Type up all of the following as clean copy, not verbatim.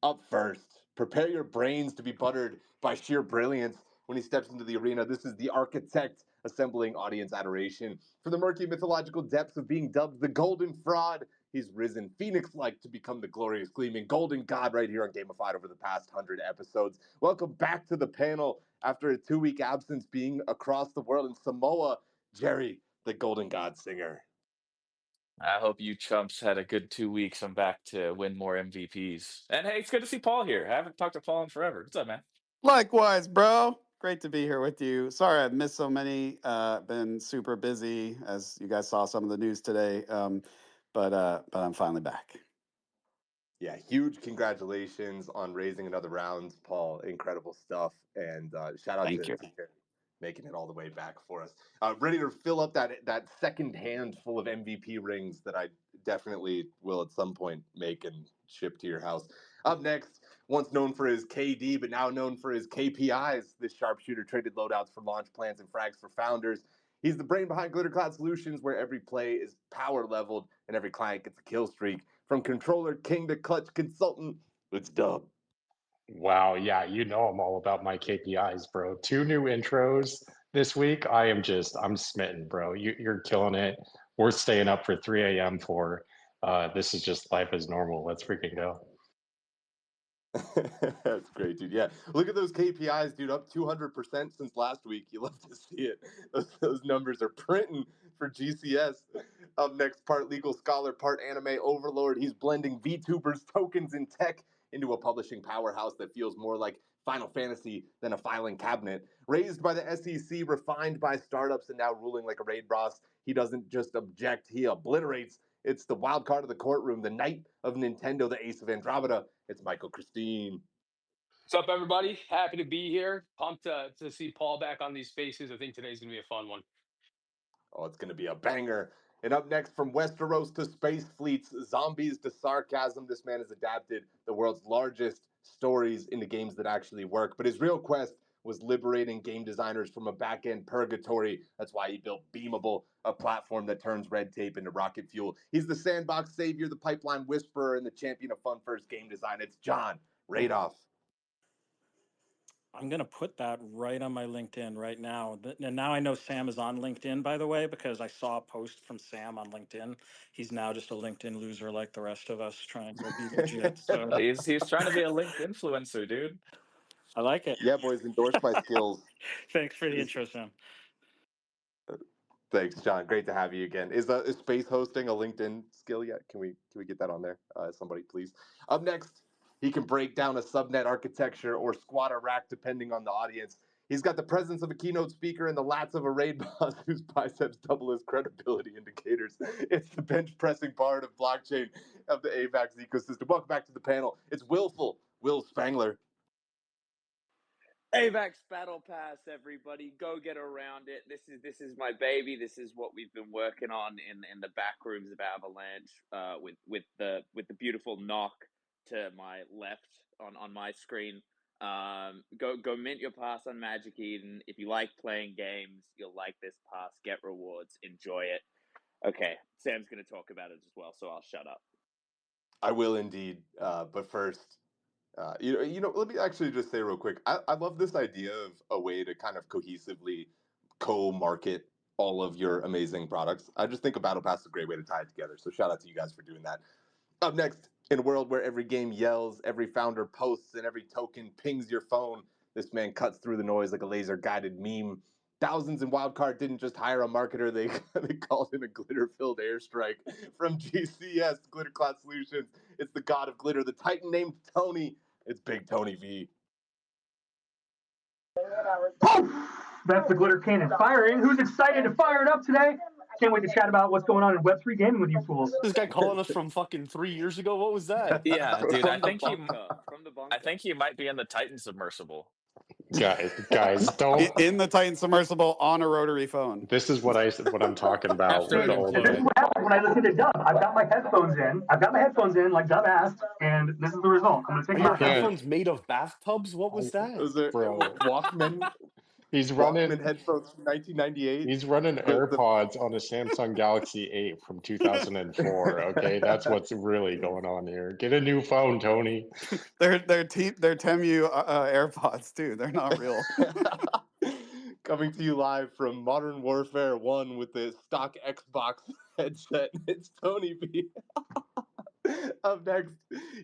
Up first, prepare your brains to be buttered by sheer brilliance when he steps into the arena. This is the architect assembling audience adoration. From the murky mythological depths of being dubbed the Golden Fraud, he's risen phoenix-like to become the glorious gleaming golden god right here on Gamified over the past 100 episodes. Welcome back to the panel after a 2-week absence being across the world in Samoa, Jerry, the Golden God Singer. I hope you chumps had a good 2 weeks. I'm back to win more MVPs. And hey, it's good to see Paul here. I haven't talked to Paul in forever. What's up, man? Likewise, bro. Great to be here with you. Sorry I've missed so many. Been super busy, as you guys saw some of the news today. But I'm finally back. Yeah, huge congratulations on raising another round, Paul. Incredible stuff. And shout out Thank to you. Jerry making it all the way back for us. Ready to fill up that second hand full of MVP rings that I definitely will at some point make and ship to your house. Up next, once known for his KD, but now known for his KPIs, this sharpshooter traded loadouts for launch plans and frags for founders. He's the brain behind Glittercloud Solutions, where every play is power leveled and every client gets a kill streak. From controller king to clutch consultant, it's Dub. Wow, yeah, you know I'm all about my KPIs, bro. 2 new intros this week. I'm smitten, bro. You're killing it. We're staying up for 3 a.m. for this is just life as normal. Let's freaking go. That's great, dude. Yeah, look at those KPIs, dude. Up 200% since last week. You love to see it. Those numbers are printing for GCS. Up next, part legal scholar, part anime overlord. He's blending VTubers, tokens, and tech into a publishing powerhouse that feels more like Final Fantasy than a filing cabinet. Raised by the SEC, refined by startups, and now ruling like a raid boss. He doesn't just object; he obliterates. It's the wild card of the courtroom, the knight of Nintendo, the ace of Andrometa. It's Michael Christine. What's up, everybody? Happy to be here. Pumped to see Paul back on these spaces. I think today's going to be a fun one. Oh, it's going to be a banger. And up next, from Westeros to space fleets, zombies to sarcasm, this man has adapted the world's largest stories into games that actually work. But his real quest was liberating game designers from a back-end purgatory. That's why he built Beamable, a platform that turns red tape into rocket fuel. He's the sandbox savior, the pipeline whisperer, and the champion of fun-first game design. It's John Radoff. I'm going to put that right on my LinkedIn right now. And now I know Sam is on LinkedIn, by the way, because I saw a post from Sam on LinkedIn. He's now just a LinkedIn loser like the rest of us trying to be legit. So He's trying to be a linked influencer, dude. I like it. Yeah, boys, endorse my skills. Thanks for the intro, Sam. Thanks, John. Great to have you again. Is space hosting a LinkedIn skill yet? Can we get that on there? Somebody, please. Up next, he can break down a subnet architecture or squat a rack depending on the audience. He's got the presence of a keynote speaker and the lats of a raid boss whose biceps double his credibility indicators. It's the bench pressing part of blockchain of the AVAX ecosystem. Welcome back to the panel. It's Willful Wills Spangler. AVAX Battle Pass, everybody, go get around it. This is my baby. This is what we've been working on in the back rooms of Avalanche, with the beautiful Gnoc to my left on my screen. Go mint your pass on Magic Eden. If you like playing games, you'll like this pass. Get rewards. Enjoy it. Okay, Sam's going to talk about it as well, so I'll shut up. I will indeed. But first, let me actually just say real quick. I love this idea of a way to kind of cohesively co-market all of your amazing products. I just think a Battle Pass is a great way to tie it together. So shout out to you guys for doing that. Up next, in a world where every game yells, every founder posts, and every token pings your phone, this man cuts through the noise like a laser-guided meme. Thousands in Wildcard didn't just hire a marketer, they called in a glitter-filled airstrike. From GCS, Glittercloud Solutions, it's the god of glitter, the titan named Tony. It's Big Tony V. That's the glitter cannon firing. Who's excited to fire it up today? Can't wait to chat about what's going on in Web3 gaming with you fools. This guy calling us from fucking 3 years ago. What was that? Yeah, dude. From the bunker. I think he might be in the Titan submersible. Guys, don't. In the Titan submersible on a rotary phone. This is what I'm talking about. After With the an whole This is bit. what happens when I listen to Dub. I've got my headphones in. Like Dub asked, and this is the result. I'm going to take Are your my Yeah. headphones made of bathtubs? What was that? Was there Bro. Walkman? He's running Walkman headphones from 1998. He's running The AirPods on a Samsung Galaxy 8 from 2004. Okay, that's what's really going on here. Get a new phone, Tony. They're Temu AirPods too. They're not real. Coming to you live from Modern Warfare 1 with the stock Xbox headset. It's Tony B. Up next,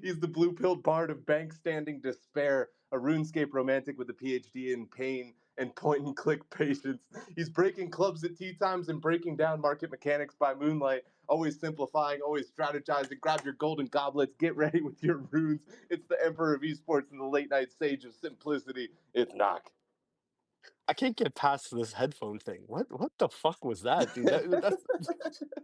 he's the blue-pilled bard of bank-standing despair, a RuneScape romantic with a PhD in pain and point-and-click patience. He's breaking clubs at tea times and breaking down market mechanics by moonlight, always simplifying, always strategizing. Grab your golden goblets, get ready with your runes. It's the Emperor of Esports and the late-night sage of simplicity. It's Gnoc. I can't get past this headphone thing. What the fuck was that, dude? That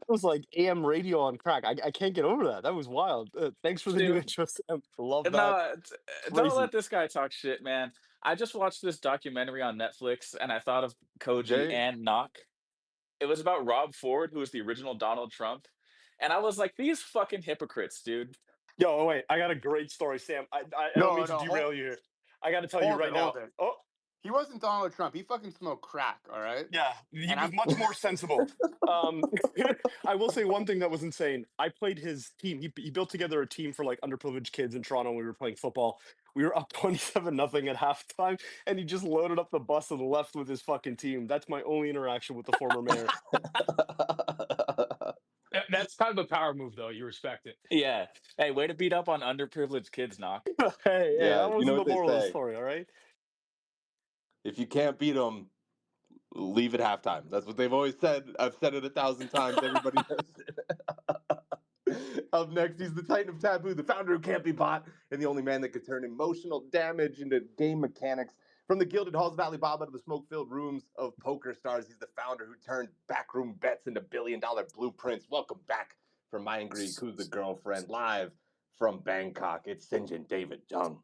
was like AM radio on crack. I can't get over that. That was wild. Thanks for the new Dude, intro, Sam. Love that. no, don't Crazy. let this guy talk shit, man. I just watched this documentary on Netflix, and I thought of Koji Jay? and Gnoc. It was about Rob Ford, who was the original Donald Trump, and I was like, these fucking hypocrites, dude. Yo, wait, I got a great story, Sam. I don't mean to derail you here. I got to tell you right now. Hold it. Oh, He wasn't Donald Trump. He fucking smoked crack, all right? yeah, he And was I'm- much more sensible. I will say one thing that was insane. I played his team. He built together a team for like underprivileged kids in Toronto when we were playing football. We were up 27-0 at halftime, and he just loaded up the bus and left with his fucking team. That's my only interaction with the former mayor. That's kind of a power move, though. You respect it. Yeah. Hey, way to beat up on underprivileged kids, Gnoc. Hey, Yeah, that you wasn't know the what they moral of the say. story, all right? If you can't beat them, leave at halftime. That's what they've always said. I've said it 1,000 times. Everybody knows it. Up next, he's the Titan of Taboo, the founder who can't be bought, and the only man that could turn emotional damage into game mechanics. From the gilded halls of Alibaba to the smoke-filled rooms of poker stars, he's the founder who turned backroom bets into billion-dollar blueprints. Welcome back from MAYG, Who's the Girlfriend, live from Bangkok. It's Sinjin David Jung.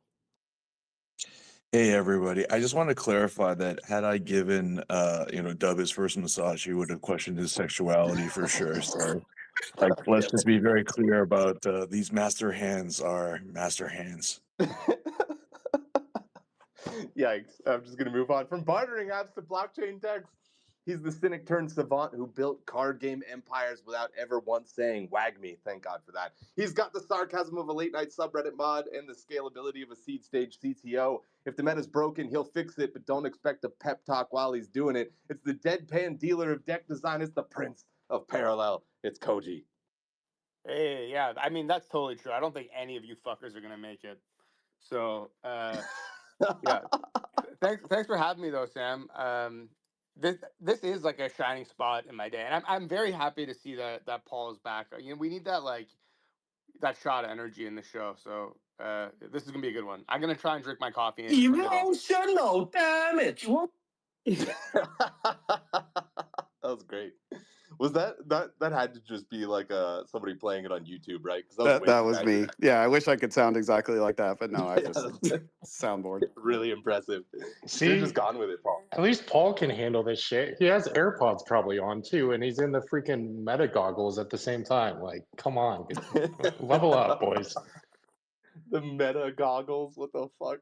Hey everybody! I just want to clarify that had I given Dub his first massage, he would have questioned his sexuality for sure. So, let's just be very clear about these master hands are master hands. Yikes. I'm just going to move on. From bartering apps to blockchain techs, he's the cynic turned savant who built card game empires without ever once saying, wag me. Thank God for that. He's got the sarcasm of a late night subreddit mod and the scalability of a seed stage CTO. If the meta's broken, he'll fix it, but don't expect a pep talk while he's doing it. It's the deadpan dealer of deck design. It's the prince of parallel. It's Kohji. Hey, yeah. I mean, that's totally true. I don't think any of you fuckers are going to make it. So, yeah. Thanks for having me, though, Sam. This is like a shining spot in my day, and I'm very happy to see that Paul is back. You know, we need that shot of energy in the show. So this is gonna be a good one. I'm gonna try and drink my coffee. Emotional damage. That was great. Was that had to just be like somebody playing it on YouTube, right? That was me. Yeah, I wish I could sound exactly like that, but no, I just soundboard. Really impressive. See, You're just gone with it, Paul. At least Paul can handle this shit. He has AirPods probably on too, and he's in the freaking meta goggles at the same time. Like, come on, level up, boys. The meta goggles, what the fuck?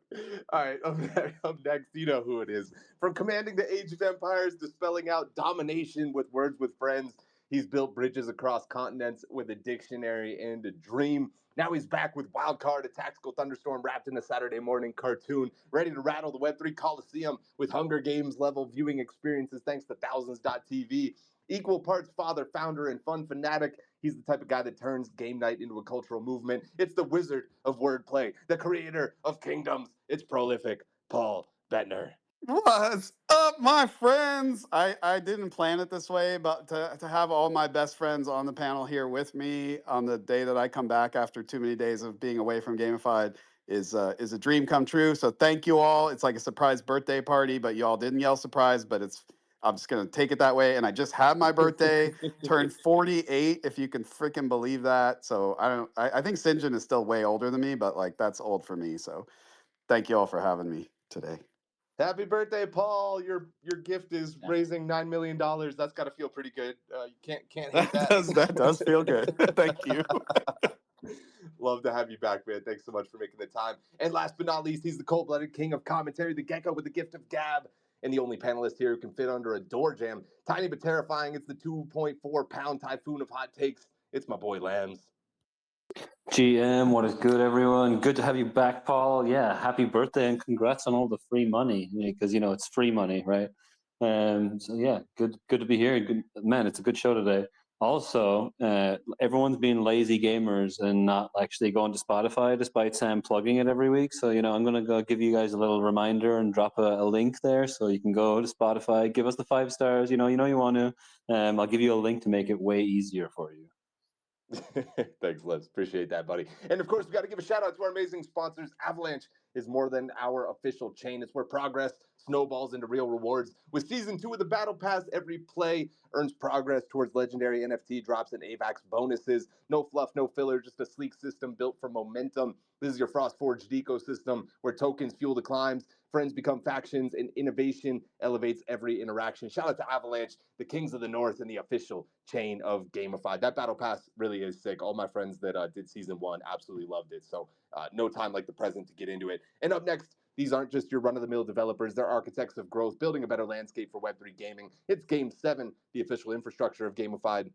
All right, up next, you know who it is. From commanding the Age of Empires to spelling out domination with words with friends, he's built bridges across continents with a dictionary and a dream. Now he's back with Wildcard, a tactical thunderstorm wrapped in a Saturday morning cartoon, ready to rattle the Web3 Coliseum with Hunger Games level viewing experiences thanks to thousands.tv. Equal parts father, founder, and fun fanatic. He's the type of guy that turns game night into a cultural movement. It's the wizard of wordplay, the creator of kingdoms. It's prolific Paul Bettner. What's up, my friends? I didn't plan it this way, but to have all my best friends on the panel here with me on the day that I come back after too many days of being away from Gamified is a dream come true. So thank you all. It's like a surprise birthday party, but you all didn't yell surprise, but I'm just gonna take it that way. And I just had my birthday, turned 48, if you can freaking believe that. So I think Sinjin is still way older than me, but like that's old for me. So thank you all for having me today. Happy birthday, Paul! Your gift is raising $9 million. That's got to feel pretty good. You can't hate that. That does feel good. Thank you. Love to have you back, man. Thanks so much for making the time. And last but not least, he's the cold-blooded king of commentary, the gecko with the gift of gab, and the only panelist here who can fit under a door jam. Tiny but terrifying, it's the 2.4-pound typhoon of hot takes. It's my boy Lemz. GM, what is good, everyone? Good to have you back, Paul. Yeah, happy birthday and congrats on all the free money, because it's free money, right? So yeah, good to be here. Good, man, it's a good show today. Also, everyone's being lazy gamers and not actually going to Spotify, despite Sam plugging it every week. So I'm gonna go give you guys a little reminder and drop a link there, so you can go to Spotify, give us the 5 stars. You want to. I'll give you a link to make it way easier for you. Thanks, Liz. Appreciate that, buddy. And of course, we got to give a shout out to our amazing sponsors. Avalanche is more than our official chain. It's where progress snowballs into real rewards. With Season 2 of the Battle Pass, every play earns progress towards legendary NFT drops and AVAX bonuses. No fluff, no filler, just a sleek system built for momentum. This is your Frost-forged ecosystem where tokens fuel the climbs, friends become factions, and innovation elevates every interaction. Shout out to Avalanche, the kings of the north, and the official chain of Gamified. That Battle Pass really is sick. All my friends that did Season 1 absolutely loved it. So no time like the present to get into it. And up next, these aren't just your run-of-the-mill developers. They're architects of growth, building a better landscape for Web3 gaming. It's Game 7, the official infrastructure of Gamified.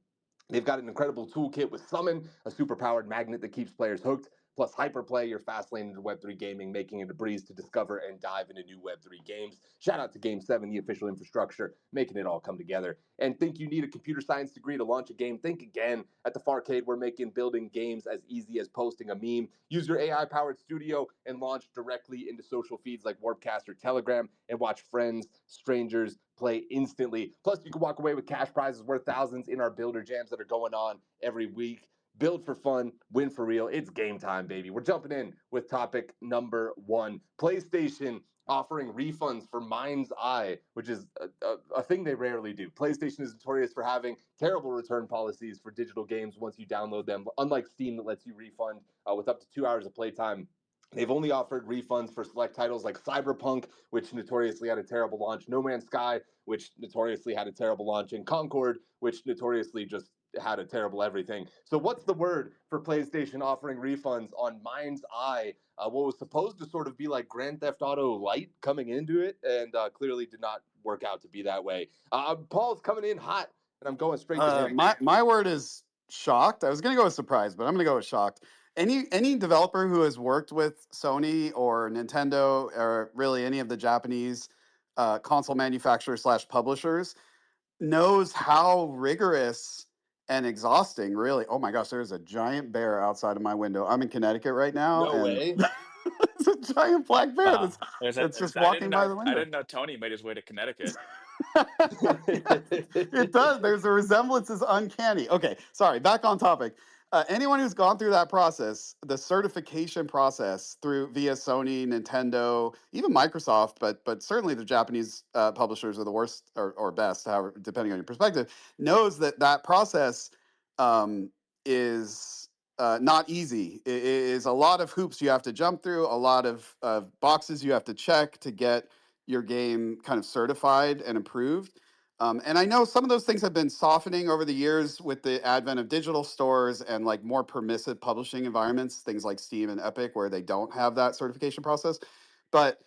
They've got an incredible toolkit with Summon, a super-powered magnet that keeps players hooked, plus Hyperplay, your fast lane into Web3 gaming, making it a breeze to discover and dive into new Web3 games. Shout out to Game 7, the official infrastructure, making it all come together. And think you need a computer science degree to launch a game? Think again. At the Farcade, we're making building games as easy as posting a meme. Use your AI-powered studio and launch directly into social feeds like Warpcast or Telegram and watch friends, strangers play instantly. Plus, you can walk away with cash prizes worth thousands in our builder jams that are going on every week. Build for fun, win for real. It's game time, baby. We're jumping in with topic number 1. PlayStation offering refunds for Mindseye, which is a thing they rarely do. PlayStation is notorious for having terrible return policies for digital games once you download them, unlike Steam that lets you refund with up to 2 hours of playtime. They've only offered refunds for select titles like Cyberpunk, which notoriously had a terrible launch, No Man's Sky, which notoriously had a terrible launch, and Concord, which notoriously just had a terrible everything. So what's the word for PlayStation offering refunds on Mindseye, what was supposed to sort of be like Grand Theft Auto Light coming into it, and clearly did not work out to be that way. Paul's coming in hot, and I'm going straight to him. My word is shocked. I was going to go with surprised, but I'm going to go with shocked. Any developer who has worked with Sony or Nintendo or really any of the Japanese console manufacturers / publishers knows how rigorous and exhausting, really. Oh my gosh, there's a giant bear outside of my window. I'm in Connecticut right now, No and way. it's a giant black bear Wow. that's just I walking by the I window. didn't know Tony made his way to Connecticut. It does. There's a resemblance is uncanny. Okay, sorry. Back on topic. Anyone who's gone through that process, the certification process via Sony, Nintendo, even Microsoft, but certainly the Japanese publishers are the worst or best, however, depending on your perspective, knows that process is not easy. It is a lot of hoops you have to jump through, a lot of boxes you have to check to get your game kind of certified and approved. And I know some of those things have been softening over the years with the advent of digital stores and like more permissive publishing environments, things like Steam and Epic, where they don't have that certification process. But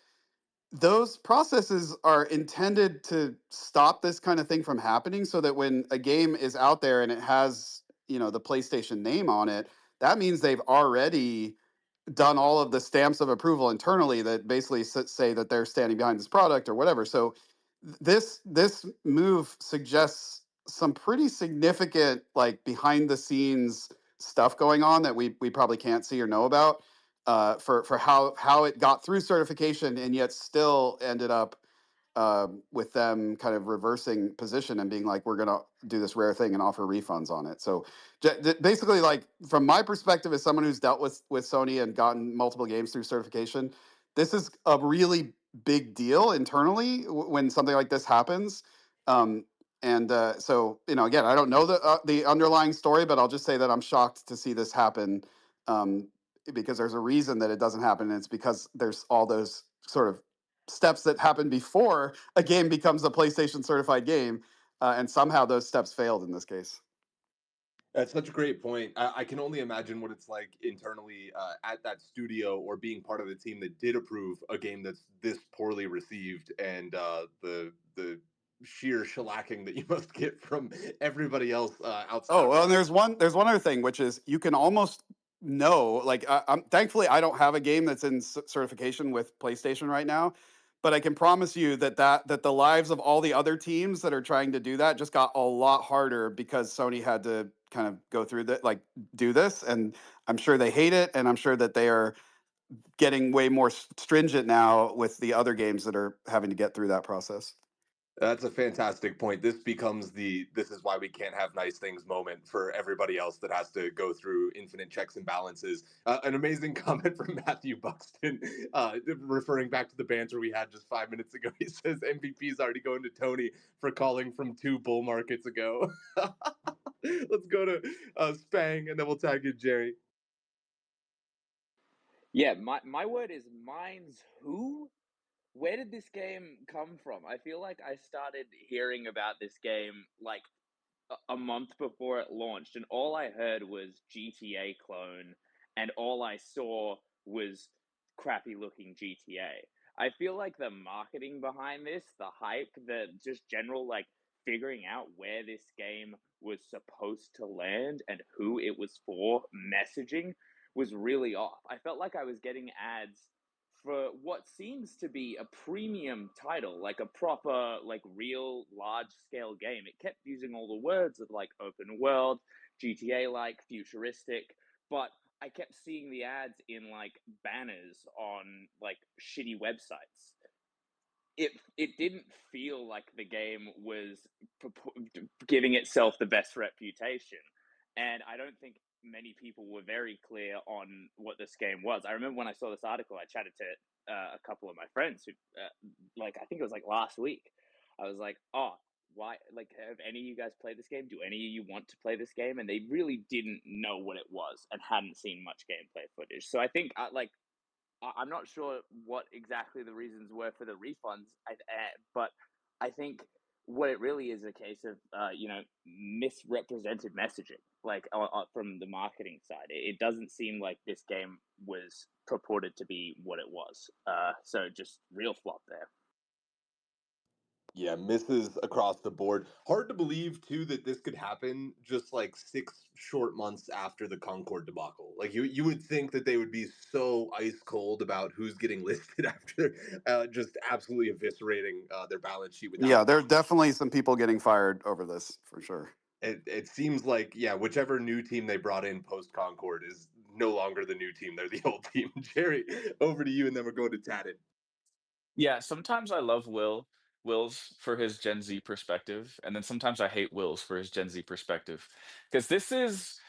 those processes are intended to stop this kind of thing from happening so that when a game is out there and it has, the PlayStation name on it, that means they've already done all of the stamps of approval internally that basically say that they're standing behind this product or whatever. So this move suggests some pretty significant like behind the scenes stuff going on that we probably can't see or know about for how it got through certification and yet still ended up with them kind of reversing position and being like, we're going to do this rare thing and offer refunds on it. So basically, like from my perspective as someone who's dealt with Sony and gotten multiple games through certification, this is a really big deal internally when something like this happens. So, again, I don't know the underlying story, but I'll just say that I'm shocked to see this happen because there's a reason that it doesn't happen. And it's because there's all those sort of steps that happen before a game becomes a PlayStation certified game. And somehow those steps failed in this case. That's such a great point. I can only imagine what it's like internally at that studio, or being part of the team that did approve a game that's this poorly received, and the sheer shellacking that you must get from everybody else outside Oh of well, and Radoff. there's one other thing, which is you can almost know. Like, I'm thankfully I don't have a game that's in certification with PlayStation right now, but I can promise you that the lives of all the other teams that are trying to do that just got a lot harder because Sony had to kind of go through that, like do this, and I'm sure they hate it, and I'm sure that they are getting way more stringent now with the other games that are having to get through that process. That's a fantastic point. This becomes the "this is why we can't have nice things" moment for everybody else that has to go through infinite checks and balances. An amazing comment from Matthew Buxton, referring back to the banter we had just 5 minutes ago. He says MVP's already going to Tony for calling from 2 bull markets ago. Let's go to Spang, and then we'll tag in Jerry. Yeah, my word is mine's who? Where did this game come from? I feel like I started hearing about this game like a month before it launched, and all I heard was GTA clone, and all I saw was crappy looking GTA. I feel like the marketing behind this, the hype, the just general like figuring out where this game was supposed to land and who it was for, messaging was really off. I felt like I was getting ads for what seems to be a premium title, like a proper, like real large scale game. It kept using all the words of like open world, GTA like, futuristic, but I kept seeing the ads in like banners on like shitty websites. It didn't feel like the game was giving itself the best reputation, and I don't think many people were very clear on what this game was. I remember when I saw this article, I chatted to a couple of my friends who, like, I think it was like last week. I was like, "Oh, why? Like, have any of you guys played this game? Do any of you want to play this game?" And they really didn't know what it was and hadn't seen much gameplay footage. So I think, I'm not sure what exactly the reasons were for the refunds, but I think what it really is a case of, misrepresented messaging, like from the marketing side. It doesn't seem like this game was purported to be what it was. So just real flop there. Yeah, misses across the board. Hard to believe too that this could happen just like 6 short months after the Concord debacle. Like you would think that they would be so ice cold about who's getting listed after just absolutely eviscerating their balance sheet without. Yeah, there are definitely some people getting fired over this for sure. It seems like, yeah, whichever new team they brought in post Concord is no longer the new team; they're the old team. Jerry, over to you, and then we're going to Tatted. Yeah, sometimes I love Wills for his Gen Z perspective, and then sometimes I hate Wills for his Gen Z perspective. Because this is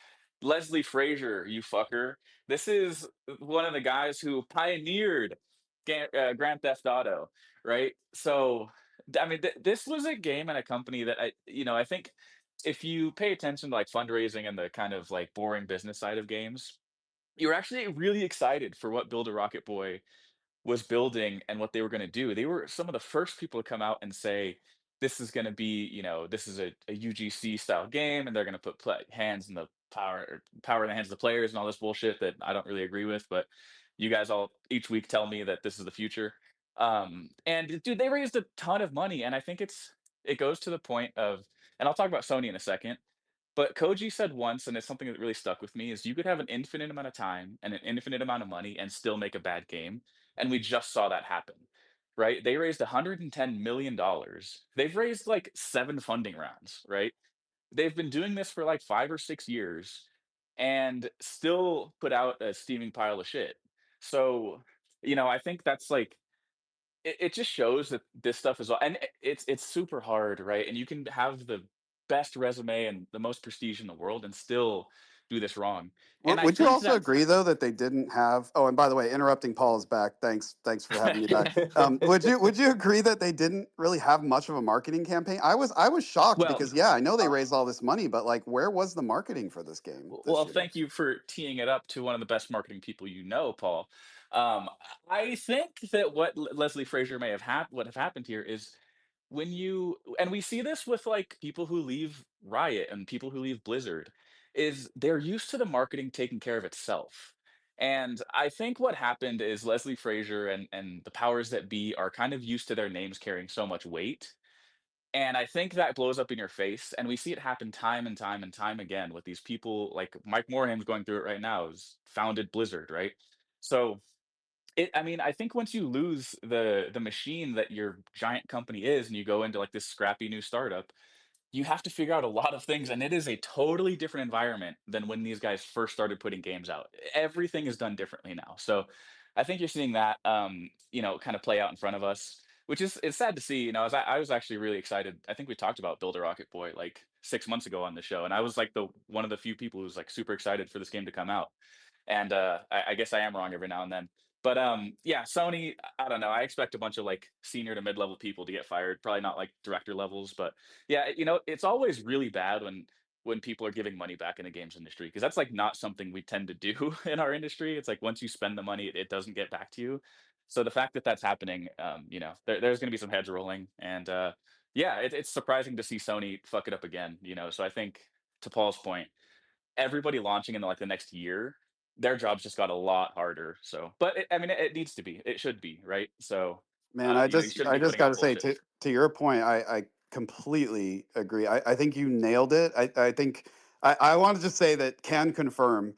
Leslie Frazier, you fucker. This is one of the guys who pioneered Grand Theft Auto, right? So, I mean, this was a game and a company that I think if you pay attention to like fundraising and the kind of like boring business side of games, you're actually really excited for what Build a Rocket Boy was building and what they were going to do. They were some of the first people to come out and say, this is going to be, this is a UGC style game, and they're going to put hands in the power in the hands of the players and all this bullshit that I don't really agree with. But you guys all each week tell me that this is the future. And dude, they raised a ton of money, and I think it goes to the point of, and I'll talk about Sony in a second. But Koji said once, and it's something that really stuck with me, is you could have an infinite amount of time and an infinite amount of money and still make a bad game. And we just saw that happen, right? They raised $110 million. They've raised like 7 funding rounds, right? They've been doing this for like 5 or 6 years and still put out a steaming pile of shit. So, I think that's like, it just shows that this stuff is and it's super hard, right? And you can have the best resume and the most prestige in the world and still do this wrong. And I Would you think also that's agree though that they didn't have? Oh, and by the way, interrupting Paul is back. Thanks for having me back. Would you agree that they didn't really have much of a marketing campaign? I was shocked well, because yeah, I know they raised all this money, but like, where was the marketing for this game this well, year? thank you for teeing it up to one of the best marketing people Paul. Um, I think that what Leslie Frazier may what have happened here is when you and we see this with like people who leave Riot and people who leave Blizzard. is they're used to the marketing taking care of itself. And I think what happened is Leslie Frazier and the powers that be are kind of used to their names carrying so much weight. And I think that blows up in your face. And we see it happen time and time and time again with these people like Mike Moreham's going through it right now, who's founded Blizzard, right? So I mean, I think once you lose the machine that your giant company is and you go into like this scrappy new startup, you have to figure out a lot of things, and it is a totally different environment than when these guys first started putting games out. Everything is done differently now. So I think you're seeing that kind of play out in front of us, which is it's sad to see. I was actually really excited. I think we talked about Build a Rocket Boy like 6 months ago on the show, and I was like the one of the few people who was like super excited for this game to come out. And I guess I am wrong every now and then. But yeah, Sony, I don't know. I expect a bunch of like senior to mid-level people to get fired. Probably not like director levels, but yeah, it's always really bad when people are giving money back in the games industry because that's like not something we tend to do in our industry. It's like once you spend the money, it doesn't get back to you. So the fact that that's happening, there's going to be some heads rolling, and yeah, it's surprising to see Sony fuck it up again. So I think to Paul's point, everybody launching in like the next year, their jobs just got a lot harder. So, but I mean, it needs to be, it should be, right? So, Man, you shouldn't I be just putting got out to say bullshit. to your point, I completely agree. I think you nailed it. I think I want to just say that can confirm,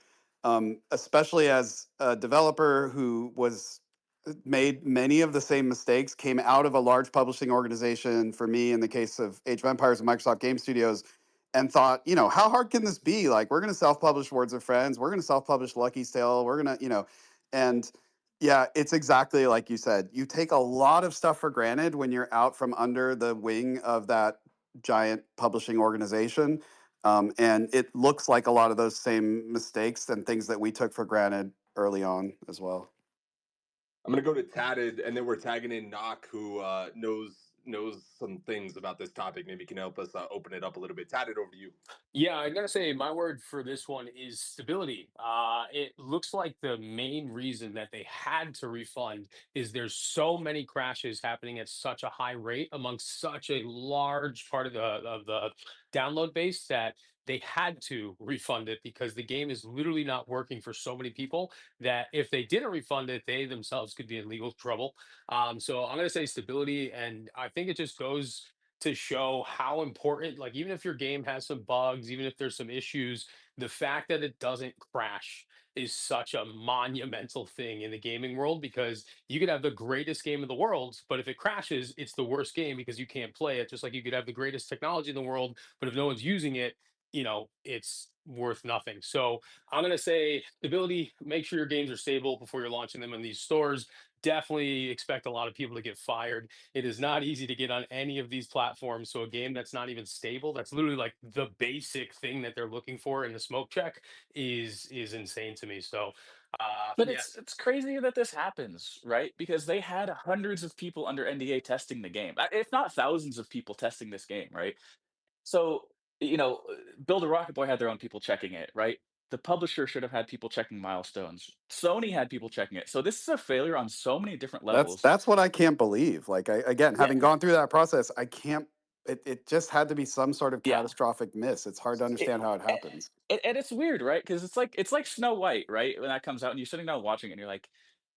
especially as a developer who was made many of the same mistakes, came out of a large publishing organization. For me, in the case of Age of Empires and Microsoft Game Studios, and thought, how hard can this be? Like, we're going to self-publish Words of Friends, we're going to self-publish Lucky's Tale, we're going to, and yeah, it's exactly like you said. You take a lot of stuff for granted when you're out from under the wing of that giant publishing organization. And it looks like a lot of those same mistakes and things that we took for granted early on as well. I'm gonna go to Tatted, and then we're tagging in Gnoc, who knows some things about this topic. Maybe can help us open it up a little bit. Tatted, over to you. Yeah, I gotta say, my word for this one is stability. It looks like the main reason that they had to refund is there's so many crashes happening at such a high rate amongst such a large part of the download base that they had to refund it because the game is literally not working for so many people that if they didn't refund it, they themselves could be in legal trouble. So I'm gonna say stability, and I think it just goes to show how important, like, even if your game has some bugs, even if there's some issues, the fact that it doesn't crash is such a monumental thing in the gaming world because you could have the greatest game in the world, but if it crashes, it's the worst game because you can't play it. Just like you could have the greatest technology in the world, but if no one's using it, it's worth nothing. So I'm going to say stability, make sure your games are stable before you're launching them in these stores. Definitely expect a lot of people to get fired. It is not easy to get on any of these platforms. So a game that's not even stable, that's literally like the basic thing that they're looking for in the smoke check is insane to me. So But yeah. it's crazy that this happens, right? Because they had hundreds of people under NDA testing the game, if not thousands of people testing this game, right? So, Build a Rocket Boy had their own people checking it, right? The publisher should have had people checking milestones. Sony had people checking it. So this is a failure on so many different levels. That's what I can't believe. Like, again, Yeah, having gone through that process, I can't. It just had to be some sort of yeah. catastrophic miss. It's hard to understand how it happens. And it's weird, right? Because it's like Snow White, right? When that comes out and you're sitting down watching it and you're like,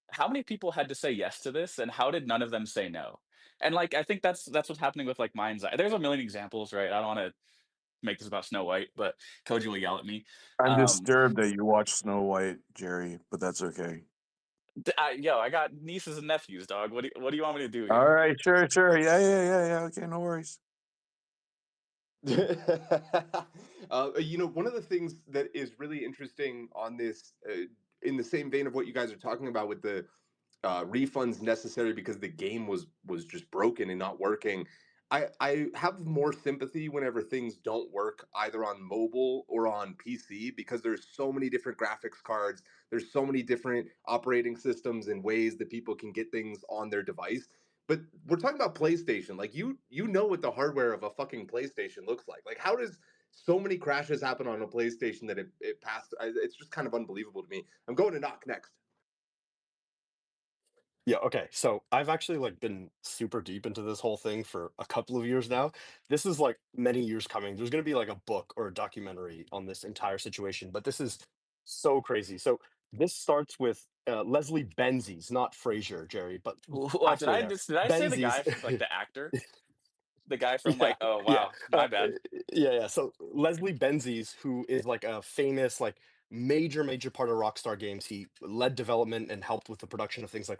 how many people had to say yes to this and how did none of them say no? And like I think that's what's happening with like Mindseye. There's a million examples, right? I don't want to make this about Snow White, but Koji will yell at me. I'm Um, disturbed that you watched Snow White, Jerry, but that's okay. I got nieces and nephews, dog. What do you want me to do All here? right, sure. Yeah. Okay, no worries. One of the things that is really interesting on this, in the same vein of what you guys are talking about with the refunds necessary because the game was just broken and not working. I have more sympathy whenever things don't work either on mobile or on PC because there's so many different graphics cards, there's so many different operating systems and ways that people can get things on their device. But we're talking about PlayStation. Like you know what the hardware of a fucking PlayStation looks like. Like how does so many crashes happen on a PlayStation that it passed? It's just kind of unbelievable to me. I'm going to Gnoc next. Yeah, okay. So I've actually like been super deep into this whole thing for a couple of years now. This is like many years coming. There's going to be like a book or a documentary on this entire situation, but this is so crazy. So this starts with Leslie Benzies, not Frazier, Jerry, but What did halfway I there. just did I say the guy Benzies. like the actor? The guy from Yeah, like, oh yeah, wow, my bad. yeah. So Leslie Benzies, who is like a famous, like major part of Rockstar Games, he led development and helped with the production of things like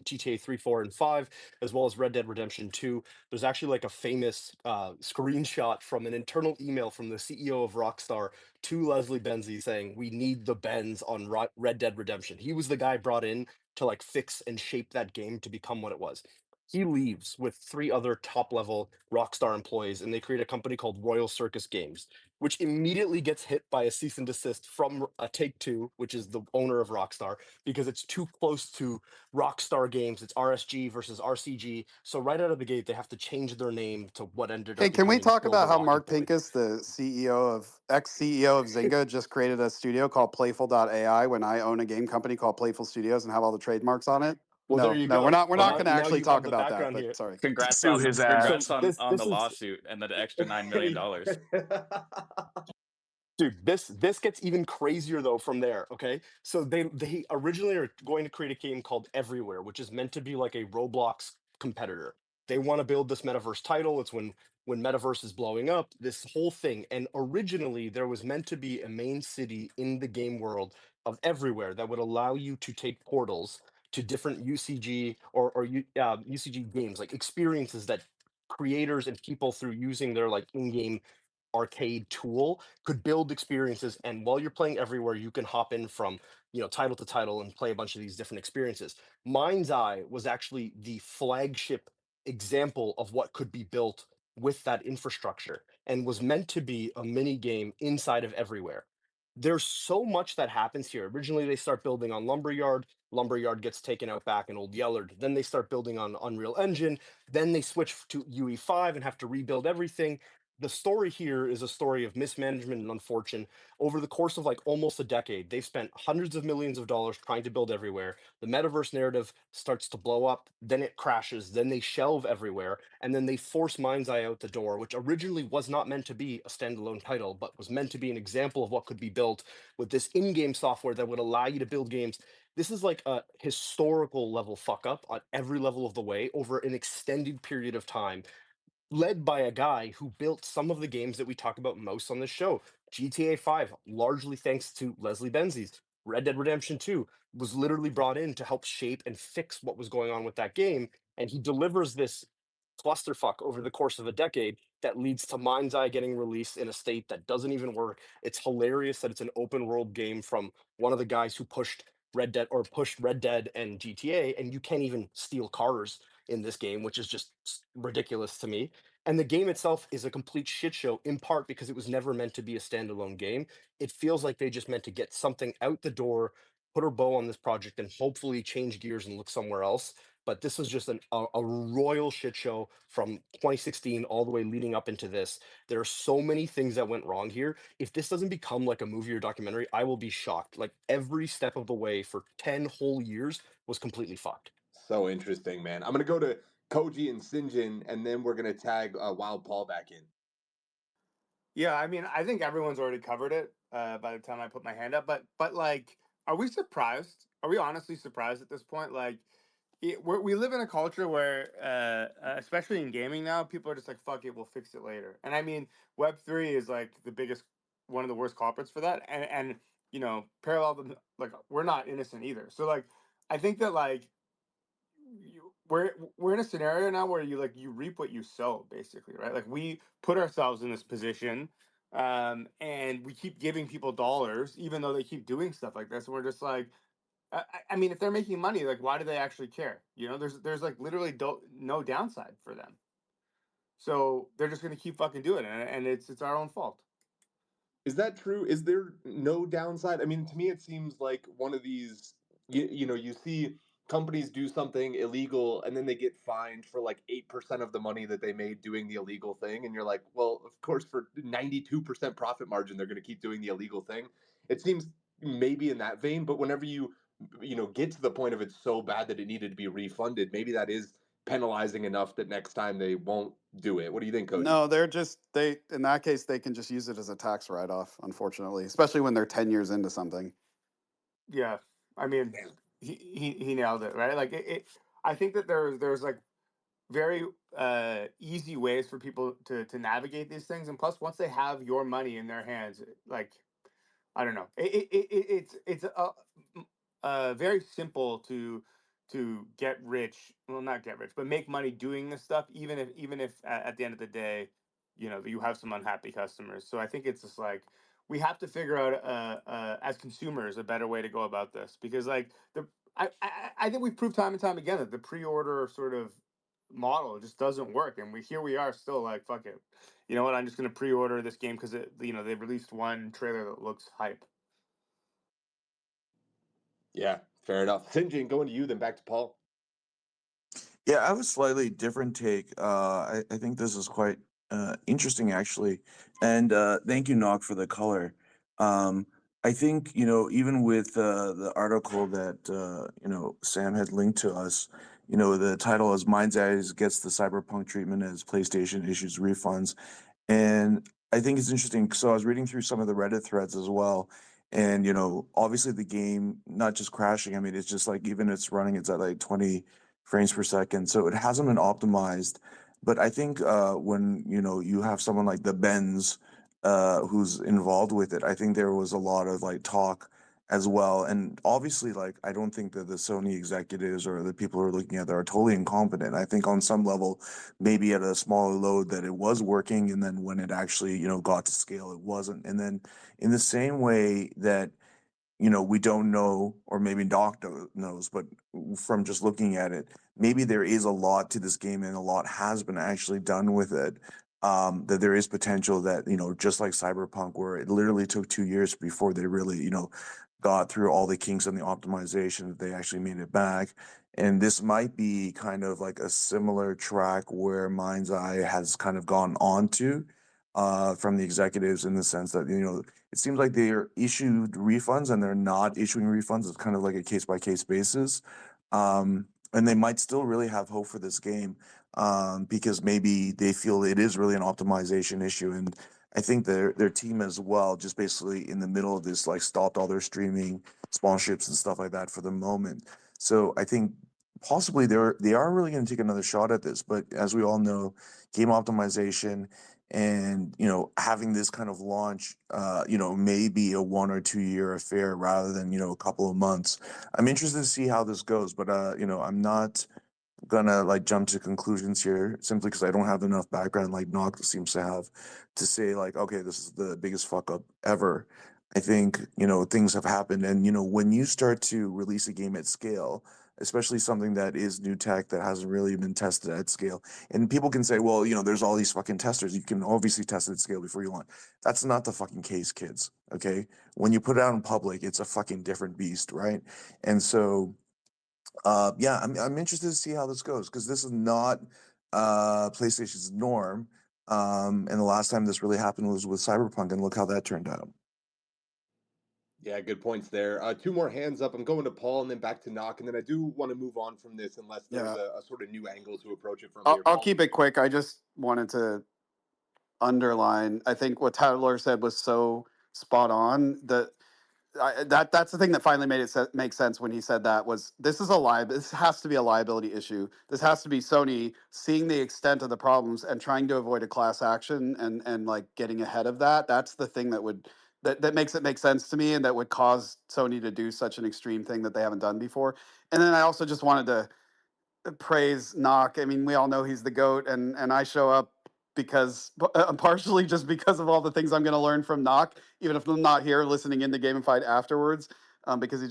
GTA 3, 4, and 5, as well as Red Dead Redemption 2. There's actually like a famous screenshot from an internal email from the CEO of Rockstar to Leslie Benzies saying, "We need the Benz on Red Dead Redemption." He was the guy brought in to like fix and shape that game to become what it was. He leaves with 3 other top level Rockstar employees, and they create a company called Royal Circus Games, which immediately gets hit by a cease and desist from Take-Two, which is the owner of Rockstar, because it's too close to Rockstar Games. It's RSG versus RCG. So right out of the gate, they have to change their name to what ended Hey, up can we becoming talk about Silver how Rocket Mark Boy. Pincus, the ex-CEO of Zynga, just created a studio called Playful.ai when I own a game company called Playful Studios and have all the trademarks on it? Well, there No, you no, we're go. not. We're Well, not now, going to now actually you have talk the about that. background But here. sorry. Congrats Sue on his So congrats ass. on the this is lawsuit and the extra $9 million. Dude, this gets even crazier though from there. Okay, so they originally are going to create a game called Everywhere, which is meant to be like a Roblox competitor. They want to build this metaverse title. It's when metaverse is blowing up, this whole thing. And originally there was meant to be a main city in the game world of Everywhere that would allow you to take portals to different UCG or UCG games, like experiences that creators and people through using their like in-game arcade tool could build experiences, and while you're playing Everywhere you can hop in from title to title and play a bunch of these different experiences. Mindseye was actually the flagship example of what could be built with that infrastructure and was meant to be a mini game inside of Everywhere. There's so much that happens here. Originally they start building on Lumberyard gets taken out back in Old Yellard, then they start building on Unreal Engine, then they switch to UE5 and have to rebuild everything. The story here is a story of mismanagement and unfortune. Over the course of like almost a decade, they've spent hundreds of millions of dollars trying to build Everywhere. The metaverse narrative starts to blow up, then it crashes, then they shelve Everywhere, and then they force Mindseye out the door, which originally was not meant to be a standalone title, but was meant to be an example of what could be built with this in-game software that would allow you to build games. This is like a historical level fuck up on every level of the way over an extended period of time, led by a guy who built some of the games that we talk about most on this show. GTA 5, largely thanks to Leslie Benzies. Red Dead Redemption 2 was literally brought in to help shape and fix what was going on with that game. And he delivers this clusterfuck over the course of a decade that leads to Mindseye getting released in a state that doesn't even work. It's hilarious that it's an open world game from one of the guys who pushed Red Dead and GTA, and you can't even steal cars in this game, which is just ridiculous to me. And the game itself is a complete shit show, in part because it was never meant to be a standalone game. It feels like they just meant to get something out the door, put a bow on this project, and hopefully change gears and look somewhere else. But this was just a royal shit show from 2016 all the way leading up into this. There are so many things that went wrong here. If this doesn't become like a movie or documentary, I will be shocked. Like every step of the way for 10 whole years was completely fucked. So interesting, man. I'm gonna go to Koji and Sinjin, and then we're gonna tag Wild Paul back in. Yeah, I mean, I think everyone's already covered it by the time I put my hand up. But like, are we surprised? Are we honestly surprised at this point? Like, we live in a culture where, especially in gaming now, people are just like, "Fuck it, we'll fix it later." And I mean, Web3 is like the biggest, one of the worst culprits for that. And parallel, like, we're not innocent either. So like, I think that like we're in a scenario now where you reap what you sow, basically, right? Like we put ourselves in this position, and we keep giving people dollars even though they keep doing stuff like this, and we're just like, I mean, if they're making money, like, why do they actually care? There's like literally no downside for them, so they're just gonna keep fucking doing it, and it's our own fault. Is that true? Is there no downside? I mean, to me, it seems like one of these, you see companies do something illegal and then they get fined for like 8% of the money that they made doing the illegal thing. And you're like, well, of course, for 92% profit margin, they're going to keep doing the illegal thing. It seems maybe in that vein, but whenever you get to the point of it's so bad that it needed to be refunded, maybe that is penalizing enough that next time they won't do it. What do you think, Koji? No, they in that case they can just use it as a tax write-off, unfortunately, especially when they're 10 years into something. Yeah, I mean, he nailed it, right? Like I think that there's like very easy ways for people to navigate these things, and plus, once they have your money in their hands, like I don't know, it's very simple to get rich. Well, not get rich, but make money doing this stuff. Even if at the end of the day, you have some unhappy customers. So I think it's just like we have to figure out as consumers a better way to go about this, because like I think we've proved time and time again that the pre-order sort of model just doesn't work, and we are still like, fuck it, you know what, I'm just going to pre-order this game because they released one trailer that looks hype. Yeah, fair enough. Sinjin, going to you, then back to Paul. Yeah, I have a slightly different take. I think this is quite interesting, actually. And thank you, Gnoc, for the color. I think, even with the article that, Sam had linked to us, the title is Mindseye gets the cyberpunk treatment as PlayStation issues refunds. And I think it's interesting. So I was reading through some of the Reddit threads as well. And, obviously the game, not just crashing, I mean, it's just like even it's running, it's at like 20 frames per second. So it hasn't been optimized. But I think when, you have someone like the Benz who's involved with it, I think there was a lot of like talk as well. And obviously, like, I don't think that the Sony executives or the people who are looking at that are totally incompetent. I think on some level, maybe at a smaller load that it was working. And then when it actually, got to scale, it wasn't. And then in the same way that, we don't know, or maybe Doc knows, but from just looking at it, maybe there is a lot to this game and a lot has been actually done with it. That there is potential that, just like Cyberpunk, where it literally took 2 years before they really, got through all the kinks and the optimization that they actually made it back. And this might be kind of like a similar track where Mindseye has kind of gone on to from the executives, in the sense that, it seems like they're issued refunds and they're not issuing refunds. It's kind of like a case by case basis. And they might still really have hope for this game because maybe they feel it is really an optimization issue. And I think their team as well, just basically in the middle of this, like stopped all their streaming sponsorships and stuff like that for the moment. So I think possibly they are really going to take another shot at this. But as we all know, game optimization and having this kind of launch may be a 1 or 2 year affair rather than a couple of months. I'm interested to see how this goes, but I'm not gonna like jump to conclusions here simply because I don't have enough background like Gnoc seems to have to say like, okay, this is the biggest fuck up ever. I think things have happened, and when you start to release a game at scale, especially something that is new tech that hasn't really been tested at scale, and people can say, well, there's all these fucking testers, you can obviously test it at scale before you launch. That's not the fucking case, kids. Okay, when you put it out in public, it's a fucking different beast, right? And so yeah, I'm interested to see how this goes, because this is not PlayStation's norm. And the last time this really happened was with Cyberpunk, and look how that turned out. Yeah, good points there. 2 more hands up. I'm going to Paul and then back to Gnoc, and then I do want to move on from this unless there's a sort of new angle to approach it from here. I'll Paul? keep it quick. I just wanted to underline, I think what Tyler said was so spot on, that that's the thing that finally made it make sense when he said that, was this is this has to be a liability issue. This has to be Sony seeing the extent of the problems and trying to avoid a class action and like getting ahead of that. That's the thing that makes it make sense to me, and that would cause Sony to do such an extreme thing that they haven't done before. And then I also just wanted to praise Gnoc. I mean, we all know he's the GOAT, and I show up because partially just because of all the things I'm going to learn from Gnoc, even if I'm not here listening into Gamified afterwards, because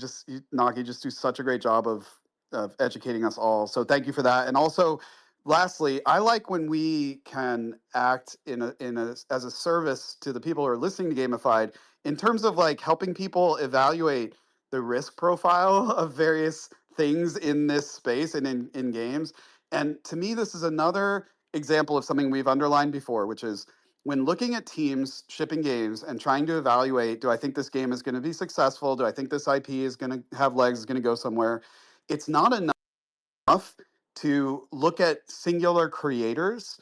Gnoc, he just do such a great job of educating us all. So thank you for that. And also, lastly, I like when we can act as a service to the people who are listening to Gamified, in terms of like helping people evaluate the risk profile of various things in this space and in games. And to me, this is another example of something we've underlined before, which is when looking at teams shipping games and trying to evaluate, do I think this game is going to be successful? Do I think this IP is going to have legs, is going to go somewhere? It's not enough to look at singular creators,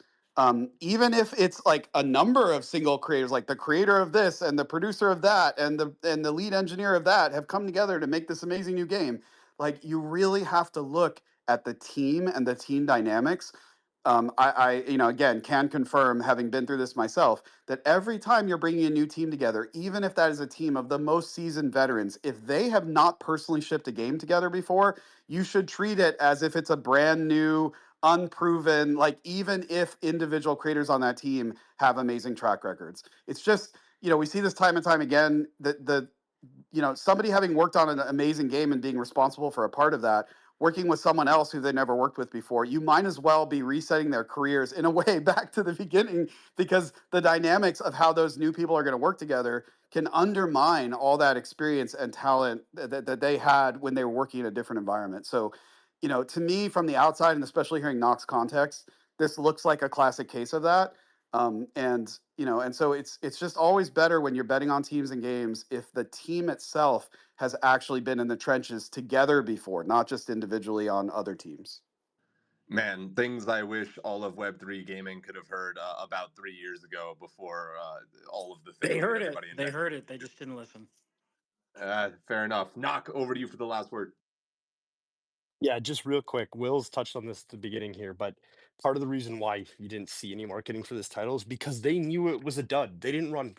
even if it's like a number of single creators, like the creator of this and the producer of that and the lead engineer of that have come together to make this amazing new game. Like, you really have to look at the team and the team dynamics. I again, can confirm, having been through this myself, that every time you're bringing a new team together, even if that is a team of the most seasoned veterans, if they have not personally shipped a game together before, you should treat it as if it's a brand new, unproven, like, even if individual creators on that team have amazing track records. It's just, we see this time and time again, that somebody having worked on an amazing game and being responsible for a part of that, working with someone else who they never worked with before, you might as well be resetting their careers in a way back to the beginning, because the dynamics of how those new people are going to work together can undermine all that experience and talent that they had when they were working in a different environment. So, to me, from the outside, and especially hearing Noc's context, this looks like a classic case of that. And so it's just always better when you're betting on teams and games if the team itself has actually been in the trenches together before, not just individually on other teams. Man, things I wish all of Web3 gaming could have heard about 3 years ago before all of the things They that heard it. everybody They invented. heard it. They just didn't listen. Fair enough. Knock, over to you for the last word. Yeah, just real quick. Will's touched on this at the beginning here, but part of the reason why you didn't see any marketing for this title is because they knew it was a dud. They didn't run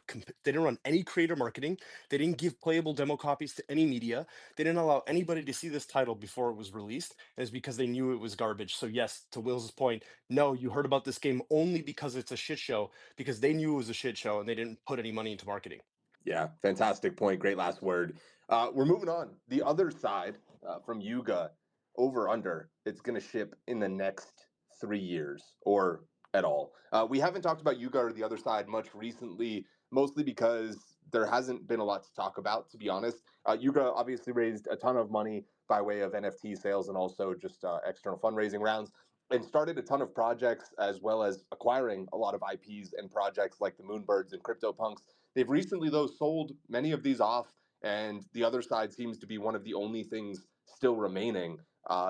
any creator marketing. They didn't give playable demo copies to any media. They didn't allow anybody to see this title before it was released. And it's because they knew it was garbage. So yes, to Will's point, no, you heard about this game only because it's a shit show, because they knew it was a shit show and they didn't put any money into marketing. Yeah, fantastic point. Great last word. We're moving on. The other side from Yuga, over under. It's going to ship in the next 3 years or at all. We haven't talked about Yuga or the other side much recently, mostly because there hasn't been a lot to talk about, to be honest. Yuga obviously raised a ton of money by way of NFT sales and also just external fundraising rounds, and started a ton of projects, as well as acquiring a lot of IPs and projects like the Moonbirds and CryptoPunks. They've recently, though, sold many of these off, and the other side seems to be one of the only things still remaining.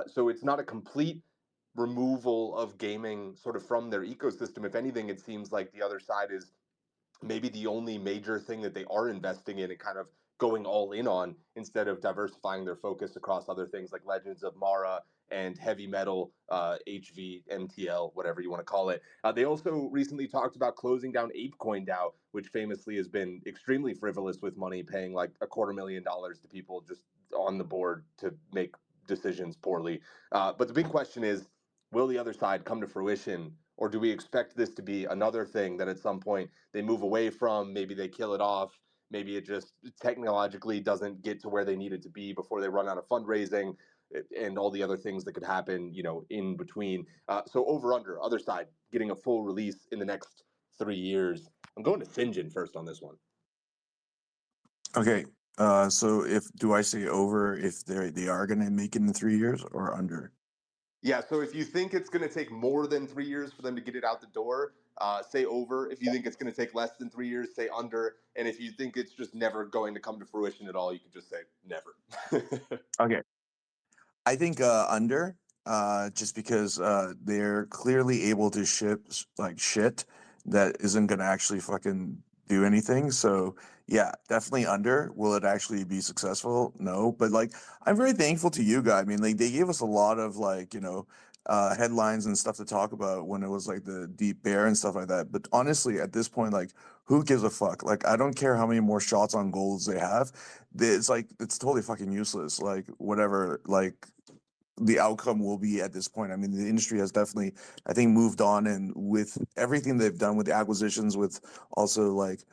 So it's not a complete removal of gaming sort of from their ecosystem. If anything, it seems like the other side is maybe the only major thing that they are investing in and kind of going all in on, instead of diversifying their focus across other things like Legends of Mara and heavy metal, HV, MTL, whatever you want to call it. They also recently talked about closing down ApeCoin DAO, which famously has been extremely frivolous with money, paying like $250,000 to people just on the board to make decisions poorly. But the big question is, will the other side come to fruition, or do we expect this to be another thing that at some point they move away from? Maybe they kill it off. Maybe it just technologically doesn't get to where they need it to be before they run out of fundraising, and all the other things that could happen, in between. So over under, other side, getting a full release in the next 3 years. I'm going to Sinjin first on this one. Okay. So do I say over if they are going to make it in 3 years, or under? Yeah, so if you think it's going to take more than 3 years for them to get it out the door, say over. If you think it's going to take less than 3 years, say under. And if you think it's just never going to come to fruition at all, you can just say never. Okay. I think under, just because they're clearly able to ship like shit that isn't going to actually fucking do anything. So yeah, definitely under. Will it actually be successful? No, but like I'm very thankful to you guys. I mean, like they gave us a lot of like headlines and stuff to talk about when it was like the Deep Bear and stuff like that. But honestly, at this point, like who gives a fuck? Like I don't care how many more shots on goals they have. It's like it's totally fucking useless. Like whatever, like the outcome will be at this point. I mean, the industry has definitely, I think, moved on, and with everything they've done with the acquisitions, with also like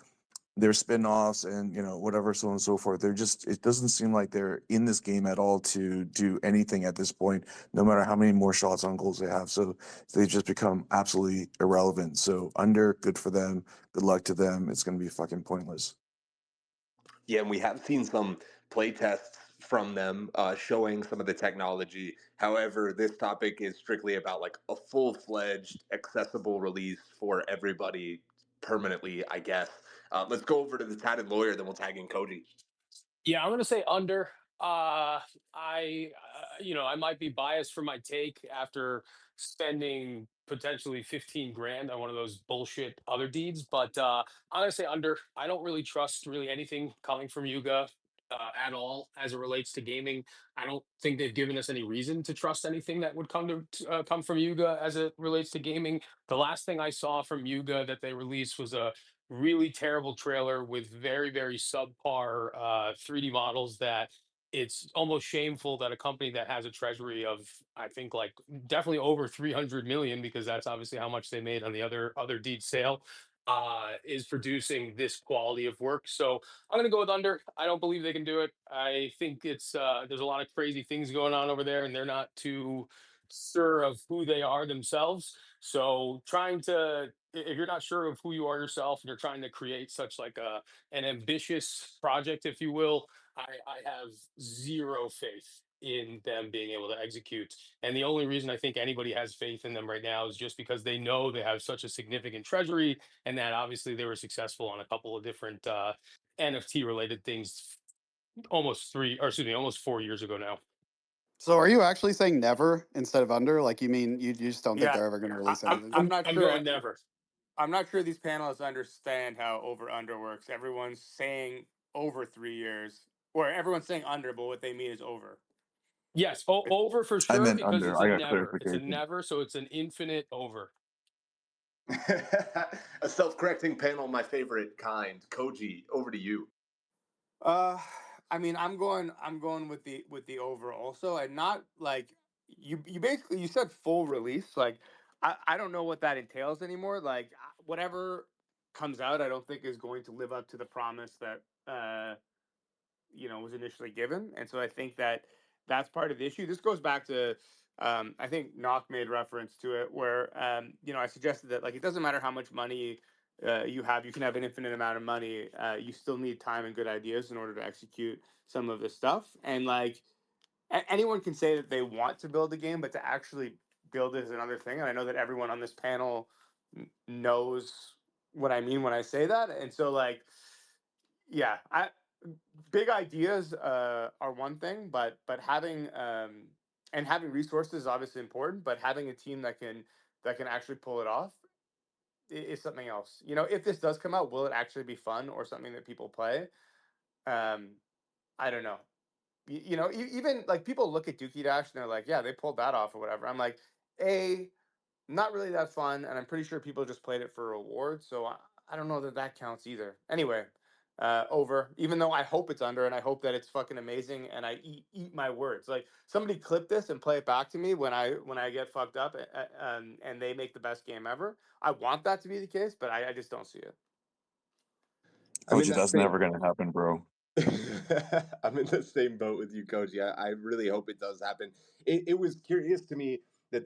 their spin-offs and whatever, so on and so forth, it doesn't seem like they're in this game at all to do anything at this point, no matter how many more shots on goals they have. So they just become absolutely irrelevant. So under, good for them, good luck to them. It's going to be fucking pointless. Yeah, and we have seen some play tests from them showing some of the technology. However, this topic is strictly about like a full-fledged, accessible release for everybody permanently, I guess. Let's go over to the tatted lawyer, then we'll tag in Koji. Yeah, I'm going to say under. I might be biased for my take after spending potentially 15 grand on one of those bullshit other deeds, but I'm going to say under. I don't really trust really anything coming from Yuga at all as it relates to gaming. I don't think they've given us any reason to trust anything that would come from Yuga as it relates to gaming. The last thing I saw from Yuga that they released was a really terrible trailer with very, very subpar 3D models that it's almost shameful that a company that has a treasury of, I think, like definitely over 300 million, because that's obviously how much they made on the other deed sale, is producing this quality of work. So I'm gonna go with under. I don't believe they can do it. I think it's there's a lot of crazy things going on over there, and they're not too sure of who they are themselves. So trying to, if you're not sure of who you are yourself and you're trying to create such like an ambitious project, if you will, I have zero faith in them being able to execute. And the only reason I think anybody has faith in them right now is just because they know they have such a significant treasury, and that obviously they were successful on a couple of different NFT related things almost 4 years ago now. So are you actually saying never instead of under? Like, you mean you just don't think Yeah, they're ever going to release I'm, anything? I'm not I'm sure. going never. I'm not sure these panelists understand how over under works. Everyone's saying over 3 years, or everyone's saying under, but what they mean is over. Yes, over for I sure, meant because under. it's I a got never. It's a clarification. never, so it's an infinite over. A self-correcting panel, my favorite kind. Koji, over to you. I mean, I'm going with the over also, and not like you basically you said full release. Like I don't know what that entails anymore. Like whatever comes out, I don't think is going to live up to the promise that was initially given, and so I think that that's part of the issue. This goes back to I think Gnoc made reference to it, where I suggested that like it doesn't matter how much money you have, you can have an infinite amount of money. You still need time and good ideas in order to execute some of this stuff, and like anyone can say that they want to build a game, but to actually build it is another thing. And I know that everyone on this panel knows what I mean when I say that, and so like yeah, big ideas are one thing, but having and having resources is obviously important, but having a team that can actually pull it off is something else. If this does come out, will it actually be fun or something that people play? I don't know. Even like people look at Dookie Dash and they're like, yeah, they pulled that off or whatever. I'm like, not really that fun, and I'm pretty sure people just played it for rewards. So I don't know that that counts either. Anyway, over. Even though I hope it's under, and I hope that it's fucking amazing, and I eat my words. Like somebody clip this and play it back to me when I get fucked up, and they make the best game ever. I want that to be the case, but I just don't see it. Koji, that's never going to happen, bro. I'm in the same boat with you, Koji. I really hope it does happen. It was curious to me that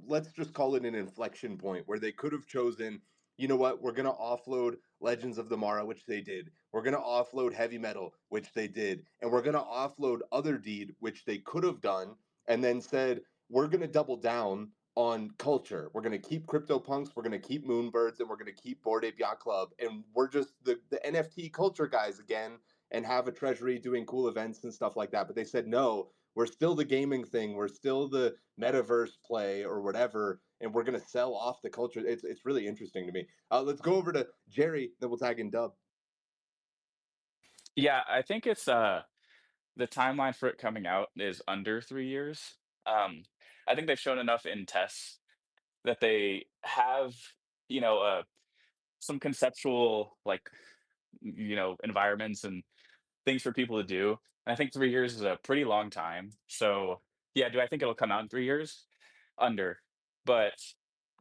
let's just call it an inflection point where they could have chosen, you know what, we're going to offload Legends of the Mara, which they did. We're going to offload Heavy Metal, which they did. And we're going to offload Other Deed, which they could have done, and then said, we're going to double down on culture. We're going to keep CryptoPunks, we're going to keep Moonbirds, and we're going to keep Bored Ape Yacht Club. And we're just the NFT culture guys again, and have a treasury doing cool events and stuff like that. But they said, no, we're still the gaming thing. We're still the metaverse play or whatever. And we're going to sell off the culture. It's really interesting to me. Let's go over to Jerry, then we'll tag in Dub. Yeah, I think it's the timeline for it coming out is under 3 years. I think they've shown enough in tests that they have, some conceptual like, environments and things for people to do. And I think 3 years is a pretty long time. So yeah, do I think it'll come out in 3 years? Under, but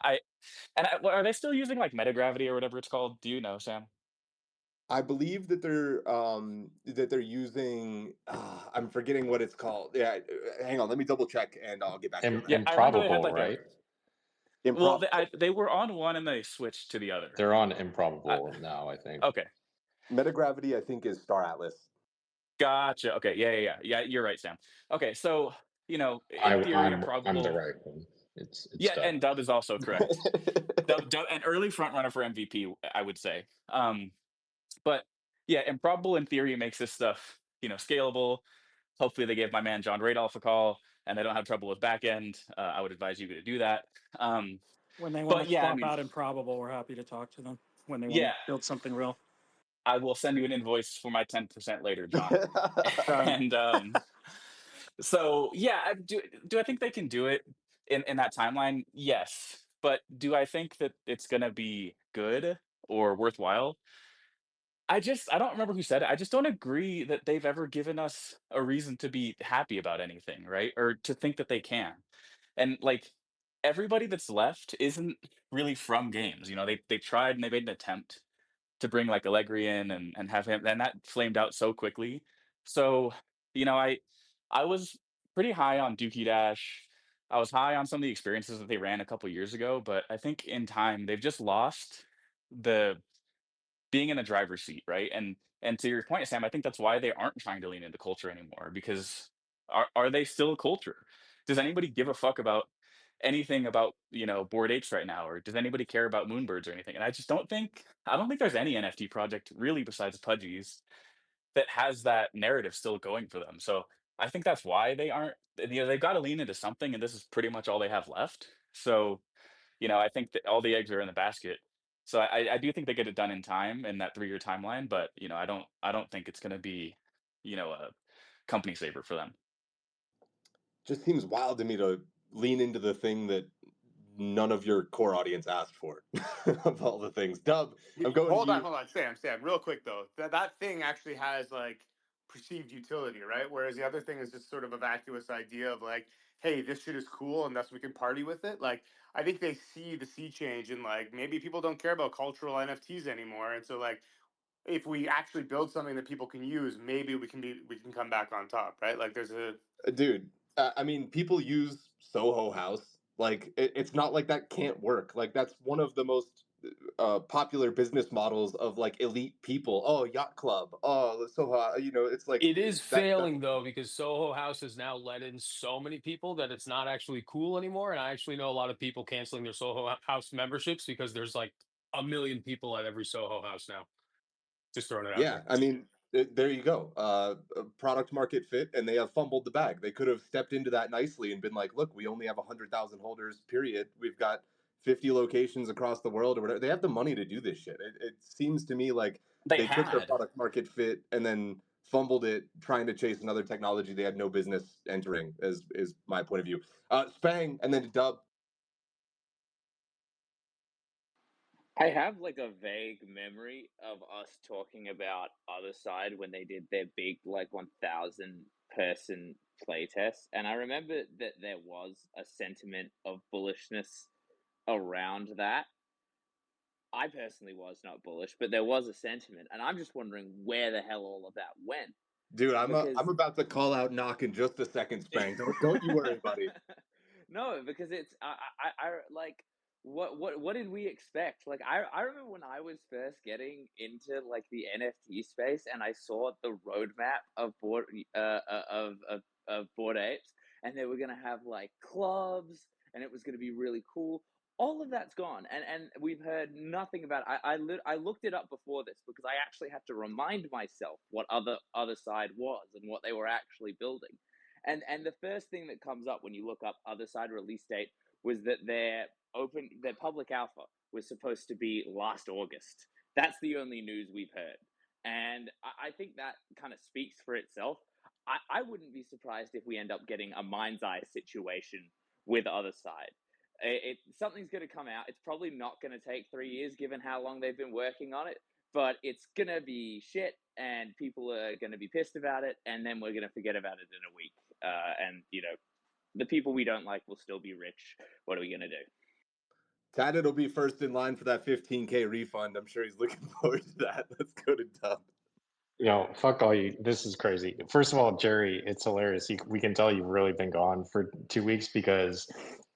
are they still using like metagravity or whatever it's called? Do you know, Sam? I believe that they're using. I'm forgetting what it's called. Yeah, hang on. Let me double check, and I'll get back to you on that. Yeah, I remember they had Improbable, like right? well, they were on one and they switched to the other. They're on improbable now, I think. Okay, Metagravity, I think, is Star Atlas. gotcha. Okay, yeah. You're right, Sam. Okay, so in theory, I'm improbable. the right one. It's Yeah, Dub. and Dub is also correct. Dub, an early front runner for MVP, I would say. But yeah, Improbable in theory makes this stuff, scalable. Hopefully they gave my man John Radoff a call and they don't have trouble with backend. I would advise you to do that. When they want But to yeah, I swap mean, out Improbable, we're happy to talk to them. When they want yeah, to build something real. I will send you an invoice for my 10% later, John. And so yeah, do I think they can do it in that timeline? Yes. But do I think that it's gonna be good or worthwhile? I don't remember who said it. I just don't agree that they've ever given us a reason to be happy about anything, right? Or to think that they can. And like everybody that's left isn't really from games. They tried and they made an attempt to bring like Allegri in and have him, and that flamed out so quickly. So, I was pretty high on Dookie Dash. I was high on some of the experiences that they ran a couple years ago, but I think in time they've just lost the being in the driver's seat, right? And to your point, Sam, I think that's why they aren't trying to lean into culture anymore, because are they still a culture? Does anybody give a fuck about anything about, Bored Apes right now, or does anybody care about Moonbirds or anything? And I don't think there's any NFT project really besides Pudgies that has that narrative still going for them. So I think that's why they aren't, they've got to lean into something, and this is pretty much all they have left. So I think that all the eggs are in the basket. So I do think they get it done in time in that 3-year timeline, but I don't think it's going to be, a company saver for them. Just seems wild to me to lean into the thing that none of your core audience asked for of all the things. Dub, I'm going Hold to on, you. hold on, Sam, real quick though. That thing actually has like perceived utility, right? Whereas the other thing is just sort of a vacuous idea of like, hey, this shit is cool and thus we can party with it. Like, I think they see the sea change and like maybe people don't care about cultural NFTs anymore, and so like if we actually build something that people can use, maybe we can come back on top, right? Like there's a Dude, I mean, people use Soho House. Like, it's not like that can't work. Like, that's one of the most popular business models of like elite people. Oh, yacht club. Oh, Soho. It's like It is that. failing though, because Soho House has now let in so many people that it's not actually cool anymore. And I actually know a lot of people canceling their Soho House memberships because there's like a million people at every Soho House now. Just throwing it out Yeah, there. I mean, there you go. Product market fit, and they have fumbled the bag. They could have stepped into that nicely and been like, "Look, we only have 100,000 holders. Period. We've got 50 locations across the world, or whatever." They have the money to do this shit. It seems to me like They they took their had. product market fit and then fumbled it, trying to chase another technology they had no business entering. Is my point of view. Spang, and then to Dub. I have like a vague memory of us talking about Otherside when they did their big like 1,000 person playtest, and I remember that there was a sentiment of bullishness around that. I personally was not bullish, but there was a sentiment, and I'm just wondering where the hell all of that went. Dude, I'm Because about to call out Knock in just a second, Spang. Don't you worry, buddy. no, because it's I like what did we expect? Like I remember when I was first getting into like the NFT space and I saw the roadmap of Bored Apes, and they were gonna have like clubs and it was gonna be really cool. All of that's gone, and we've heard nothing about it. I looked it up before this because I actually had to remind myself what Otherside was and what they were actually building. And the first thing that comes up when you look up Otherside release date was that their public alpha was supposed to be last August. That's the only news we've heard. And I think that kind of speaks for itself. I wouldn't be surprised if we end up getting a Mindseye situation with Otherside. Something's going to come out. It's probably not going to take 3 years given how long they've been working on it, but it's going to be shit and people are going to be pissed about it, and then we're going to forget about it in a week. And, the people we don't like will still be rich. What are we going to do? Tad will be first in line for that 15K refund. I'm sure he's looking forward to that. Let's go to Dub. Fuck all you. This is crazy. First of all, Jerry, it's hilarious. We can tell you've really been gone for 2 weeks because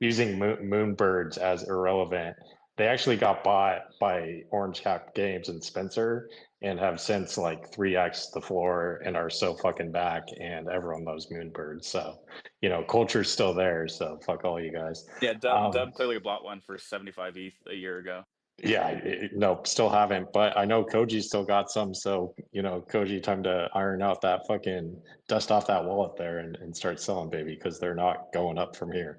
using moonbirds as irrelevant they actually got bought by Orange Cap Games and Spencer, and have since like 3x the floor and are so fucking back. And everyone loves Moonbird, so culture's still there. So fuck all you guys. Yeah, Dub clearly bought one for 75 ETH a year ago. Yeah, no, still haven't, but I know Koji still got some. So, Koji, time to iron out that fucking dust off that wallet there and start selling, baby, because they're not going up from here.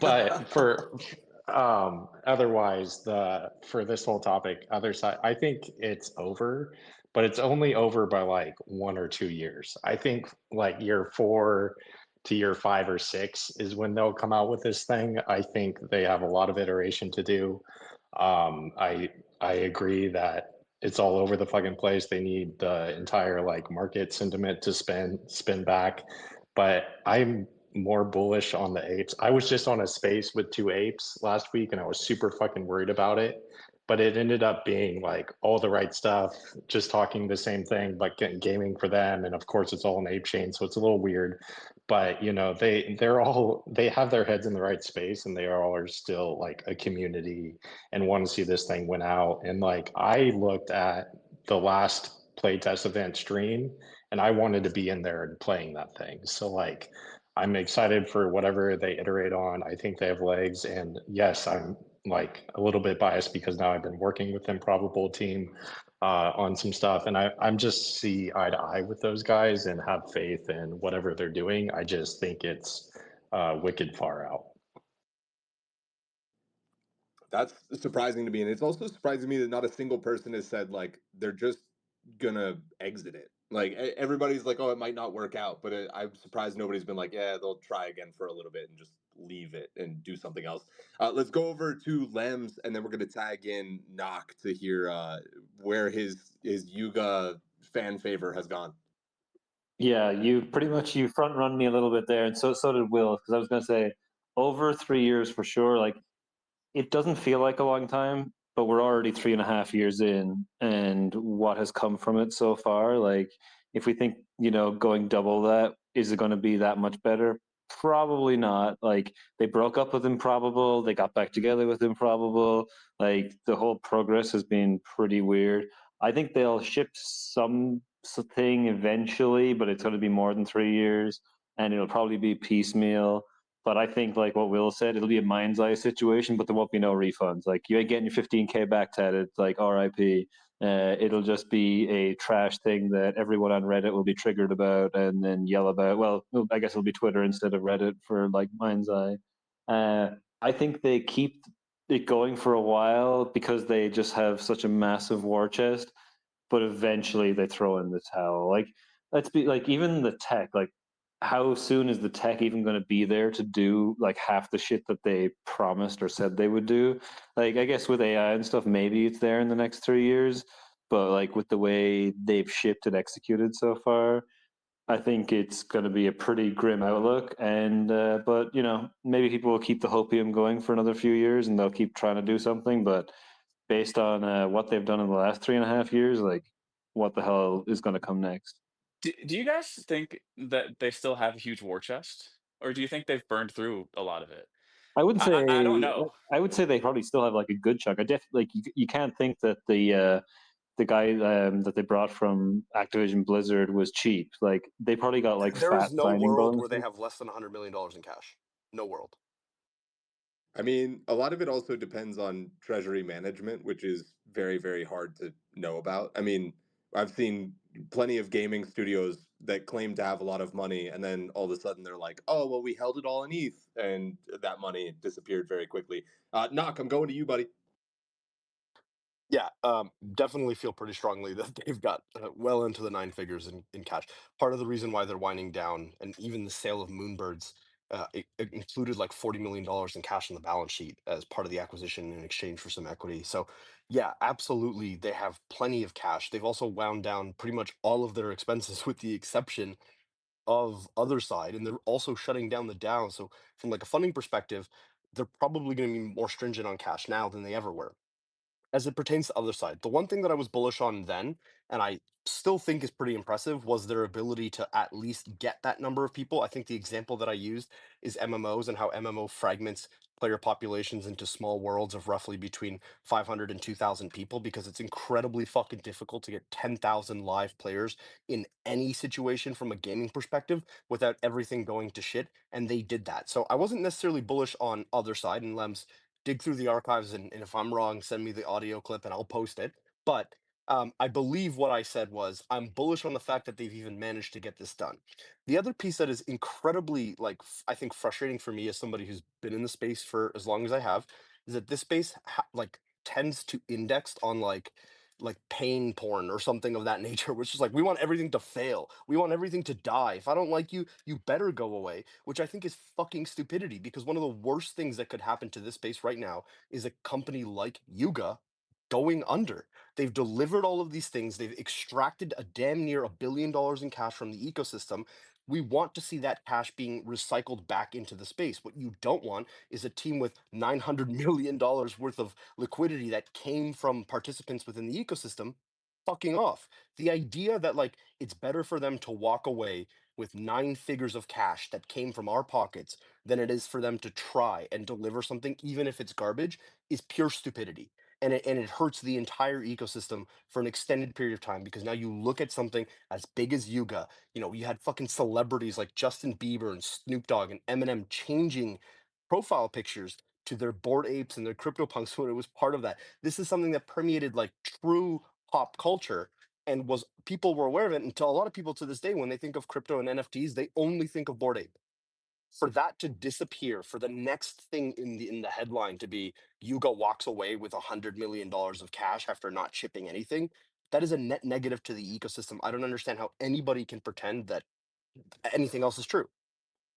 But for otherwise, for this whole topic, Otherside, I think it's over, but it's only over by like 1 or 2 years. I think like year 4 to year 5 or 6 is when they'll come out with this thing. I think they have a lot of iteration to do. I agree that it's all over the fucking place. They need the entire like market sentiment to spin back, but I'm more bullish on the apes. I was just on a space with 2 apes last week and I was super fucking worried about it, but it ended up being like all the right stuff, just talking the same thing, but getting gaming for them. And of course it's all an ape chain, so it's a little weird, but they have their heads in the right space, and they all are still like a community and want to see this thing win out. And like, I looked at the last playtest event stream and I wanted to be in there and playing that thing. So like, I'm excited for whatever they iterate on. I think they have legs. And yes, I'm like a little bit biased because now I've been working with Improbable team on some stuff. And I'm just see eye to eye with those guys and have faith in whatever they're doing. I just think it's wicked far out. That's surprising to me. And it's also surprising to me that not a single person has said like they're just gonna exit it. Like everybody's like, oh, it might not work out, but I'm surprised nobody's been like, yeah, they'll try again for a little bit and just leave it and do something else. Let's go over to Lemz, and then we're gonna tag in Gnoc to hear where his Yuga fan favor has gone. Yeah, you front run me a little bit there, and so did Will, because I was gonna say over 3 years for sure. Like, it doesn't feel like a long time, but we're already 3.5 years in, and what has come from it so far. Like, if we think, going double that, is it going to be that much better? Probably not. Like, they broke up with Improbable, they got back together with Improbable. Like, the whole progress has been pretty weird. I think they'll ship something eventually, but it's going to be more than 3 years, and it'll probably be piecemeal. But I think, like what Will said, it'll be a Mindseye situation, but there won't be no refunds. Like, you ain't getting your 15K back, Ted. It's like RIP. It'll just be a trash thing that everyone on Reddit will be triggered about and then yell about. Well, I guess it'll be Twitter instead of Reddit for like Mindseye. I think they keep it going for a while because they just have such a massive war chest, but eventually they throw in the towel. Like, let's be like, even the tech, like, how soon is the tech even going to be there to do like half the shit that they promised or said they would do? Like, I guess with AI and stuff, maybe it's there in the next 3 years, but like with the way they've shipped and executed so far, I think it's going to be a pretty grim outlook. And but maybe people will keep the hopium going for another few years, and they'll keep trying to do something. But based on what they've done in the last 3.5 years, like, what the hell is going to come next? Do you guys think that they still have a huge war chest, or do you think they've burned through a lot of it? I wouldn't say. I don't know. I would say they probably still have like a good chunk. I definitely, like, you can't think that the guy that they brought from Activision Blizzard was cheap. Like, they probably got like There fat is no signing world bonuses. where they have less than $100 million in cash. No world. I mean, a lot of it also depends on treasury management, which is very, very hard to know about. I mean, I've seen plenty of gaming studios that claim to have a lot of money, and then all of a sudden they're like, oh, well, we held it all in ETH, and that money disappeared very quickly. Gnoc, I'm going to you, buddy. Yeah, definitely feel pretty strongly that they've got well into the 9 figures in cash. Part of the reason why they're winding down, and even the sale of Moonbirds, it included like $40 million in cash on the balance sheet as part of the acquisition in exchange for some equity. So yeah, absolutely, they have plenty of cash. They've also wound down pretty much all of their expenses with the exception of Otherside, and they're also shutting down the DAO. So from like a funding perspective, they're probably going to be more stringent on cash now than they ever were. as it pertains to Otherside, the one thing that I was bullish on then, and I still think is pretty impressive, was their ability to at least get that number of people. I think the example that I used is MMOs and how MMO fragments player populations into small worlds of roughly between 500 and 2,000 people, because it's incredibly fucking difficult to get 10,000 live players in any situation from a gaming perspective without everything going to shit, and they did that. So I wasn't necessarily bullish on Otherside, and Lemz, dig through the archives, and if I'm wrong, send me the audio clip and I'll post it. But I believe what I said was I'm bullish on the fact that they've even managed to get this done. The other piece that is incredibly, like, I think frustrating for me as somebody who's been in the space for as long as I have, is that this space like tends to index on like pain porn or something of that nature, which is like, we want everything to fail, we want everything to die. If I don't like you, you better go away, which I think is fucking stupidity, because one of the worst things that could happen to this space right now is a company like Yuga going under. They've delivered all of these things, they've extracted a damn near $1 billion in cash from the ecosystem. We want to see that cash being recycled back into the space. What you don't want is a team with $900 million worth of liquidity that came from participants within the ecosystem fucking off. The idea that like it's better for them to walk away with 9 figures of cash that came from our pockets than it is for them to try and deliver something, even if it's garbage, is pure stupidity. And it hurts the entire ecosystem for an extended period of time, because now you look at something as big as Yuga. You know, you had fucking celebrities like Justin Bieber and Snoop Dogg and Eminem changing profile pictures to their Bored Apes and their CryptoPunks when it was part of that. This is something that permeated like true pop culture, and was, people were aware of it, until a lot of people to this day, when they think of crypto and NFTs, they only think of Bored Ape. For that to disappear, for the next thing in the headline to be Yuga walks away with $100 million of cash after not shipping anything, that is a net negative to the ecosystem. I don't understand how anybody can pretend that anything else is true.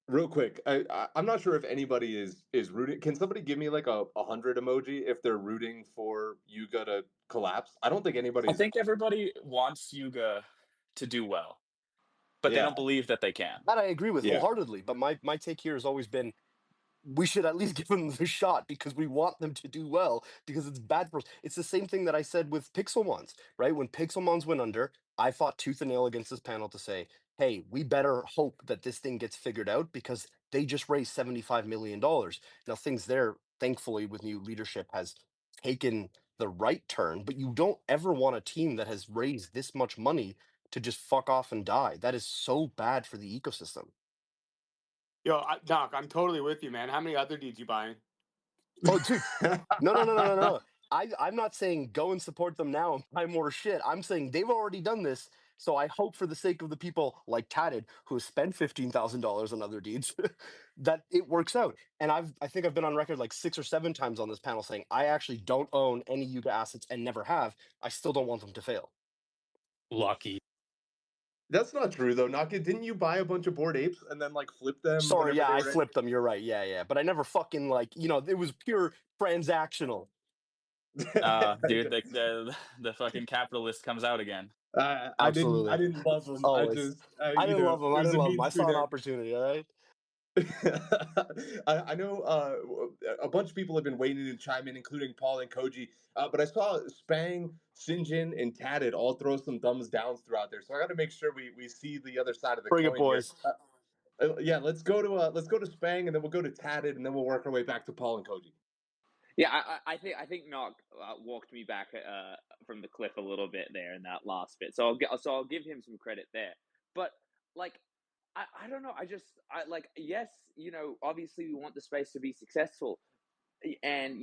Real quick, I'm not sure if anybody is rooting. Can somebody give me like a 100 emoji if they're rooting for Yuga to collapse? I don't think I anybody's. think everybody wants Yuga to do well, but they Yeah, don't believe that they can. That I agree with yeah. wholeheartedly. But my take here has always been, we should at least give them the shot, because we want them to do well, because it's bad for us. It's the same thing that I said with Pixelmons, right? When Pixelmons went under, I fought tooth and nail against this panel to say, hey, we better hope that this thing gets figured out, because they just raised $75 million. Now, things there, thankfully, with new leadership, has taken the right turn, but you don't ever want a team that has raised this much money to just fuck off and die. That is so bad for the ecosystem. Yo, Doc, I'm totally with you, man. How many other deeds you buying? Oh, dude. No. I'm not saying go and support them now and buy more shit. I'm saying they've already done this. So I hope, for the sake of the people like Tatted who have spent $15,000 on other deeds, that it works out. And I think I've been on record like 6 or 7 times on this panel saying I actually don't own any Yuga assets and never have. I still don't want them to fail. Lucky. That's not true though. Naka, didn't you buy a bunch of Bored Apes and then like flip them Sorry, whenever yeah, they I were ready? flipped them. You're right. Yeah. But I never fucking it was pure transactional. Dude, the fucking capitalist comes out again. I Absolutely. didn't love them. I Always. just I didn't love them. I there's didn't a love them. mean I saw an street. opportunity. All right. I know a bunch of people have been waiting to chime in, including Paul and Koji. But I saw Spang, Sinjin, and Tatted all throw some thumbs downs throughout there. So I got to make sure we see the other side of the Bring it, coin here. boys. Yeah, let's go to Spang, and then we'll go to Tatted, and then we'll work our way back to Paul and Koji. Yeah, I think Gnoc walked me back from the cliff a little bit there in that last bit. So I'll give him some credit there. But like, I don't know. Yes, obviously we want the space to be successful, and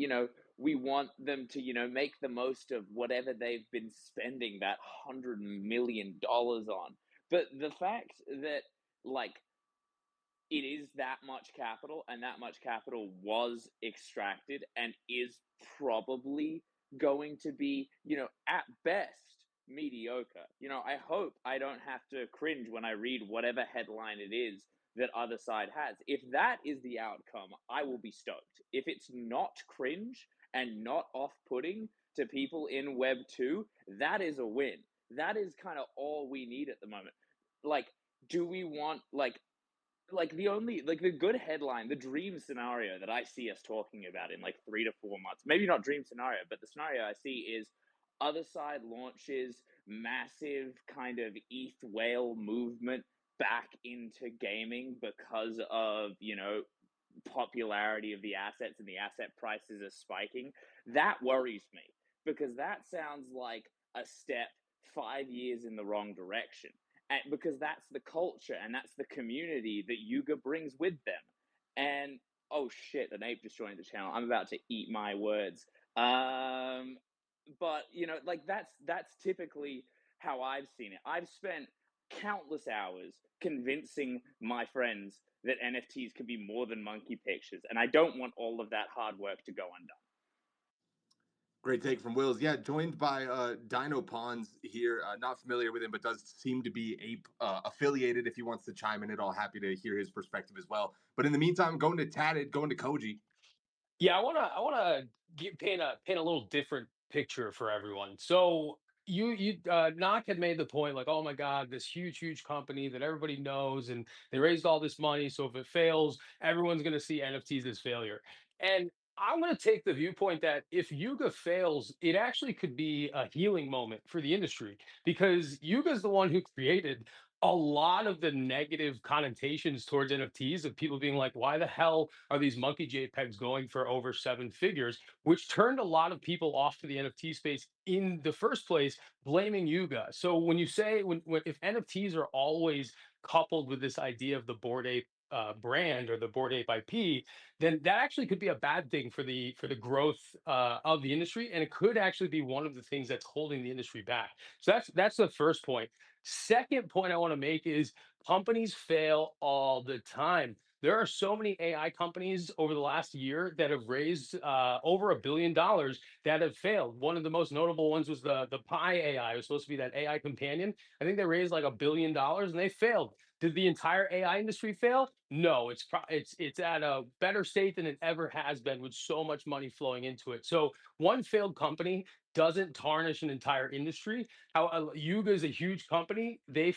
we want them to make the most of whatever they've been spending that $100 million on. But the fact that like it is that much capital, and that much capital was extracted and is probably going to be, at best mediocre. I hope I don't have to cringe when I read whatever headline it is that Otherside has. If that is the outcome, I will be stoked. If it's not cringe and not off-putting to people in Web 2, that is a win. That is kind of all we need at the moment. Like, do we want, like, like the good headline, the dream scenario that I see us talking about in like 3 to 4 months, maybe not dream scenario, but the scenario I see is Otherside launches massive kind of ETH whale movement back into gaming because of, popularity of the assets and the asset prices are spiking. That worries me because that sounds like a step 5 years in the wrong direction. And because that's the culture and that's the community that Yuga brings with them. And oh shit, an ape just joined the channel. I'm about to eat my words. But like that's typically how I've seen it. I've spent countless hours convincing my friends that NFTs can be more than monkey pictures, and I don't want all of that hard work to go undone. Great take from Wills. Yeah, joined by Dinopawnz here. Not familiar with him, but does seem to be Ape affiliated. If he wants to chime in at all, happy to hear his perspective as well. But in the meantime, going to Tatted, going to Kohji. Yeah, I wanna paint a little different picture for everyone. So Knock had made the point like, oh my God, this huge company that everybody knows, and they raised all this money. So if it fails, everyone's gonna see NFTs as failure. And I'm gonna take the viewpoint that if Yuga fails, it actually could be a healing moment for the industry because Yuga's the one who created a lot of the negative connotations towards NFTs of people being like, why the hell are these monkey JPEGs going for over 7 figures, which turned a lot of people off to the NFT space in the first place, blaming Yuga. So when you say, when if NFTs are always coupled with this idea of the Bored Ape brand or the Bored Ape IP, then that actually could be a bad thing for the growth of the industry, and it could actually be one of the things that's holding the industry back. So that's the first point. Second point I want to make is companies fail all the time. There are so many AI companies over the last year that have raised over $1 billion that have failed. One of the most notable ones was the Pi AI. It was supposed to be that AI companion. I think they raised like $1 billion and they failed. Did the entire AI industry fail? No, it's at a better state than it ever has been with so much money flowing into it. So one failed company doesn't tarnish an entire industry. How Yuga is a huge company. They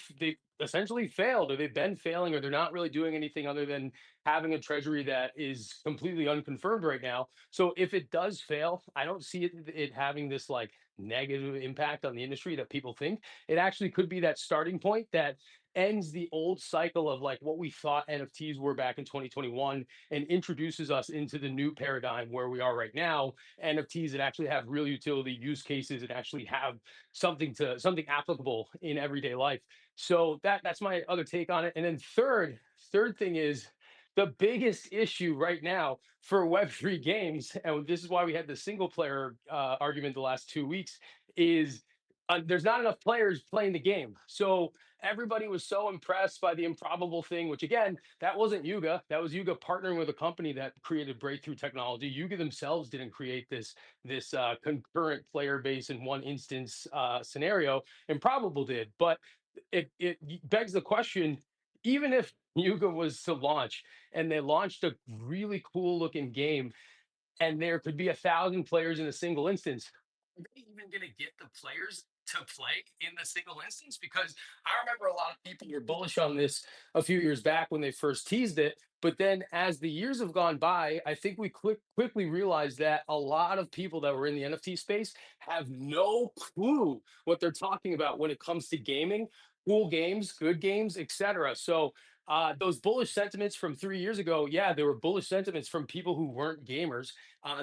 essentially failed, or they've been failing, or they're not really doing anything other than having a treasury that is completely unconfirmed right now. So if it does fail, I don't see it having this like negative impact on the industry that people think. It actually could be that starting point that ends the old cycle of like what we thought NFTs were back in 2021 and introduces us into the new paradigm where we are right now. NFTs that actually have real utility use cases and actually have something applicable in everyday life. So that's my other take on it. And then third thing is the biggest issue right now for Web3 games, and this is why we had the single player argument the last 2 weeks, is there's not enough players playing the game. So everybody was so impressed by the improbable thing, which again, that wasn't Yuga. That was Yuga partnering with a company that created breakthrough technology. Yuga themselves didn't create this concurrent player base in one instance scenario. Improbable did, but it begs the question: even if Yuga was to launch and they launched a really cool looking game, and there could be 1,000 players in a single instance, are they even going to get the players to play in the single instance? Because I remember a lot of people were bullish on this a few years back when they first teased it. But then as the years have gone by, I think we quickly realized that a lot of people that were in the NFT space have no clue what they're talking about when it comes to gaming, cool games, good games, etc. So those bullish sentiments from 3 years ago, yeah, there were bullish sentiments from people who weren't gamers.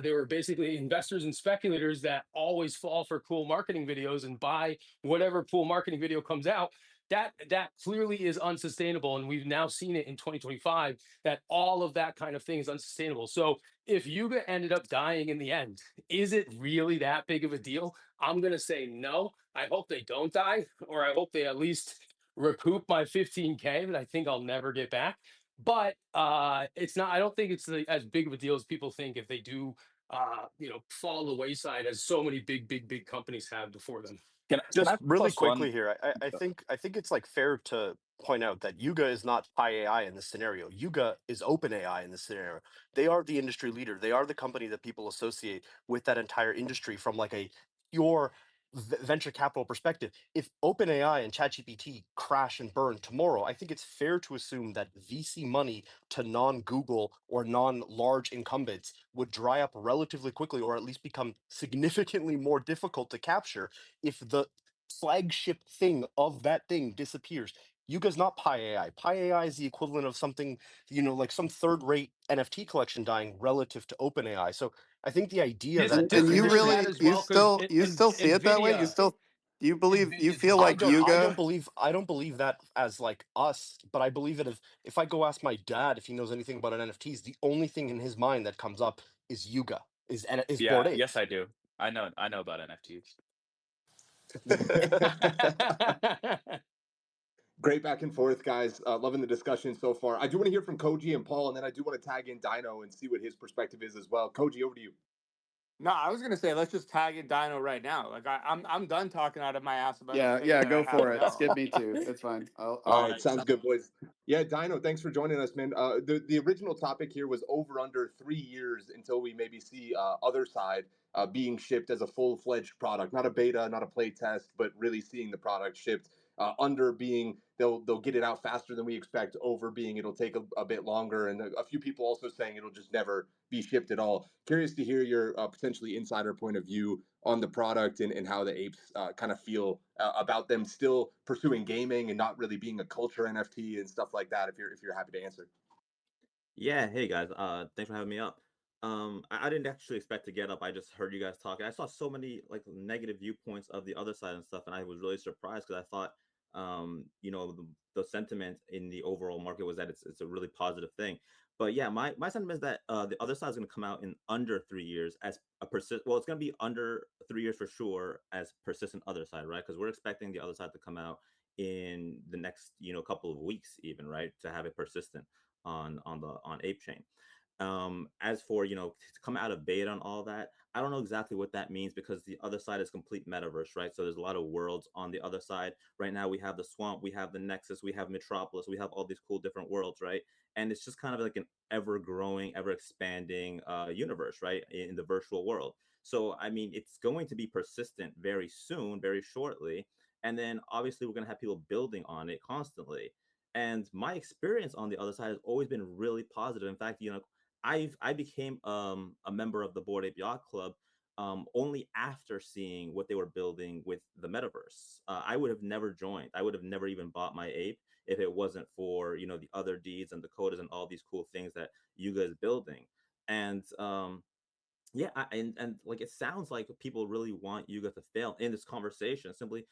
They were basically investors and speculators that always fall for cool marketing videos and buy whatever cool marketing video comes out. That clearly is unsustainable, and we've now seen it in 2025 that all of that kind of thing is unsustainable. So if Yuga ended up dying in the end, is it really that big of a deal? I'm gonna say no. I hope they don't die, or I hope they at least recoup my 15K that I think I'll never get back. But it's not. I don't think it's as big of a deal as people think if they do, fall the wayside as so many big companies have before them. Can I Just really plus one? quickly here, I think it's like fair to point out that Yuga is not Pi AI in this scenario. Yuga is Open AI in this scenario. They are the industry leader. They are the company that people associate with that entire industry from like a pure venture capital perspective, if OpenAI and ChatGPT crash and burn tomorrow, I think it's fair to assume that VC money to non-Google or non-large incumbents would dry up relatively quickly, or at least become significantly more difficult to capture if the flagship thing of that thing disappears. Yuga's not Pi AI. Pi AI is the equivalent of something, like some third-rate NFT collection dying relative to OpenAI. So I think the idea that And you Disagree with really, that as well, because you still see it that way? Nvidia You Nvidia's feel like Yuga? I don't believe that as like us, but I believe that if I go ask my dad if he knows anything about NFTs, the only thing in his mind that comes up is Yuga, is Bored Yeah, Ape. yes, I do. I know about NFTs. Great back and forth, guys. Loving the discussion so far. I do want to hear from Kohji and Paul, and then I do want to tag in Dino and see what his perspective is as well. Kohji, over to you. No, I was gonna say let's just tag in Dino right now. Like I'm done talking out of my ass about Yeah, anything yeah, that I go have for to it. know. Skip me too. It's fine. All I'll right, sounds good, boys. Yeah, Dino, thanks for joining us, man. The original topic here was over under 3 years until we maybe see Otherside being shipped as a full-fledged product, not a beta, not a play test, but really seeing the product shipped. Under being they'll get it out faster than we expect. Over being it'll take a bit longer, and a few people also saying it'll just never be shipped at all. Curious to hear your potentially insider point of view on the product and how the apes kind of feel about them still pursuing gaming and not really being a culture NFT and stuff like that. If you're happy to answer. Yeah, hey guys. Thanks for having me up. I didn't actually expect to get up. I just heard you guys talking. I saw so many like negative viewpoints of the other side and stuff, and I was really surprised because I thought, the sentiment in the overall market was that it's a really positive thing. But yeah, my sentiment is that the other side is going to come out in under 3 years as a Well, it's going to be under 3 years for sure as persistent other side, right? Because we're expecting the other side to come out in the next couple of weeks, even, right, to have it persistent on ApeChain. As for to come out of beta and all that, I don't know exactly what that means because the other side is complete metaverse, right? So there's a lot of worlds on the other side. Right now we have the swamp, we have the Nexus, we have Metropolis, we have all these cool different worlds, right? And it's just kind of like an ever growing, ever expanding universe, right, in the virtual world. So I mean, it's going to be persistent very soon, very shortly, and then obviously we're going to have people building on it constantly. And my experience on the other side has always been really positive. In fact, I became a member of the Bored Ape Yacht Club only after seeing what they were building with the metaverse. I would have never joined. I would have never even bought my ape if it wasn't for the other deeds and Dakotas and all these cool things that Yuga is building. And yeah, and like it sounds like people really want Yuga to fail in this conversation simply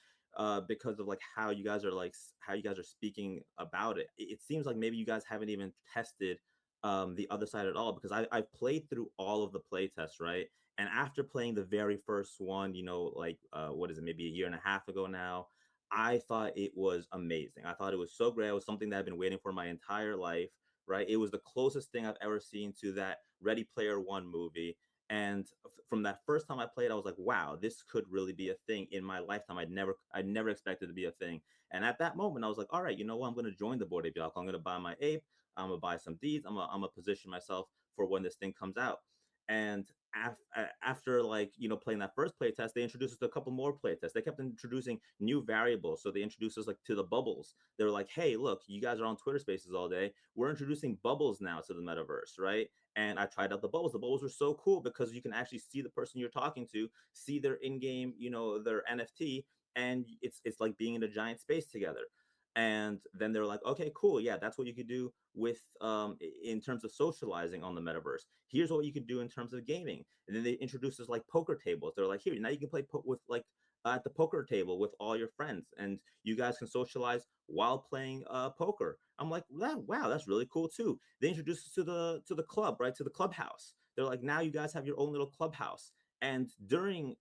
because of like how you guys are speaking about it. It seems like maybe you guys haven't even tested the other side at all, because I've played through all of the play tests, right? And after playing the very first one, like what is it, maybe a year and a half ago now, I thought it was amazing. I thought it was so great. It was something that I've been waiting for my entire life, right? It was the closest thing I've ever seen to that Ready Player One movie. And from that first time I played, I was like, wow, this could really be a thing in my lifetime. I never expected it to be a thing. And at that moment, I was like, all right, you know what? I'm going to join the Bored Ape Yacht Club. I'm going to buy my ape. I'm going to buy some deeds. I'm going to position myself for when this thing comes out. And after playing that first play test, they introduced us to a couple more play tests. They kept introducing new variables. So they introduced us like to the bubbles. They were like, hey, look, you guys are on Twitter Spaces all day. We're introducing bubbles now to the metaverse, right? And I tried out the bubbles. The bubbles were so cool because you can actually see the person you're talking to, see their in-game, their NFT, and it's like being in a giant space together. And then they're like, okay, cool, yeah, that's what you could do with in terms of socializing on the metaverse. Here's what you could do in terms of gaming. And then they introduced us like poker tables. They're like, here, now you can play with like at the poker table with all your friends, and you guys can socialize while playing poker. I'm like, wow, that's really cool too. They introduced us to the club, right, to the clubhouse. They're like, now you guys have your own little clubhouse. And during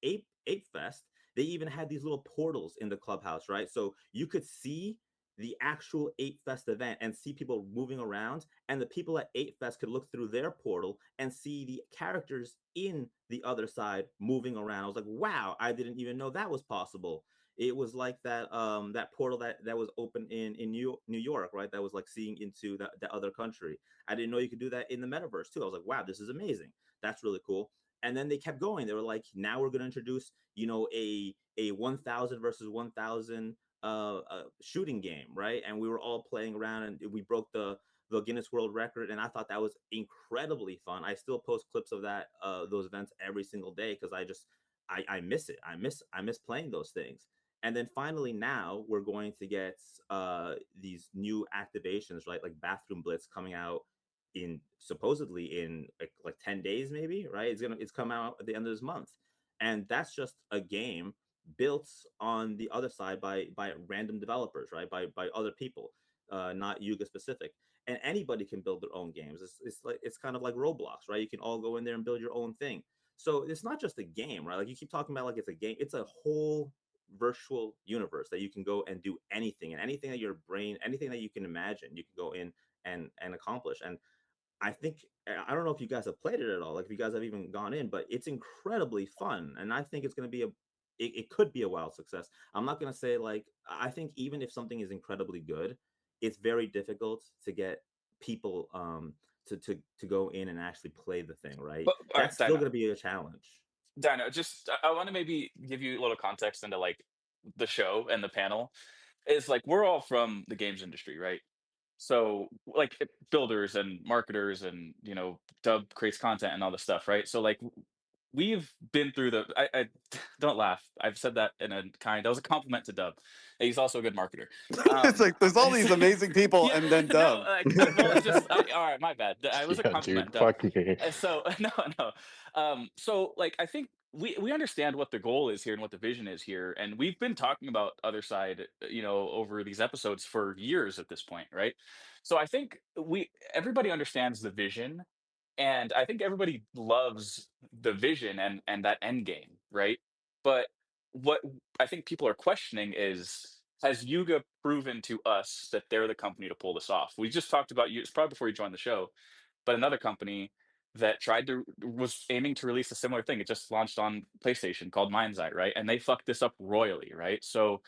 Ape Fest, they even had these little portals in the clubhouse, right? So you could see the actual Ape Fest event and see people moving around, and the people at Ape Fest could look through their portal and see the characters in the other side moving around. I was like, wow, I didn't even know that was possible. It was like that that portal that was open in New York, right? That was like seeing into the other country. I didn't know you could do that in the metaverse too. I was like, wow, this is amazing. That's really cool. And then they kept going. They were like, now we're going to introduce, a 1,000 versus 1,000 shooting game, right? And we were all playing around, and we broke the Guinness World Record, and I thought that was incredibly fun. I still post clips of that those events every single day because I miss it. I miss playing those things. And then finally now we're going to get these new activations, right? Like Bathroom Blitz coming out supposedly in like 10 days maybe, right? It's come out at the end of this month. And that's just a game built on the other side by random developers, right? By other people, not Yuga specific. And anybody can build their own games. It's kind of like Roblox, right? You can all go in there and build your own thing. So it's not just a game, right? Like you keep talking about like it's a game. It's a whole virtual universe that you can go and do anything, and anything that your brain, anything that you can imagine, you can go in and accomplish. And I think, I don't know if you guys have played it at all, like if you guys have even gone in, but it's incredibly fun. And I think it's going to be it could be a wild success. I'm not going to say like, I think even if something is incredibly good, it's very difficult to get people to go in and actually play the thing, right? But, all right, That's still Dino. going to be a challenge. Dino, just I want to maybe give you a little context into like the show and the panel. Is like we're all from the games industry, right? So like builders and marketers and Dub creates content and all this stuff, right? So like we've been through I don't laugh. I've said that in a that was a compliment to Dub. He's also a good marketer. It's like there's all these amazing people, Yeah, and then no, Dub. like well, it's just all right. My bad. I was a Yeah, compliment, dude, Dub. fuck me. So no. So like I think we understand what the goal is here and what the vision is here, and we've been talking about Otherside, over these episodes for years at this point, right? So I think everybody understands the vision, and I think everybody loves the vision and that end game, right? But what I think people are questioning is, has Yuga proven to us that they're the company to pull this off? We just talked about you. It's probably before you joined the show, but another company that was aiming to release a similar thing. It just launched on PlayStation called Mindseye, right? And they fucked this up royally, right? So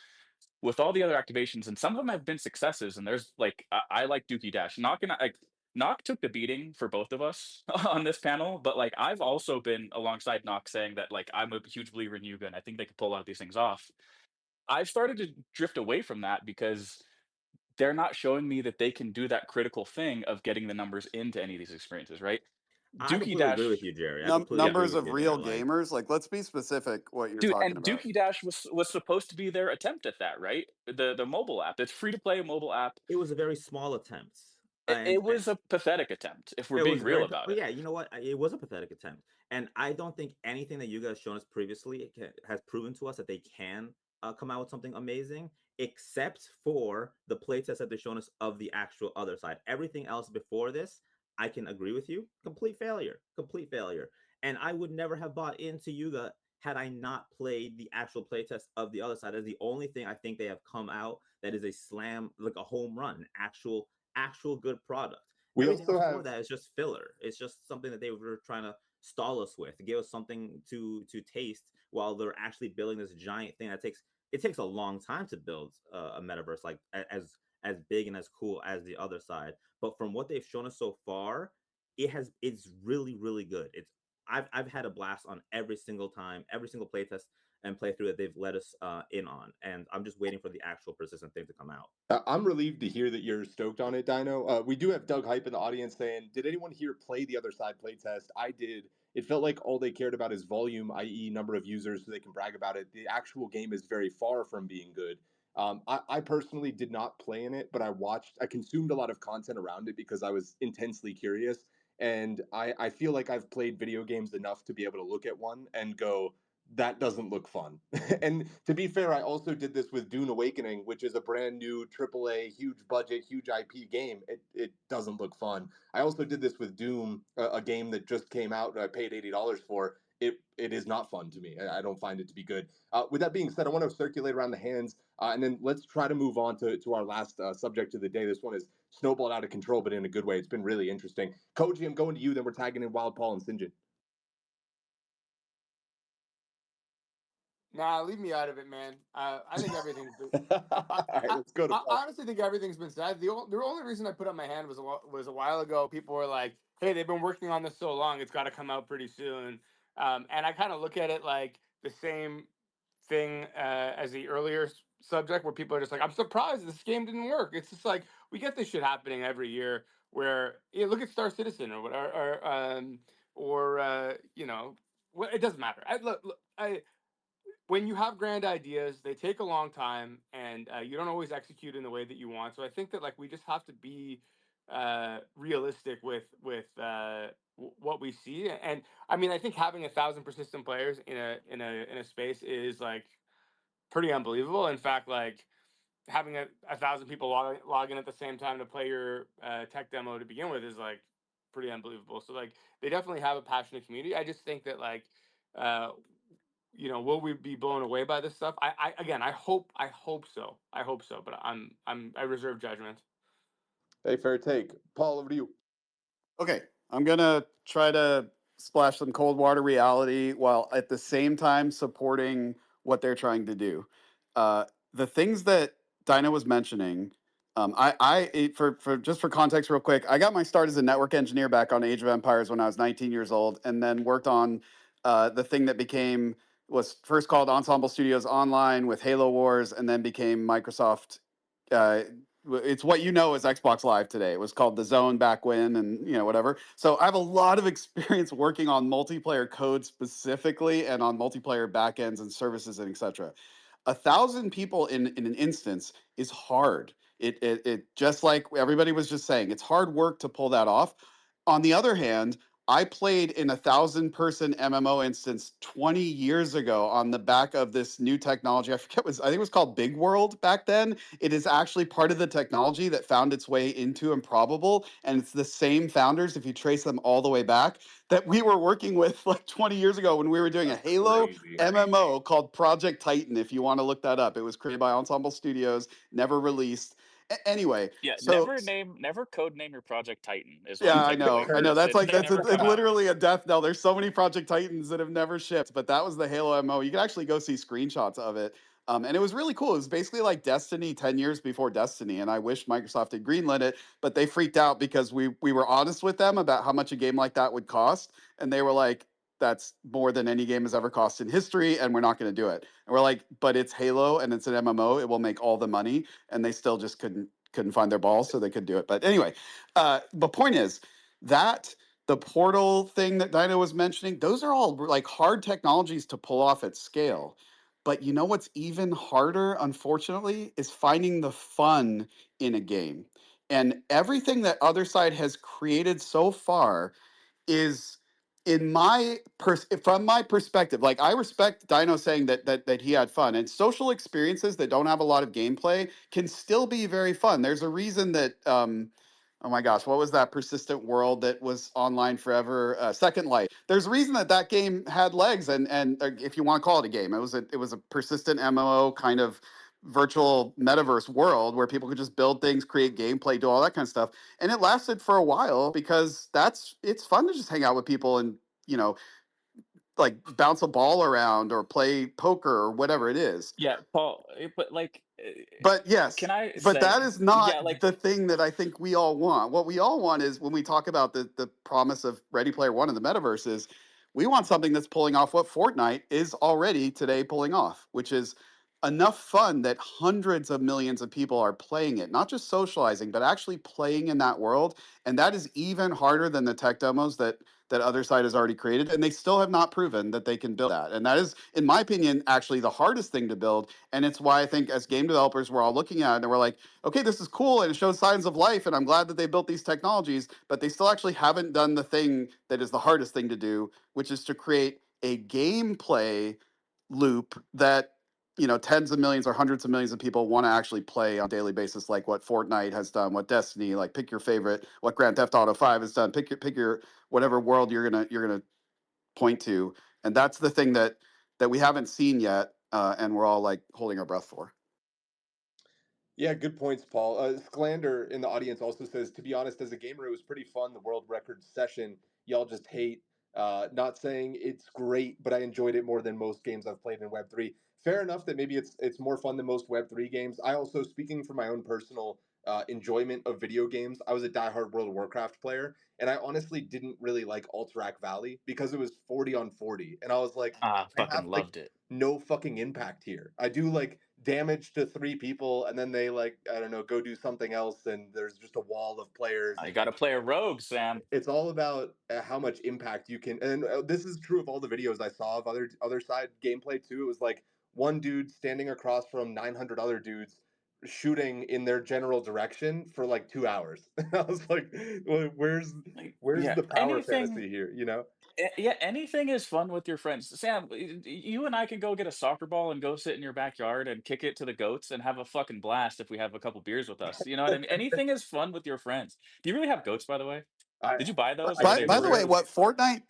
with all the other activations, and some of them have been successes, and there's like I like Dookie Dash. Gnoc took the beating for both of us on this panel, but like I've also been alongside Gnoc saying that like I'm a huge believer in Yuga and I think they could pull a lot of these things off. I've started to drift away from that because they're not showing me that they can do that critical thing of getting the numbers into any of these experiences, right? I Dookie completely Dash, agree with you, Jerry. I completely agree Numbers with of you real there. Like, gamers. Like, let's be specific what you're dude, talking and about. Dookie Dash was supposed to be their attempt at that, right? The mobile app, it's free to play mobile app. it was a very small attempt. It was a pathetic attempt, if we're It being was real about but it. yeah, you know what? It was a pathetic attempt, and I don't think anything that you guys shown us previously has proven to us that they can come out with something amazing, except for the playtest that they've shown us of the actual other side. Everything else before this, I can agree with you. Complete failure. Complete failure. And I would never have bought into Yuga had I not played the actual playtest of the other side. That's the only thing I think they have come out that is a slam, like a home run, an actual good product. We Everything also else before have that is just filler. It's just something that they were trying to stall us with, to give us something to taste while they're actually building this giant thing that takes a long time to build a metaverse like as big and as cool as the other side. But from what they've shown us so far, it's really good. I've had a blast on every single playtest and playthrough that they've let us in on, and I'm just waiting for the actual persistent thing to come out. I'm relieved to hear that you're stoked on it, Dino. We do have Doug Hype in the audience saying, "Did anyone here play the other side playtest?" I did. It felt like all they cared about is volume, i.e., number of users, so they can brag about it. The actual game is very far from being good. I personally did not play in it, but I consumed a lot of content around it because I was intensely curious. And I feel like I've played video games enough to be able to look at one and go, that doesn't look fun. And to be fair, I also did this with Dune Awakening, which is a brand new AAA, huge budget, huge IP game. It doesn't look fun. I also did this with Doom, a game that just came out and I paid $80 for. It is not fun to me. I don't find it to be good. With that being said, I want to circulate around the hands, and then let's try to move on to our last subject of the day. This one is snowballed out of control, but in a good way. It's been really interesting. Kohji, I'm going to you. Then we're tagging in Wild Paul and Sinjin. Nah, leave me out of it, man. I think everything's. All right, let's go to I Paul. honestly think everything's been said. The only reason I put up my hand was a while ago. People were like, "Hey, they've been working on this so long; it's got to come out pretty soon." And I kind of look at it like the same thing as the earlier subject, where people are just like, I'm surprised this game didn't work. It's just like we get this shit happening every year. Where look at Star Citizen or whatever, or you know, well, it doesn't matter. When you have grand ideas, they take a long time, and you don't always execute in the way that you want. So I think that like we just have to be realistic with what we see. And I mean, I think having 1,000 persistent players in a space is like pretty unbelievable. In fact, like having 1,000 people log in at the same time to play your tech demo to begin with is like pretty unbelievable. So like they definitely have a passionate community. I just think that like uh, you know, will we be blown away by this stuff? I hope so. I hope so, but I reserve judgment. Hey, fair take. Paul, over to you. Okay, I'm gonna try to splash some cold water reality while at the same time supporting what they're trying to do. The things that Dinah was mentioning, for just for context, real quick, I got my start as a network engineer back on Age of Empires when I was 19 years old, and then worked on the thing that was first called Ensemble Studios Online with Halo Wars, and then became Microsoft. It's what you know as Xbox Live today. It was called The Zone back when, and whatever. So I have a lot of experience working on multiplayer code specifically, and on multiplayer backends and services and etc. 1,000 people in an instance is hard. It just like everybody was just saying, it's hard work to pull that off. On the other hand, I played in 1,000-person MMO instance 20 years ago on the back of this new technology. I think it was called Big World back then. It is actually part of the technology that found its way into Improbable, and it's the same founders, if you trace them all the way back, that we were working with like 20 years ago when we were doing That's a Halo crazy. MMO called Project Titan. If you want to look that up, it was created by Ensemble Studios, never released. Anyway, Yeah, so never code name your Project Titan is what yeah, I'm I taking away know. from this. That's It like may that's never it's come out. literally a death knell. There's so many Project Titans that have never shipped, but that was the Halo MO. You can actually go see screenshots of it, and it was really cool. It was basically like Destiny 10 years before Destiny, and I wish Microsoft had greenlit it, but they freaked out because we were honest with them about how much a game like that would cost, and they were like, "That's more than any game has ever cost in history, and we're not going to do it." And we're like, "But it's Halo, and it's an MMO. It will make all the money," and they still just couldn't find their balls, so they could do it. But anyway, the point is that the portal thing that Dinah was mentioning, those are all like hard technologies to pull off at scale. But you know what's even harder, unfortunately, is finding the fun in a game. And everything that Otherside has created so far is from my perspective, like I respect Dino saying that he had fun, and social experiences that don't have a lot of gameplay can still be very fun. There's a reason that oh my gosh, what was that persistent world that was online forever? Second Life. There's a reason that game had legs, and if you want to call it a game, it was a persistent MMO kind of virtual metaverse world where people could just build things, create gameplay, do all that kind of stuff, and it lasted for a while because it's fun to just hang out with people and like bounce a ball around or play poker or whatever it is. Yeah, Paul, but like, But yes, can I but say, that is not yeah, like, the thing that I think we all want. What we all want is when we talk about the promise of Ready Player One in the metaverse is we want something that's pulling off what Fortnite is already today pulling off, which is enough fun that hundreds of millions of people are playing it, not just socializing, but actually playing in that world. And that is even harder than the tech demos that Other Side has already created, and they still have not proven that they can build that. And that is, in my opinion, actually the hardest thing to build. And it's why I think as game developers, we're all looking at it and we're like, okay, this is cool and it shows signs of life, and I'm glad that they built these technologies, but they still actually haven't done the thing that is the hardest thing to do, which is to create a gameplay loop that tens of millions or hundreds of millions of people want to actually play on a daily basis, like what Fortnite has done, what Destiny, like pick your favorite, what Grand Theft Auto 5 has done, pick your whatever world you're gonna point to, and that's the thing that we haven't seen yet, and we're all like holding our breath for. Yeah, good points, Paul. Sclander in the audience also says, to be honest, as a gamer, it was pretty fun. The world record session, y'all just hate. Not saying it's great, but I enjoyed it more than most games I've played in Web3. Fair enough that maybe it's more fun than most Web3 games. I also, speaking from my own personal enjoyment of video games. I was a diehard World of Warcraft player, and I honestly didn't really like Alterac Valley because it was 40 on 40, and I was like, I Fucking have like loved it. no fucking impact here. I do like damage to 3 people, and then they like, I don't know, go do something else, and there's just a wall of players. I got to play a rogue, Sam. It's all about how much impact you can, and this is true of all the videos I saw of other side gameplay too. It was like one dude standing across from 900 other dudes shooting in their general direction for like 2 hours. I was like, well, where's Yeah, the power fantasy here, you know? yeah, anything is fun with your friends. Sam, you and I can go get a soccer ball and go sit in your backyard and kick it to the goats and have a fucking blast if we have a couple beers with us. You know what I mean? Anything is fun with your friends. Do you really have goats, by the way? Did you buy those, or are they By the way, free? what Fortnite,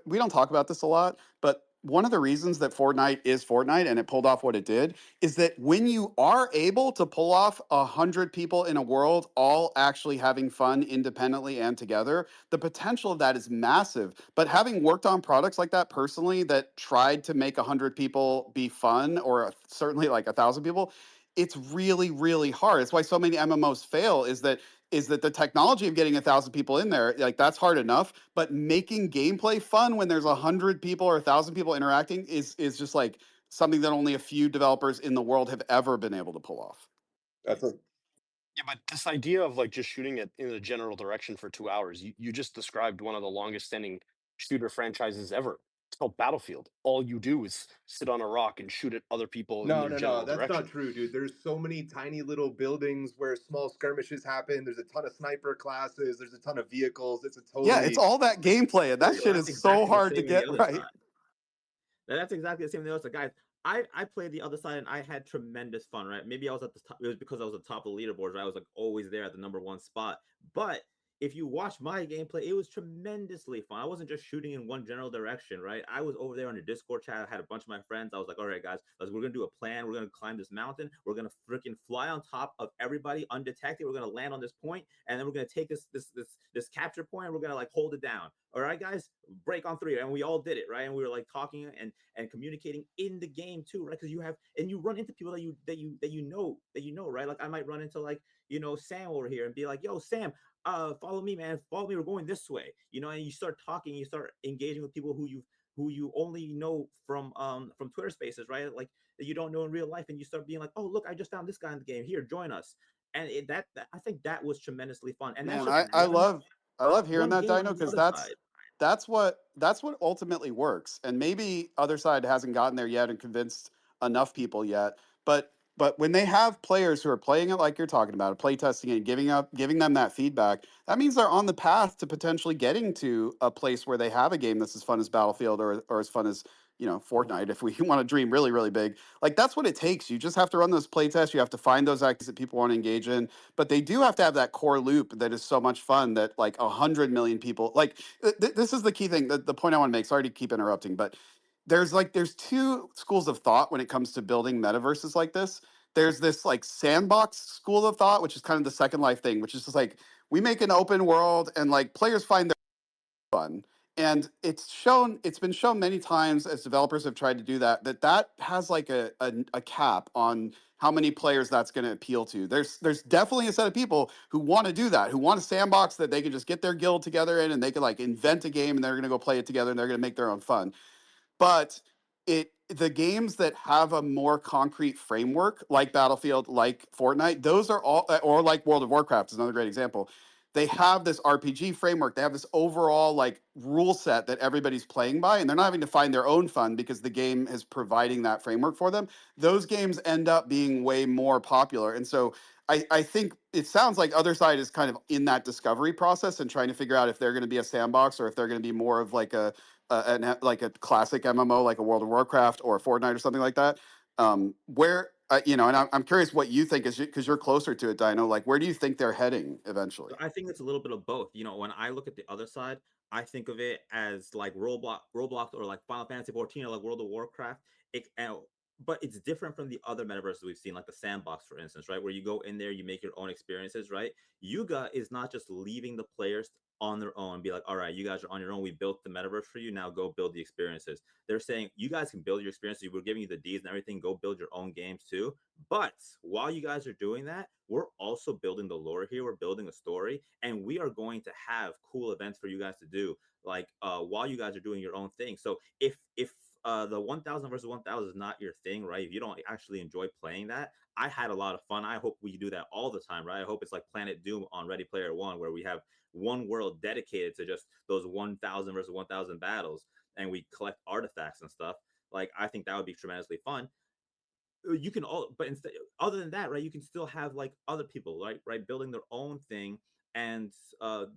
we don't talk about this a lot, but one of the reasons that Fortnite is Fortnite and it pulled off what it did is that when you are able to pull off 100 people in a world all actually having fun independently and together, the potential of that is massive. But having worked on products like that personally that tried to make 100 people be fun, or certainly like 1,000 people, it's really, really hard. It's why so many MMOs fail, is that the technology of getting 1,000 people in there, like that's hard enough, but making gameplay fun when there's 100 people or 1,000 people interacting is just like something that only a few developers in the world have ever been able to pull off. That's a Yeah, but this idea of like just shooting it in a general direction for 2 hours, you just described one of the longest standing shooter franchises ever. It's called Battlefield. All you do is sit on a rock and shoot at other people in no, their no, no, general that's direction. not true, dude. There's so many tiny little buildings where small skirmishes happen. There's a ton of sniper classes. There's a ton of vehicles. It's a Yeah, it's totally all that gameplay, and that Well, shit that's is so exactly the hard to same on the get other right. side. That's exactly the same on the other side, guys. I played the other side and I had tremendous fun, right? Maybe I was at the top. It was because I was at the top of the leaderboards, right? I was like always there at the #1 spot. But if you watch my gameplay, it was tremendously fun. I wasn't just shooting in one general direction, right? I was over there on the Discord chat. I had a bunch of my friends. I was like, all right, guys, we're gonna do a plan. We're gonna climb this mountain. We're gonna freaking fly on top of everybody undetected. We're gonna land on this point, and then we're gonna take this capture point, and we're gonna like hold it down. All right, guys, break on 3, and we all did it, right? And we were like talking and communicating in the game too, right? Because you run into people that you know, right? Like I might run into like Sam over here and be like, yo, Sam, follow me, man, follow me, we're going this way, and you start talking, you start engaging with people who you only know from Twitter Spaces, right? Like that you don't know in real life, and you start being like, oh, look, I just found this guy in the game, here, join us. And that I think that was tremendously fun. And that's Man, just I love hearing one that, game Dino, on the because other side. that's what ultimately works. And maybe Otherside hasn't gotten there yet and convinced enough people yet. But when they have players who are playing it like you're talking about, play testing it, giving them that feedback, that means they're on the path to potentially getting to a place where they have a game that's as fun as Battlefield or as fun as Fortnite, if we want to dream really, really big. Like that's what it takes. You just have to run those play tests. You have to find those acts that people want to engage in, but they do have to have that core loop that is so much fun that like 100 million people like this is the key thing. The point I want to make, sorry to keep interrupting, but there's two schools of thought when it comes to building metaverses like this. There's this like sandbox school of thought, which is kind of the Second Life thing, which is just like we make an open world and like players find their fun. And it's been shown many times as developers have tried to do that has like a cap on how many players that's going to appeal to. There's definitely a set of people who want to do that, who want a sandbox that they can just get their guild together in and they can like invent a game and they're going to go play it together and they're going to make their own fun. But the games that have a more concrete framework, like Battlefield, like Fortnite, those are all, or like World of Warcraft is another great example. They have this RPG framework. They have this overall like rule set that everybody's playing by, and they're not having to find their own fun because the game is providing that framework for them. Those games end up being way more popular, and so I think it sounds like Other Side is kind of in that discovery process and trying to figure out if they're going to be a sandbox or if they're going to be more of like like a classic MMO, like a World of Warcraft or a Fortnite or something like that. Where and I'm curious what you think is because you're closer to it, Dino. Like, where do you think they're heading eventually? I think it's a little bit of both. When I look at the other side, I think of it as like Roblox or like Final Fantasy 14 or like World of Warcraft. but it's different from the other metaverses we've seen, like the sandbox, for instance, right? Where you go in there, you make your own experiences, right? Yuga is not just leaving the players on their own, be like, all right, you guys are on your own. We built the metaverse for you. Now go build the experiences. They're saying you guys can build your experiences. We're giving you the Ds and everything. Go build your own games too. But while you guys are doing that, we're also building the lore here. We're building a story, and we are going to have cool events for you guys to do, like while you guys are doing your own thing. So if the 1000 versus 1000 is not your thing, right? If you don't actually enjoy playing that, I had a lot of fun. I hope we do that all the time, right? I hope it's like Planet Doom on Ready Player One, where we have one world dedicated to just those 1000 versus 1000 battles, and we collect artifacts and stuff. Like, I think that would be tremendously fun. You can all, but instead, other than that, right, you can still have like other people, right, building their own thing. And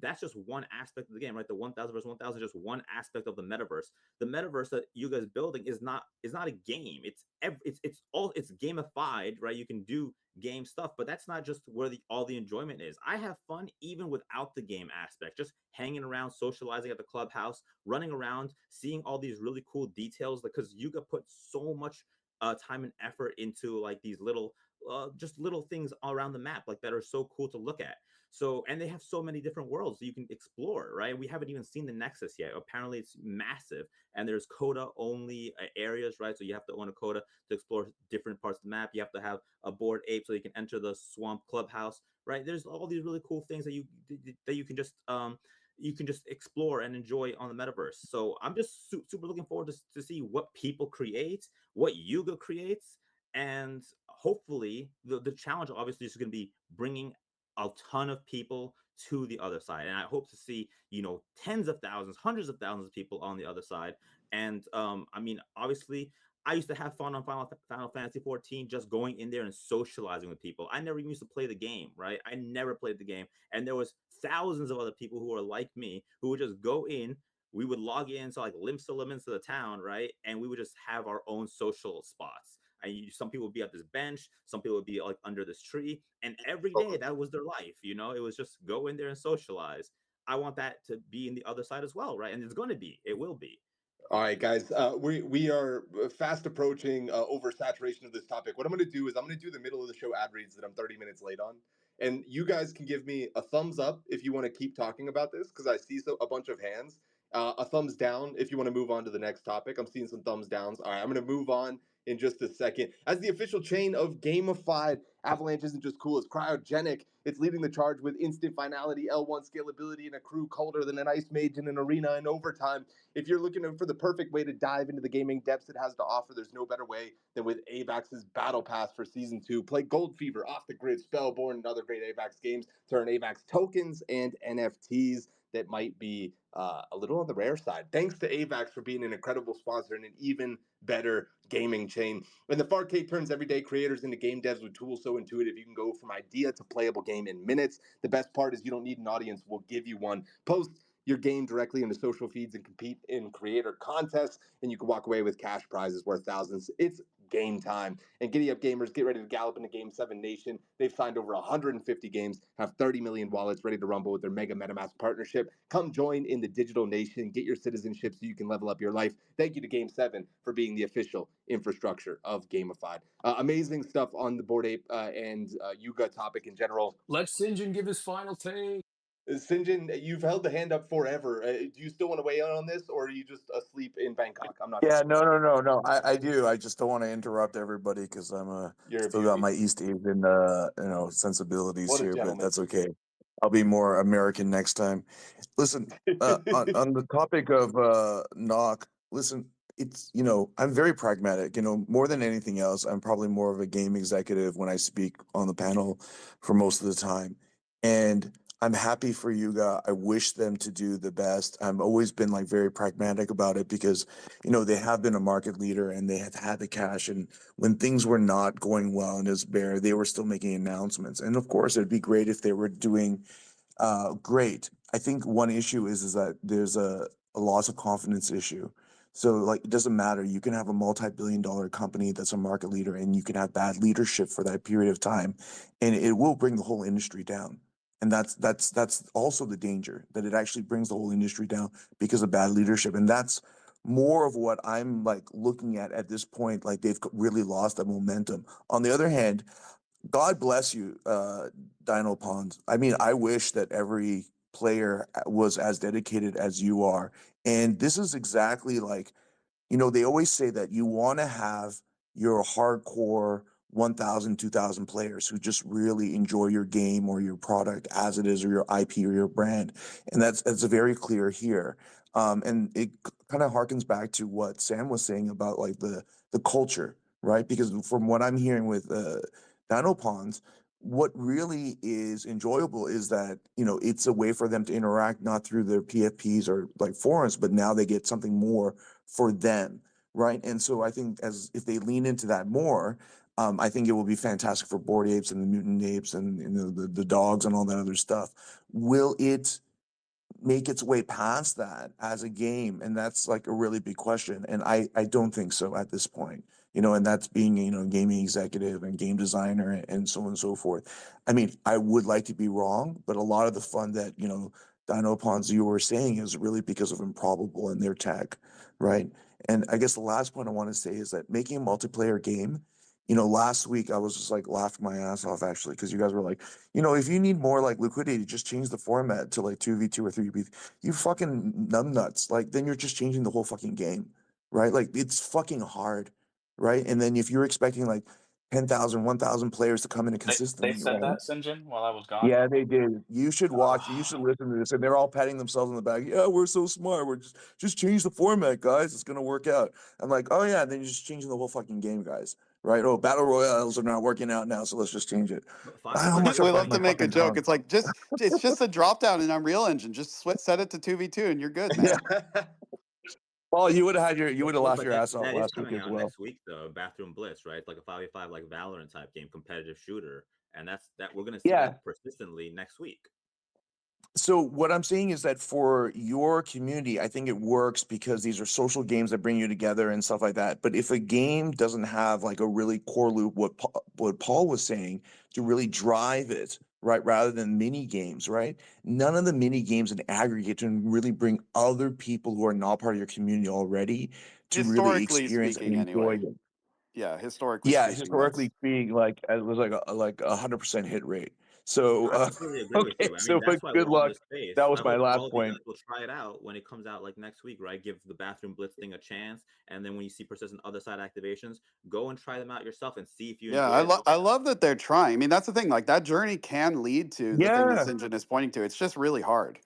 that's just one aspect of the game, right? The 1000 versus 1000 is just one aspect of the metaverse. The metaverse that you guys building is not a game. It's gamified, right? You can do game stuff, but that's not just where all the enjoyment is. I have fun even without the game aspect, just hanging around, socializing at the clubhouse, running around, seeing all these really cool details, because Yuga put so much time and effort into like these little just little things around the map, like, that are so cool to look at. So, and they have so many different worlds that you can explore, right? We haven't even seen the Nexus yet. Apparently it's massive, and there's coda only areas, right? So you have to own a coda to explore different parts of the map. You have to have a bored ape so you can enter the swamp clubhouse, right? There's all these really cool things that you can just explore and enjoy on the metaverse. So I'm just super looking forward to see what people create, what Yuga creates, and hopefully the challenge obviously is going to be bringing a ton of people to the other side. And I hope to see, tens of thousands, hundreds of thousands of people on the other side. And I mean, obviously, I used to have fun on Final Fantasy 14, just going in there and socializing with people. I never even used to play the game, right? I never played the game. And there was thousands of other people who were like me, who would just go in. We would log in to like Lemz to the town, right? And we would just have our own social spots. Some people would be at this bench, some people would be like under this tree, and every day that was their life. It was just go in there and socialize. I want that to be in the other side as well, right? And it's going to be, it will be. All right, guys, we are fast approaching oversaturation of this topic. What I'm going to do is I'm going to do the middle of the show ad reads that I'm 30 minutes late on, and you guys can give me a thumbs up if you want to keep talking about this, because I see a bunch of hands. A thumbs down if you want to move on to the next topic. I'm seeing some thumbs downs. All right, I'm going to move on in just a second. As the official chain of gamified, Avalanche isn't just cool, it's cryogenic. It's leading the charge with instant finality, L1 scalability, and a crew colder than an ice mage in an arena in overtime. If you're looking for the perfect way to dive into the gaming depths it has to offer, there's no better way than with AVAX's Battle Pass for Season 2. Play Gold Fever, Off the Grid, Spellborn, and other great AVAX games to earn AVAX tokens and NFTs that might be a little on the rare side. Thanks to AVAX for being an incredible sponsor and an even better gaming chain. When the Farcade turns everyday creators into game devs with tools so intuitive, you can go from idea to playable game in minutes. The best part is you don't need an audience. We'll give you one. Post your game directly into social feeds and compete in creator contests, and you can walk away with cash prizes worth thousands. It's game time. And giddy up gamers, get ready to gallop into Game 7 Nation. They've signed over 150 games, have 30 million wallets ready to rumble with their Mega MetaMask partnership. Come join in the digital nation, get your citizenship so you can level up your life. Thank you to Game 7 for being the official infrastructure of Gamified. Amazing stuff on the Bored Ape and Yuga topic in general. Let Sinjin give his final take. Sinjin, you've held the hand up forever. Do you still want to weigh in on this, or are you just asleep in Bangkok? I'm not. Yeah, no. I do. I just don't want to interrupt everybody because I'm still got my East Asian sensibilities What a here, but gentleman. that's okay. I'll be more American next time. Listen, on the topic of Gnoc, listen, it's I'm very pragmatic. More than anything else, I'm probably more of a game executive when I speak on the panel for most of the time, and I'm happy for Yuga. I wish them to do the best. I've always been very pragmatic about it because, they have been a market leader and they have had the cash. And when things were not going well in this bear, they were still making announcements. And of course, it'd be great if they were doing great. I think one issue is that there's a loss of confidence issue. So it doesn't matter. You can have a multi-billion-dollar company that's a market leader and you can have bad leadership for that period of time, and it will bring the whole industry down. And that's also the danger, that it actually brings the whole industry down because of bad leadership. And that's more of what I'm like looking at this point. Like they've really lost that momentum. On the other hand, God bless you, Dinopawnz. I mean, I wish that every player was as dedicated as you are. And this is exactly like, they always say that you want to have your hardcore 1,000, 2,000 players who just really enjoy your game or your product as it is, or your IP or your brand. And that's very clear here. And it kind of harkens back to what Sam was saying about like the culture, right? Because from what I'm hearing with Dinopawnz, what really is enjoyable is that, it's a way for them to interact, not through their PFPs or like forums, but now they get something more for them, right? And so I think if they lean into that more, I think it will be fantastic for Bored Apes and the Mutant Apes and the dogs and all that other stuff. Will it make its way past that as a game? And that's like a really big question. And I don't think so at this point, and that's being, gaming executive and game designer and so on and so forth. I mean, I would like to be wrong, but a lot of the fun that, Dinopawnz, you were saying, is really because of Improbable and their tech, right? And I guess the last point I want to say is that making a multiplayer game, last week I was just like laughing my ass off actually, because you guys were like, if you need more like liquidity, just change the format to like 2v2 or 3v. You fucking numbnuts. Like, then you're just changing the whole fucking game, right? Like, it's fucking hard, right? And then if you're expecting like 10,000, 1,000 players to come in They consistently, said right? that, Sinjin, while I was gone. Yeah, they did. You should watch. You should listen to this. And they're all patting themselves on the back. Yeah, we're so smart. We're just change the format, guys. It's gonna work out. I'm like, oh yeah. Then you're just changing the whole fucking game, guys. Right? Oh, battle royales are not working out now, so let's just change it. How much I We bite love my to make a fucking joke. tongue. It's like it's just a drop down in Unreal Engine. Just set it to 2v2 and you're good, man. Well, you would have laughed But your ass off that is last week coming as out well. next week though. Bathroom Blitz, right? Like a 5v5 like Valorant type game, competitive shooter, and that we're gonna see Yeah. that persistently next week. So what I'm saying is that for your community, I think it works because these are social games that bring you together and stuff like that. But if a game doesn't have like a really core loop, what Paul was saying, to really drive it, right, rather than mini games, right? None of the mini games in aggregate can really bring other people who are not part of your community already to really Historically experience and speaking, enjoy anyway. it. Yeah, historically Yeah, speaking, historically speaking, like it was like a 100% hit rate. So I completely agree with okay, you. I mean, so but that's why good we're on luck. this space. That was I my hope last all of you point. guys will try it out when it comes out like next week, right? Give the Bathroom Blitz thing a chance, and then when you see persistent other side activations, go and try them out yourself and see if you yeah, enjoy it. I love that they're trying. I mean, that's the thing. Like that journey can lead to the thing that Yeah. Sinjin is pointing to. It's just really hard.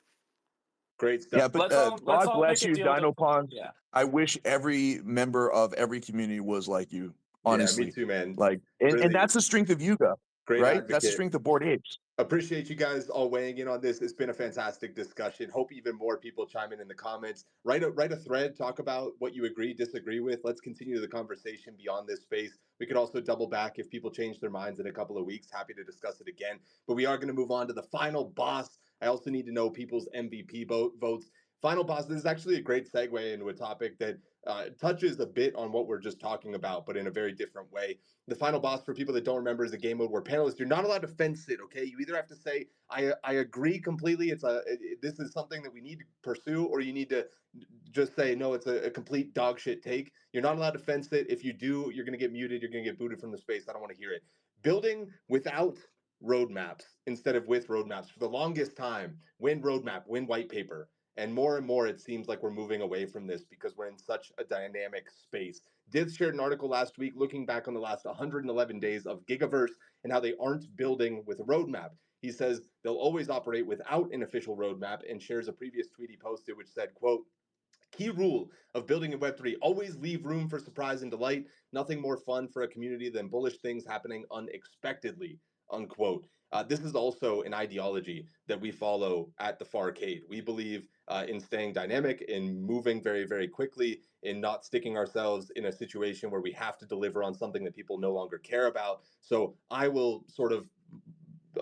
Great Yeah, stuff. but Let's God all bless make a you, deal to Dinopawnz. yeah. I wish every member of every community was like you. Yeah, me Honestly, too, man. like, and Really that's the strength of Yuga, great right? That's the advocate. strength of Bored Apes. Appreciate you guys all weighing in on this. It's been a fantastic discussion. Hope even more people chime in the comments. Write a thread. Talk about what you agree, disagree with. Let's continue the conversation beyond this space. We could also double back if people change their minds in a couple of weeks. Happy to discuss it again. But we are going to move on to the final boss. I also need to know people's MVP votes. Final boss. This is actually a great segue into a topic that touches a bit on what we're just talking about, but in a very different way. The final boss, for people that don't remember, is a game mode where panelists, you're not allowed to fence it. Okay, you either have to say I agree completely. This is something that we need to pursue, or you need to just say no. It's a complete dog shit take. You're not allowed to fence it. If you do, you're gonna get muted. You're gonna get booted from the space. I don't want to hear it. Building without roadmaps instead of with roadmaps for the longest time. Win roadmap, win white paper. And more, it seems like we're moving away from this because we're in such a dynamic space. Div shared an article last week looking back on the last 111 days of Gigaverse and how they aren't building with a roadmap. He says they'll always operate without an official roadmap, and shares a previous tweet he posted which said, quote, key rule of building in Web3, always leave room for surprise and delight. Nothing more fun for a community than bullish things happening unexpectedly, unquote. This is also an ideology that we follow at the Farcade. We believe in staying dynamic, in moving very, very quickly, in not sticking ourselves in a situation where we have to deliver on something that people no longer care about. So I will sort of,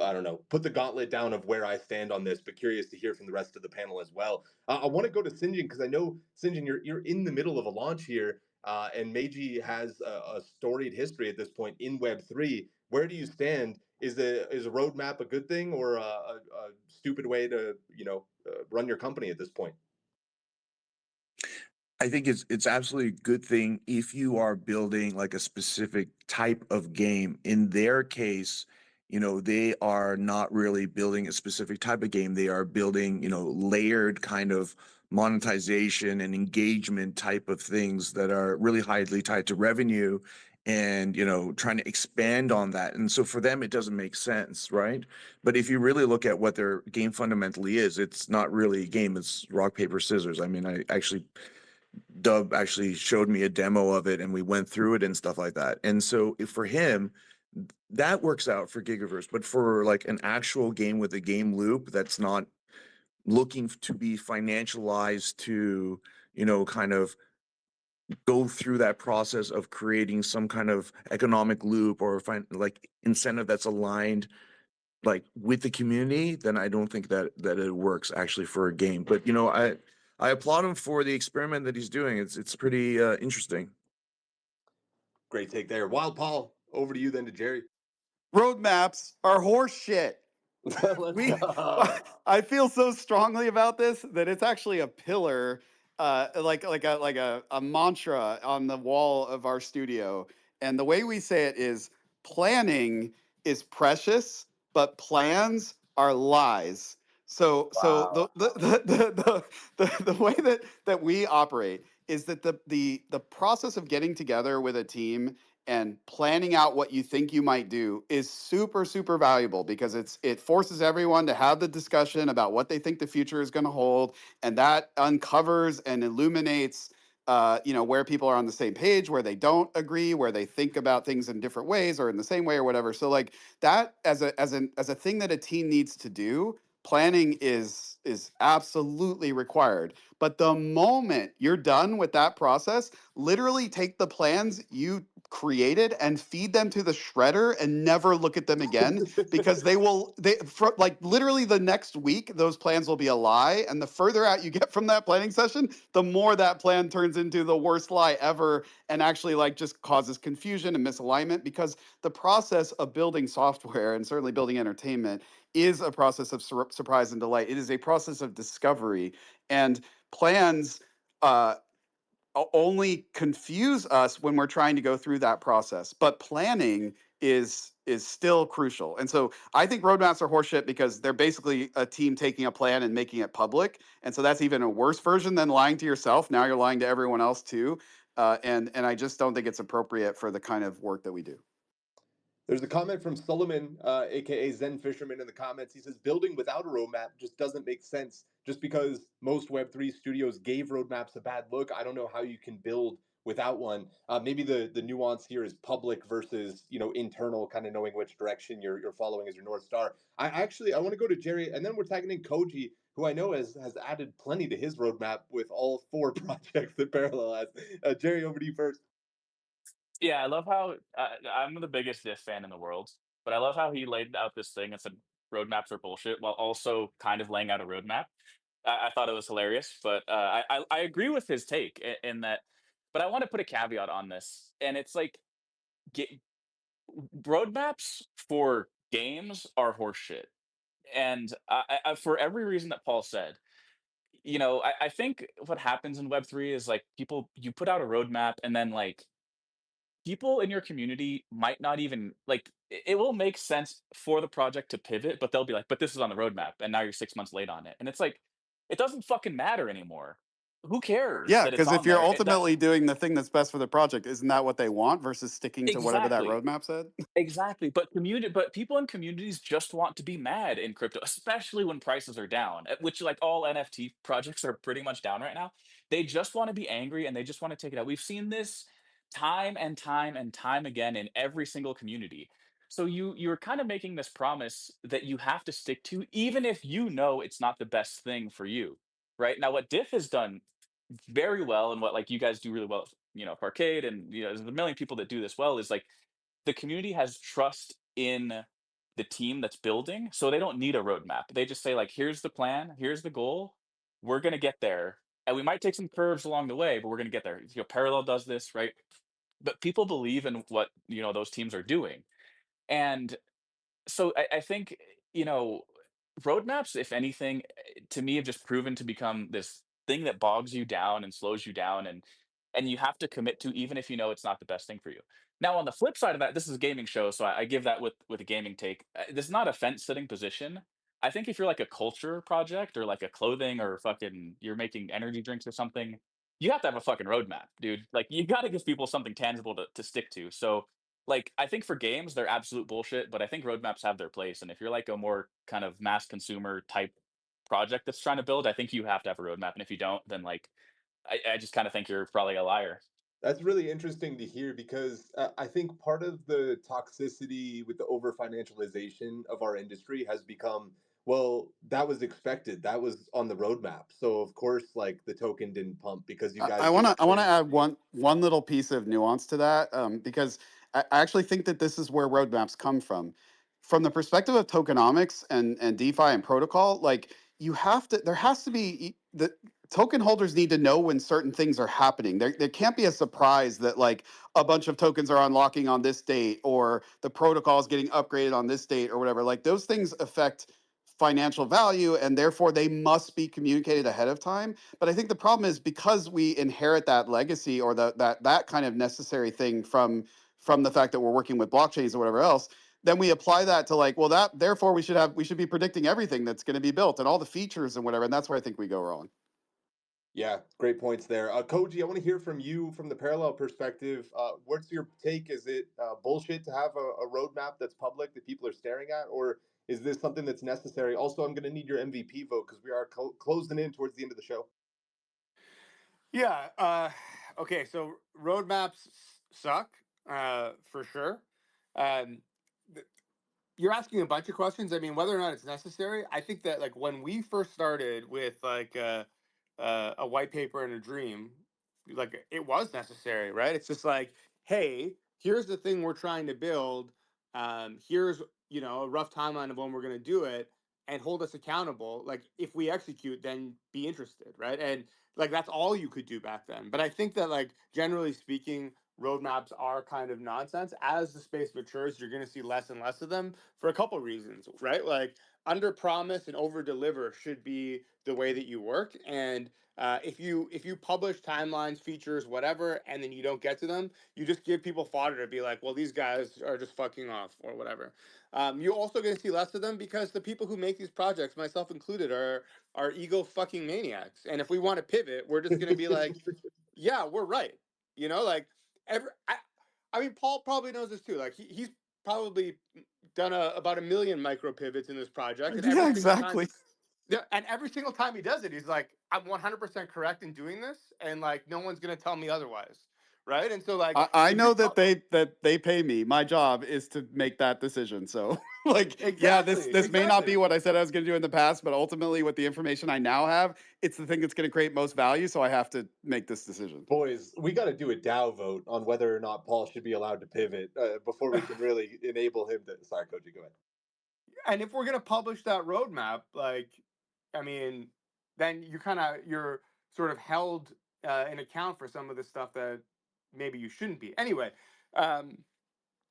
I don't know, put the gauntlet down of where I stand on this, but curious to hear from the rest of the panel as well. I want to go to Sinjin because I know, Sinjin, you're in the middle of a launch here, and MAYG has a storied history at this point in Web3. Where do you stand? Is a roadmap a good thing or a stupid way to run your company at this point? I think it's absolutely a good thing if you are building like a specific type of game. In their case, they are not really building a specific type of game. They are building, layered kind of monetization and engagement type of things that are really highly tied to revenue and, trying to expand on that. And so for them, it doesn't make sense, right? But if you really look at what their game fundamentally is, it's not really a game. It's rock, paper, scissors. I mean, Dub actually showed me a demo of it and we went through it and stuff like that. And so for him, that works out for Gigaverse, but for like an actual game with a game loop that's not looking to be financialized to, kind of go through that process of creating some kind of economic loop or like incentive that's aligned like with the community, then I don't think that it works actually for a game. But I applaud him for the experiment that he's doing. It's pretty interesting. Great take there. Wild Paul, over to you then to Jerry. Roadmaps are horse shit. Let's go. I feel so strongly about this that it's actually a pillar, like a mantra on the wall of our studio. And the way we say it is planning is precious, but plans are lies. So the way that we operate is that the process of getting together with a team and planning out what you think you might do is super, super valuable because it forces everyone to have the discussion about what they think the future is going to hold, and that uncovers and illuminates where people are on the same page, where they don't agree, where they think about things in different ways or in the same way or whatever. So like that as a thing that a team needs to do, planning is absolutely required. But the moment you're done with that process, literally take the plans you created and feed them to the shredder and never look at them again because like literally the next week those plans will be a lie, and the further out you get from that planning session, the more that plan turns into the worst lie ever and actually like just causes confusion and misalignment, because the process of building software and certainly building entertainment is a process of surprise and delight. It is a process of discovery, and plans only confuse us when we're trying to go through that process. But planning is still crucial. And so I think roadmaps are horseshit because they're basically a team taking a plan and making it public. And so that's even a worse version than lying to yourself. Now you're lying to everyone else too. And I just don't think it's appropriate for the kind of work that we do. There's a comment from Solomon, aka Zen Fisherman, in the comments. He says, building without a roadmap just doesn't make sense. Just because most Web3 studios gave roadmaps a bad look, I don't know how you can build without one. Maybe the nuance here is public versus internal, kind of knowing which direction you're following as your North Star. I want to go to Jerry, and then we're tagging in Kohji, who I know has added plenty to his roadmap with all 4 projects that Parallel has. Jerry, over to you first. Yeah, I love how I'm the biggest Diff fan in the world, but I love how he laid out this thing and said roadmaps are bullshit while also kind of laying out a roadmap. I thought it was hilarious, but I agree with his take in that. But I want to put a caveat on this, and it's like get, roadmaps for games are horseshit, and for every reason that Paul said. I think what happens in Web3 is like you put out a roadmap and then like people in your community might not even like it will make sense for the project to pivot, but they'll be like, but this is on the roadmap and now you're 6 months late on it. And it's like, it doesn't fucking matter anymore. Wwho cares Yeah, that it's because if on you're there? That's ultimately doing the thing that's best for the project, isn't that what they want versus sticking to whatever that exactly. roadmap said? Exactly, but people in communities just want to be mad in crypto, especially when prices are down, which like all NFT projects are pretty much down right now. They just want to be angry and they just want to take it out. We've seen this time and time and time again in every single community. So you're kind of making this promise that you have to stick to, even if you know it's not the best thing for you. Right now, what Diff has done very well, and what like you guys do really well, Arcade, and there's a million people that do this well, is like the community has trust in the team that's building, so they don't need a roadmap. They just say like, "Here's the plan. Here's the goal. We're gonna get there, and we might take some curves along the way, but we're gonna get there." Parallel does this, right? But people believe in what those teams are doing, and so I think roadmaps, if anything, to me, have just proven to become this thing that bogs you down and slows you down, and you have to commit to, even if you know it's not the best thing for you. Now, on the flip side of that, this is a gaming show, so I give that with a gaming take. This is not a fence sitting position. I think if you're like a culture project or like a clothing or fucking you're making energy drinks or something, you have to have a fucking roadmap, dude. Like you got to give people something tangible to stick to. So like I think for games they're absolute bullshit, but I think roadmaps have their place. And if you're like a more kind of mass consumer type project that's trying to build, I think you have to have a roadmap. And if you don't, then like I just kind of think you're probably a liar. That's really interesting to hear because I think part of the toxicity with the over financialization of our industry has become, well, that was expected. That was on the roadmap. So of course, like the token didn't pump because you guys I want didn't to I want to plan. add one little piece of nuance to that, because I actually think that this is where roadmaps come from the perspective of tokenomics and DeFi and protocol. Like you have to, there has to be the token holders need to know when certain things are happening. There can't be a surprise that like a bunch of tokens are unlocking on this date or the protocol is getting upgraded on this date or whatever. Like those things affect financial value and therefore they must be communicated ahead of time. But I think the problem is because we inherit that legacy or that kind of necessary thing from the fact that we're working with blockchains or whatever else, then we apply that to like, well, that therefore we should be predicting everything that's going to be built and all the features and whatever. And that's where I think we go wrong. Yeah, great points there. Koji, I want to hear from you from the parallel perspective. What's your take? Is it bullshit to have a roadmap that's public that people are staring at, or is this something that's necessary? Also, I'm going to need your MVP vote because we are closing in towards the end of the show. Yeah. Okay. So roadmaps suck for sure. Um, you're asking a bunch of questions. I mean, whether or not it's necessary, I think that like when we first started with like a white paper and a dream, like it was necessary, right? It's just like, hey, here's the thing we're trying to build. Here's a rough timeline of when we're going to do it, and hold us accountable. Like if we execute, then be interested, right? And like that's all you could do back then. But I think that like generally speaking, roadmaps are kind of nonsense. As the space matures, you're going to see less and less of them for a couple reasons, right? Like under promise and over deliver should be the way that you work. And if you publish timelines, features, whatever, and then you don't get to them, you just give people fodder to be like, well, these guys are just fucking off or whatever. You're also going to see less of them because the people who make these projects, myself included, are ego fucking maniacs. And if we want to pivot, we're just going to be like, yeah, we're right. Like I mean, Paul probably knows this too. Like he's probably done about a million micro pivots in this project, and every Yeah, single time, exactly. yeah, and every single time he does it, he's like, "I'm 100% correct in doing this, and like no one's gonna tell me otherwise." Right? And so like I if know you're that they pay me. My job is to make that decision. So like, yeah, this may not be exactly. what I said I was going to do in the past, but ultimately with the information I now have, it's the thing that's going to create most value. So I have to make this decision. Boys, we got to do a DAO vote on whether or not Paul should be allowed to pivot before we can really enable him to. Sorry, Koji, go ahead. And if we're gonna publish that roadmap, like, I mean, then you're sort of held in account for some of the stuff that maybe you shouldn't be. Anyway, um,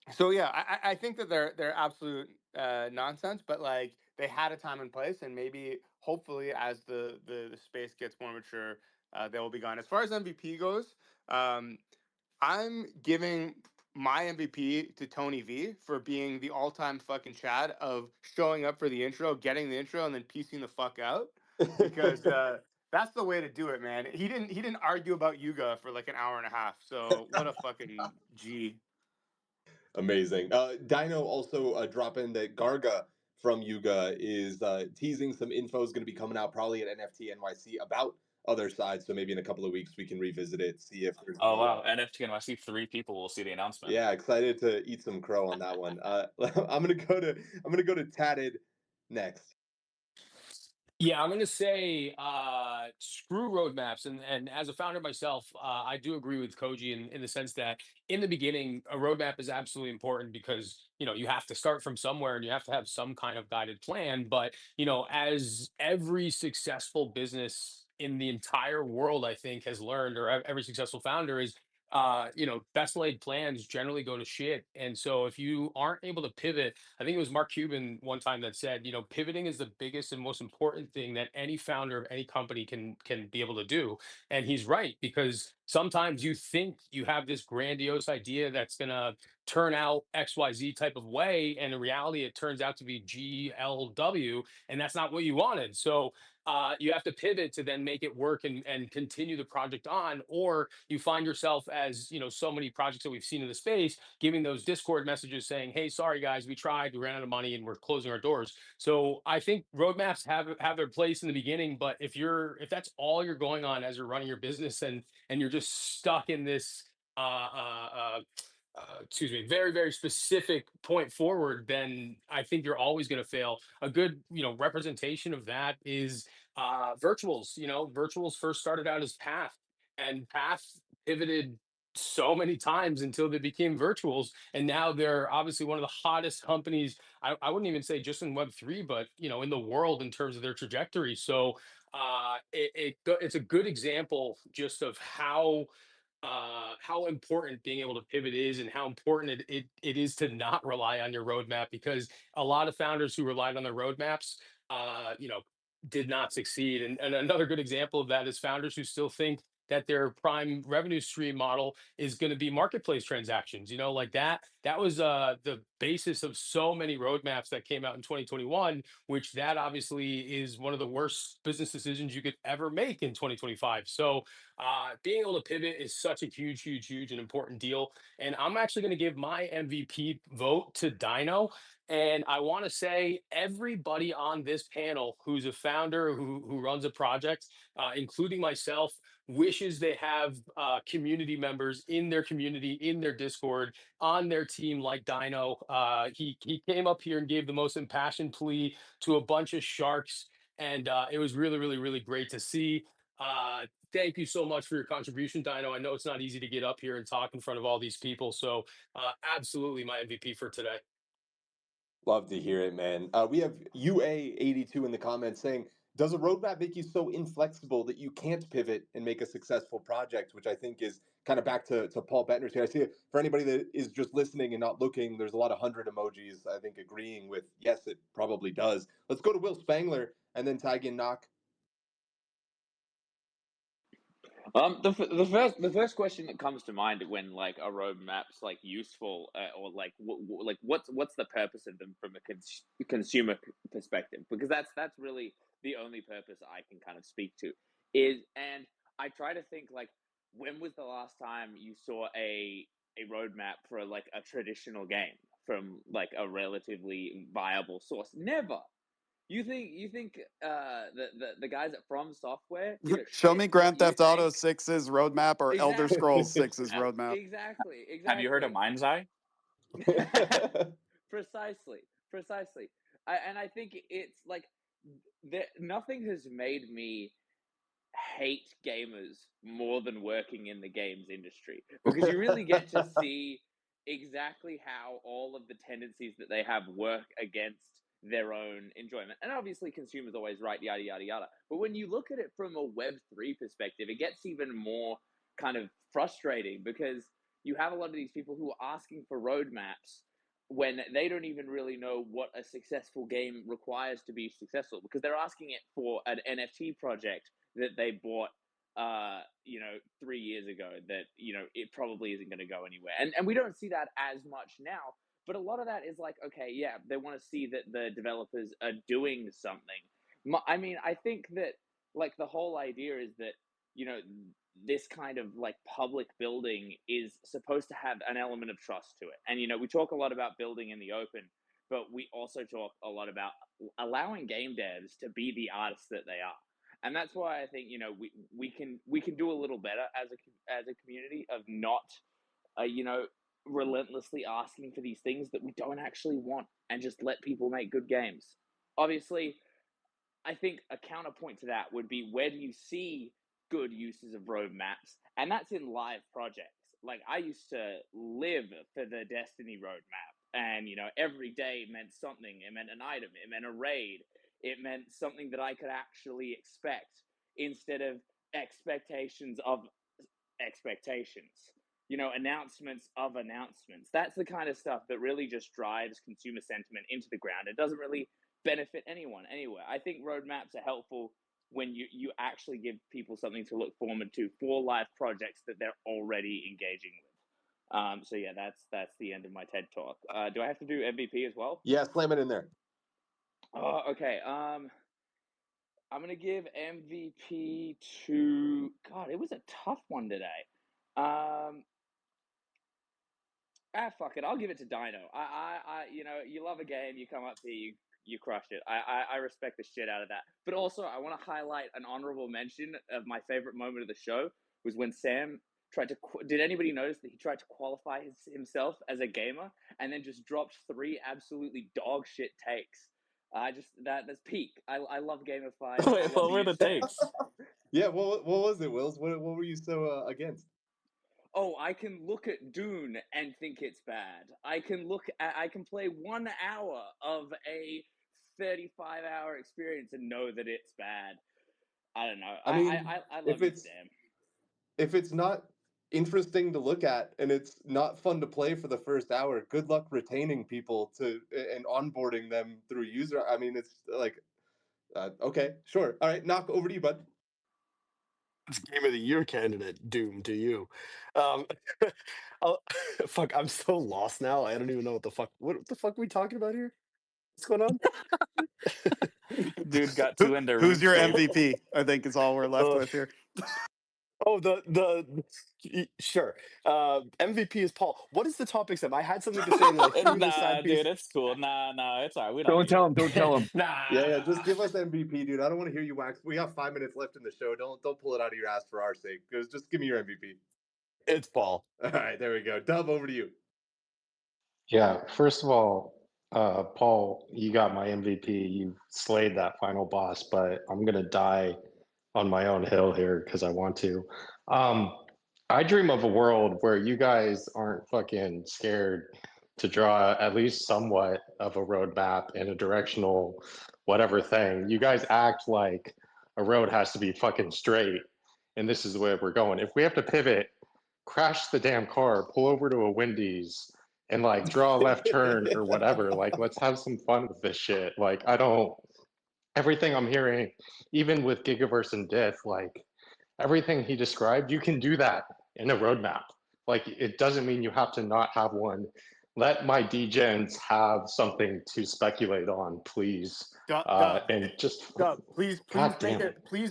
so yeah, I think that they're absolute nonsense, but like they had a time and place, and maybe hopefully as the space gets more mature, they will be gone. As far as MVP goes, um, I'm giving my MVP to Tony V for being the all-time fucking Chad of showing up for the intro, getting the intro, and then piecing the fuck out. Because that's the way to do it, man. He didn't argue about Yuga for like an hour and a half. So what a fucking G. Amazing. Dino also dropping that Garga from Yuga is teasing some info is going to be coming out probably at NFT NYC about Otherside. So maybe in a couple of weeks we can revisit it, see if there's Oh any. wow, NFT and I see 3 people will see the announcement. Yeah, excited to eat some crow on that one. I'm gonna go to Tatted next. Yeah, I'm gonna say screw roadmaps, and as a founder myself, I do agree with Koji in the sense that in the beginning, a roadmap is absolutely important because you have to start from somewhere and you have to have some kind of guided plan. But as every successful business in the entire world, I think, has learned, or every successful founder is. best laid plans generally go to shit. And so if you aren't able to pivot, I think it was Mark Cuban one time that said, pivoting is the biggest and most important thing that any founder of any company can be able to do. And he's right, because sometimes you think you have this grandiose idea that's going to turn out XYZ type of way, and in reality it turns out to be GLW, and that's not what you wanted. So you have to pivot to then make it work and continue the project on, or you find yourself, as so many projects that we've seen in the space, giving those Discord messages saying, "Hey, sorry guys, we tried, we ran out of money, and we're closing our doors." So I think roadmaps have their place in the beginning, but if that's all you're going on as you're running your business, and you're just stuck in this excuse me, very, very specific point forward, then I think you're always going to fail. A good, representation of that is virtuals. Virtuals first started out as Path, and Path pivoted so many times until they became virtuals, and now they're obviously one of the hottest companies. I wouldn't even say just in Web3, but in the world in terms of their trajectory. So it's a good example just of how important being able to pivot is, and how important it is to not rely on your roadmap, because a lot of founders who relied on their roadmaps, did not succeed. And another good example of that is founders who still think that their prime revenue stream model is going to be marketplace transactions. Like that was the basis of so many roadmaps that came out in 2021, which that obviously is one of the worst business decisions you could ever make in 2025. So being able to pivot is such a huge, huge, huge and important deal. And I'm actually going to give my MVP vote to Dino. And I want to say everybody on this panel who's a founder who runs a project, including myself, wishes they have community members in their community, in their Discord, on their team like Dino. He came up here and gave the most impassioned plea to a bunch of sharks, and it was really, really, really great to see. Thank you so much for your contribution, Dino. I know it's not easy to get up here and talk in front of all these people, so absolutely my MVP for today. Love to hear it, man. We have UA82 in the comments saying, does a roadmap make you so inflexible that you can't pivot and make a successful project? Which I think is kind of back to Paul Bettner's here. I see it for anybody that is just listening and not looking, there's a lot of 100 emojis, I think, agreeing with, yes, it probably does. Let's go to Will Spangler and then tag in Gnoc. The first question that comes to mind when like a roadmap's like useful, or like what's the purpose of them from a consumer perspective, because that's really the only purpose I can kind of speak to and I try to think, like, when was the last time you saw a roadmap for like a traditional game from like a relatively viable source? Never. You think the guys at From Software give a Show shit me what Grand you Theft Auto think? 6's roadmap or Elder Exactly. Scrolls 6's roadmap. Exactly. Have you heard of Mindseye? Precisely. And I think it's like nothing has made me hate gamers more than working in the games industry, because you really get to see exactly how all of the tendencies that they have work against their own enjoyment. And obviously consumers always right, yada yada yada, but when you look at it from a Web3 perspective, it gets even more kind of frustrating, because you have a lot of these people who are asking for roadmaps when they don't even really know what a successful game requires to be successful, because they're asking it for an NFT project that they bought 3 years ago, that it probably isn't going to go anywhere. And we don't see that as much now, but a lot of that is like, okay, yeah, they want to see that the developers are doing something. I mean, I think that like the whole idea is that this kind of like public building is supposed to have an element of trust to it. And we talk a lot about building in the open, but we also talk a lot about allowing game devs to be the artists that they are. And that's why I think we can do a little better as a community of not relentlessly asking for these things that we don't actually want, and just let people make good games. Obviously, I think a counterpoint to that would be, where do you see good uses of roadmaps? And that's in live projects. Like, I used to live for the Destiny roadmap, and every day meant something. It meant an item, it meant a raid, it meant something that I could actually expect, instead of expectations of expectations. announcements of announcements. That's the kind of stuff that really just drives consumer sentiment into the ground. It doesn't really benefit anyone anywhere. I think roadmaps are helpful when you actually give people something to look forward to for live projects that they're already engaging with. So yeah, that's the end of my TED talk. Do I have to do MVP as well? Yeah, slam it in there. Oh, okay. I'm gonna give MVP to God. It was a tough one today. Fuck it. I'll give it to Dino. You love a game, you come up here, you crushed it. I respect the shit out of that. But also, I want to highlight an honorable mention of my favorite moment of the show was when Sam tried to. Did anybody notice that he tried to qualify himself as a gamer and then just dropped 3 absolutely dog shit takes? That's peak. I love gamified. Wait, what were the takes? Yeah, what was it, Wills? What were you so against? Oh, I can look at Dune and think it's bad. I can play 1 hour of a 35-hour experience and know that it's bad. I don't know. I mean, I love you, Sam. If it's not interesting to look at and it's not fun to play for the first hour, good luck retaining people and onboarding them through user. I mean, it's like, okay, sure. All right, Gnoc, over to you, bud. It's Game of the Year candidate, Doom to you. Fuck, I'm so lost now. I don't even know what the fuck are we talking about here? What's going on? Dude got too into Who's your RuneScape. MVP? I think is all we're left with here. Oh, sure. MVP is Paul. What is the topic, Sam? I had something to say and I threw this Nah, side piece. dude, it's cool. Nah, it's all right. We Don't tell him. Don't tell him. Nah. Yeah, just give us MVP, dude. I don't want to hear you wax. We got 5 minutes left in the show. Don't pull it out of your ass for our sake. Just give me your MVP. It's Paul. All right, there we go. Dub, over to you. Yeah, first of all, Paul, you got my MVP. You slayed that final boss, but I'm gonna die on my own hill here because I want to. I dream of a world where you guys aren't fucking scared to draw at least somewhat of a roadmap and a directional whatever thing. You guys act like a road has to be fucking straight, and this is the way we're going. If we have to pivot, crash the damn car, pull over to a Wendy's, and like draw a left turn or whatever. Like, let's have some fun with this shit. Like, everything I'm hearing, even with Gigaverse and Diff, like everything he described, you can do that in a roadmap. Like, it doesn't mean you have to not have one. Let my degens have something to speculate on, please. And just please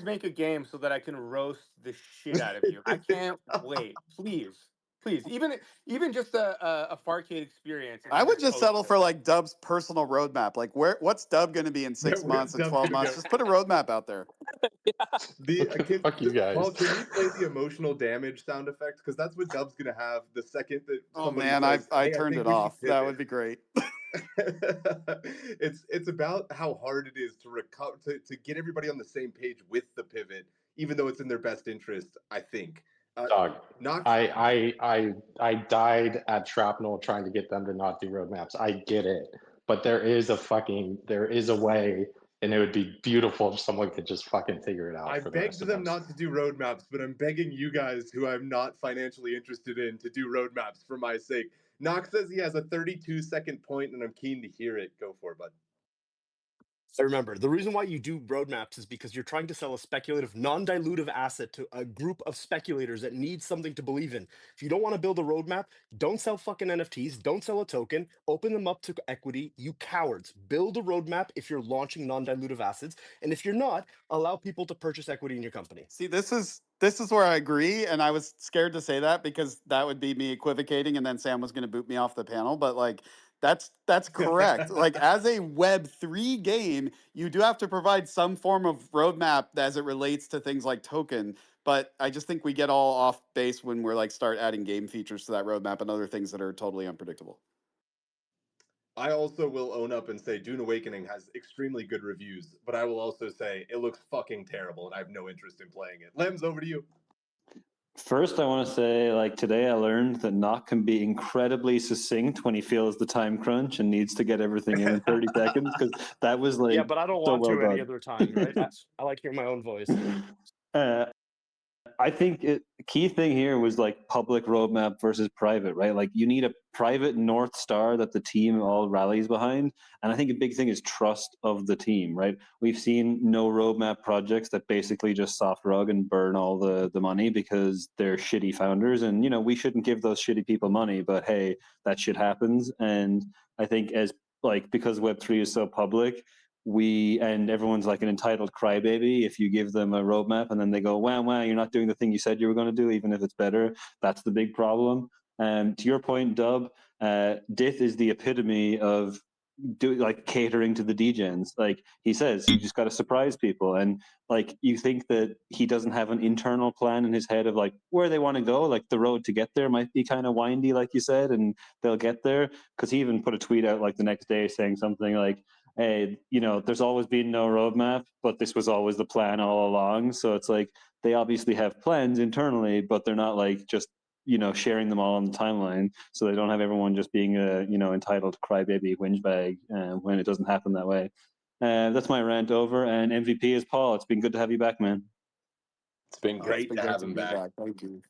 make a game so that I can roast the shit out of you. I can't wait. Please, even just a Farcade experience. I would just settle for like Dub's personal roadmap. Like, what's Dub going to be in 6 months and 12 months? Just put a roadmap out there. Fuck you guys. Paul, can you play the emotional damage sound effect? Because that's what Dub's going to have the second that. Oh man, says, I turned it off. That would be great. It's about how hard it is to recover to get everybody on the same page with the pivot, even though it's in their best interest. I think. Dog, I died at Shrapnel trying to get them to not do roadmaps. I get it, but there is a way, and it would be beautiful if someone could just fucking figure it out. I begged them not to do roadmaps, but I'm begging you guys, who I'm not financially interested in, to do roadmaps for my sake. Gnoc says he has a 32-second point, and I'm keen to hear it. Go for it, bud. So remember, the reason why you do roadmaps is because you're trying to sell a speculative, non-dilutive asset to a group of speculators that need something to believe in. If you don't want to build a roadmap, don't sell fucking NFTs, don't sell a token, open them up to equity, you cowards. Build a roadmap if you're launching non-dilutive assets, and if you're not, allow people to purchase equity in your company. See, this is where I agree, and I was scared to say that because that would be me equivocating, and then Sam was going to boot me off the panel, but like, that's correct. Like, as a Web3 game, you do have to provide some form of roadmap as it relates to things like token. But I just think we get all off base when we're like start adding game features to that roadmap and other things that are totally unpredictable. I also will own up and say Dune Awakening has extremely good reviews, but I will also say it looks fucking terrible and I have no interest in playing it. Lemz, over to you. First, I want to say, like, today I learned that Gnoc can be incredibly succinct when he feels the time crunch and needs to get everything in 30 seconds, because that was like, yeah, but I don't so want well to done. any other time, right? I like hearing my own voice. I think key thing here was like public roadmap versus private, right? Like you need a private North Star that the team all rallies behind. And I think a big thing is trust of the team, right? We've seen no roadmap projects that basically just soft rug and burn all the money because they're shitty founders. And, you know, we shouldn't give those shitty people money, but hey, that shit happens. And I think because Web3 is so public, and everyone's like an entitled crybaby if you give them a roadmap and then they go, wow, you're not doing the thing you said you were going to do, even if it's better. That's the big problem. To your point, Dub, Dith is the epitome of catering to the degens. Like he says, you just got to surprise people. And like, you think that he doesn't have an internal plan in his head of like where they want to go. Like the road to get there might be kind of windy, like you said, and they'll get there. Cause he even put a tweet out like the next day saying something like, hey, you know, there's always been no roadmap, but this was always the plan all along. So it's like, they obviously have plans internally, but they're not like just, you know, sharing them all on the timeline. So they don't have everyone just being a, you know, entitled crybaby whinge bag when it doesn't happen that way. That's my rant over. And MVP is Paul. It's been good to have you back, man. It's been great to have him back. Thank you.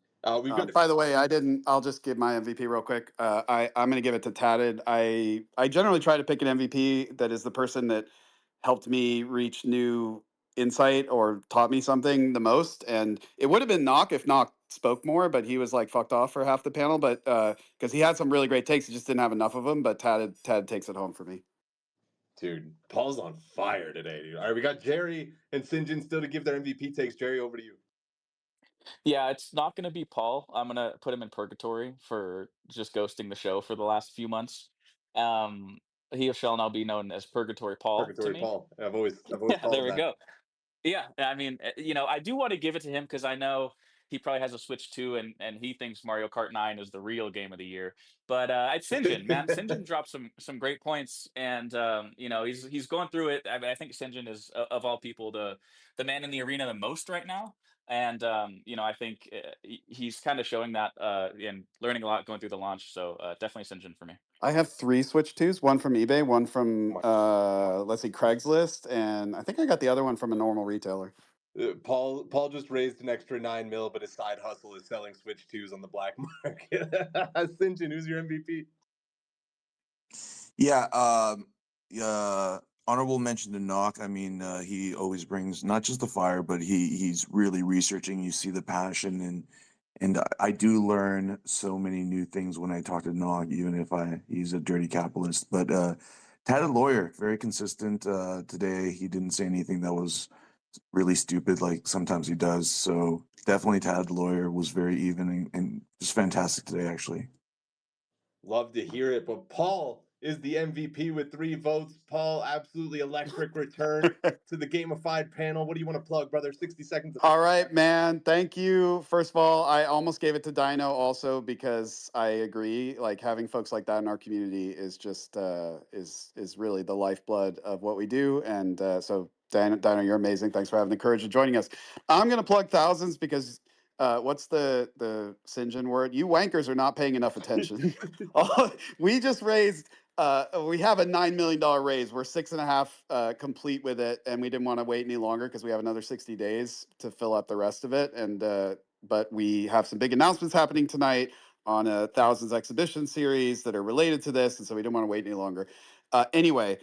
We've got. By the way, I'll just give my MVP real quick. I'm going to give it to Tatted. I generally try to pick an MVP that is the person that helped me reach new insight or taught me something the most. And it would have been Gnoc if Gnoc spoke more, but he was like fucked off for half the panel. But because he had some really great takes, he just didn't have enough of them. But Tatted takes it home for me. Dude, Paul's on fire today, dude. All right, we got Jerry and Sinjin still to give their MVP takes. Jerry, over to you. Yeah, it's not going to be Paul. I'm going to put him in purgatory for just ghosting the show for the last few months. He shall now be known as Purgatory Paul. Purgatory to me. Paul. I've always Yeah, called there him we that. go. Yeah, I mean, you know, I do want to give it to him because I know he probably has a Switch 2 and he thinks Mario Kart 9 is the real game of the year. But it's Sinjin, man. Sinjin dropped some great points, and you know, he's going through it. I think Sinjin is of all people the man in the arena the most right now. And you know, I think he's kind of showing that and learning a lot going through the launch. So definitely Sinjin for me. I have 3 Switch 2s, one from eBay, one from let's see, Craigslist, and I think I got the other one from a normal retailer. Paul just raised an extra $9 million, but his side hustle is selling Switch 2s on the black market. Sinjin, who's your MVP? Yeah, honorable mention to Gnoc. I mean, he always brings not just the fire, but he's really researching. You see the passion, and I do learn so many new things when I talk to Gnoc, even if he's a dirty capitalist. But Tatted Lawyer, very consistent. Today he didn't say anything that was really stupid like sometimes he does. So definitely Tatted Lawyer was very even and just fantastic today, actually. Love to hear it. But Paul is the MVP with 3 votes. Paul, absolutely electric return to the gamified panel. What do you want to plug, brother? 60 seconds. All right, man. Thank you. First of all, I almost gave it to Dino also because I agree. Like having folks like that in our community is just is really the lifeblood of what we do. And so Dino, you're amazing. Thanks for having the courage of joining us. I'm gonna plug thousands because what's the Sinjin word? You wankers are not paying enough attention. We just raised. We have a $9 million raise. We're 6.5 complete with it, and we didn't want to wait any longer because we have another 60 days to fill out the rest of it. And but we have some big announcements happening tonight on a Thousands exhibition series that are related to this, and so we didn't want to wait any longer. Anyway,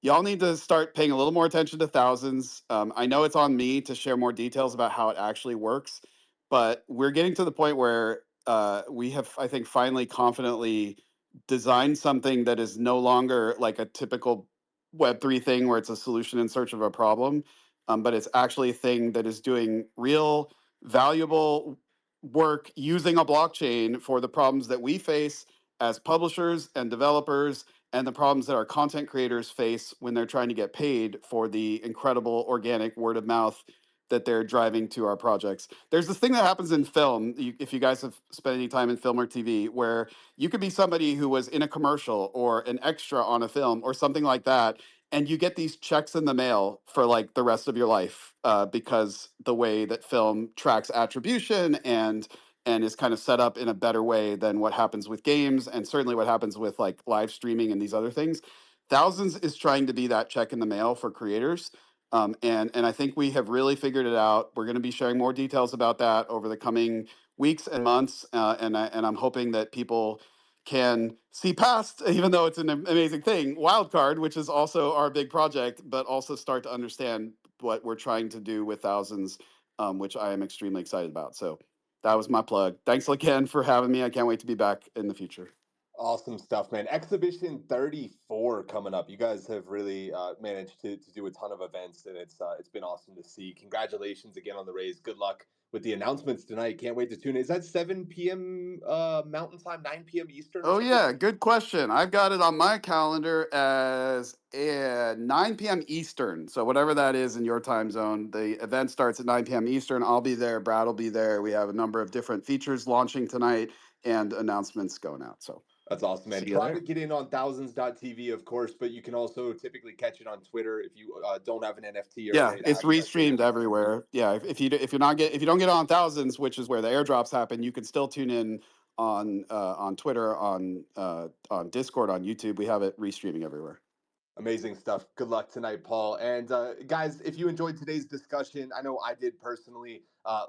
y'all need to start paying a little more attention to Thousands. I know it's on me to share more details about how it actually works, but we're getting to the point where we have, I think, finally confidently design something that is no longer like a typical Web3 thing where it's a solution in search of a problem, but it's actually a thing that is doing real, valuable work using a blockchain for the problems that we face as publishers and developers and the problems that our content creators face when they're trying to get paid for the incredible organic word of mouth that they're driving to our projects. There's this thing that happens in film, if you guys have spent any time in film or TV, where you could be somebody who was in a commercial or an extra on a film or something like that, and you get these checks in the mail for like the rest of your life because the way that film tracks attribution and is kind of set up in a better way than what happens with games and certainly what happens with like live streaming and these other things. Thousands is trying to be that check in the mail for creators. And I think we have really figured it out. We're going to be sharing more details about that over the coming weeks and months, and I'm hoping that people can see past, even though it's an amazing thing, Wildcard, which is also our big project, but also start to understand what we're trying to do with Thousands, which I am extremely excited about. So that was my plug. Thanks again for having me. I can't wait to be back in the future. Awesome stuff, man. Exhibition 34 coming up. You guys have really managed to do a ton of events, and it's been awesome to see. Congratulations again on the raise. Good luck with the announcements tonight. Can't wait to tune in. Is that 7 p.m. Mountain Time, 9 p.m. Eastern? Oh yeah, good question. I've got it on my calendar as 9 p.m. Eastern. So whatever that is in your time zone, the event starts at 9 p.m. Eastern. I'll be there. Brad will be there. We have a number of different features launching tonight and announcements going out. So that's awesome, man. Try to get in on thousands.tv, of course, but you can also typically catch it on Twitter if you don't have an NFT. Or it's restreamed everywhere. Yeah, if you don't get on Thousands, which is where the airdrops happen, you can still tune in on Twitter, on Discord, on YouTube. We have it restreaming everywhere. Amazing stuff. Good luck tonight, Paul. And guys, if you enjoyed today's discussion, I know I did personally.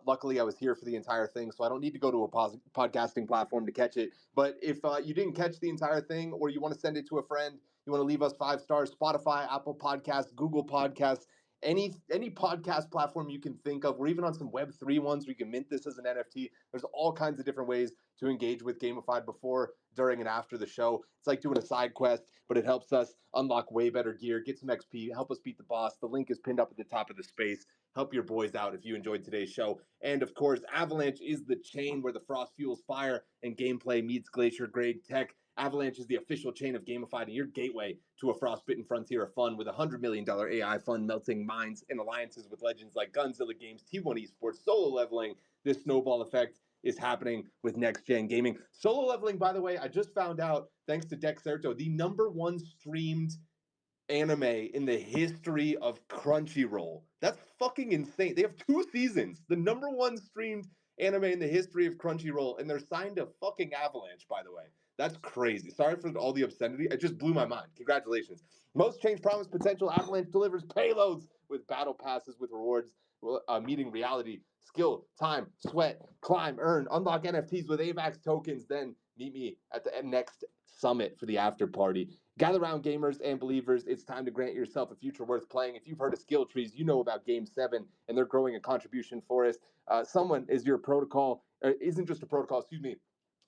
Luckily, I was here for the entire thing, so I don't need to go to a podcasting platform to catch it. But if you didn't catch the entire thing, or you want to send it to a friend, you want to leave us 5 stars, Spotify, Apple Podcasts, Google Podcasts, any podcast platform you can think of. We're even on some Web3 ones where you can mint this as an NFT. There's all kinds of different ways to engage with Gamified before, during, and after the show. It's like doing a side quest, but it helps us unlock way better gear, get some XP, help us beat the boss. The link is pinned up at the top of the space. Help your boys out if you enjoyed today's show. And of course, Avalanche is the chain where the frost fuels fire and gameplay meets glacier grade tech. Avalanche is the official chain of Gamified and your gateway to a frostbitten frontier of fun with a $100 million AI fund melting minds and alliances with legends like Gunzilla Games, T1 Esports, Solo Leveling. This snowball effect is happening with Next Gen Gaming. Solo Leveling, by the way, I just found out, thanks to Dexerto, the #1 streamed anime in the history of Crunchyroll. That's fucking insane. They have 2 seasons. The #1 streamed anime in the history of Crunchyroll, and they're signed to fucking Avalanche, by the way. That's crazy. Sorry for all the obscenity. It just blew my mind. Congratulations. Most change promise potential. Avalanche delivers payloads with battle passes with rewards, meeting reality, skill, time, sweat, climb, earn, unlock NFTs with AVAX tokens. Then meet me at the next summit for the after party. Gather around gamers and believers. It's time to grant yourself a future worth playing. If you've heard of skill trees, you know about Game 7, and they're growing a contribution forest. Someone is your protocol, isn't just a protocol, excuse me.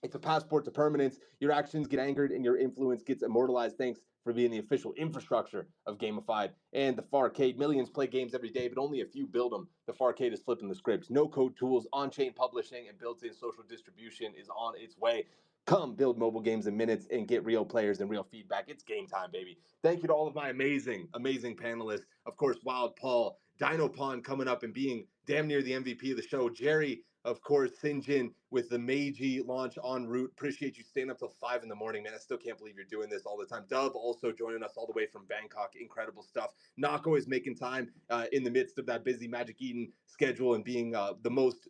It's a passport to permanence. Your actions get anchored and your influence gets immortalized. Thanks for being the official infrastructure of Gamified and the Farcade. Millions play games every day, but only a few build them. The Farcade is flipping the script. No code tools, on-chain publishing, and built-in social distribution is on its way. Come build mobile games in minutes and get real players and real feedback. It's game time, baby. Thank you to all of my amazing panelists. Of course, Wild Paul, Dinopawnz coming up and being damn near the MVP of the show. Jerry, of course, Sinjin with the MAYG launch en route. Appreciate you staying up till 5 in the morning, man. I still can't believe you're doing this all the time. Dub also joining us all the way from Bangkok. Incredible stuff. Nocco always making time in the midst of that busy Magic Eden schedule and being the most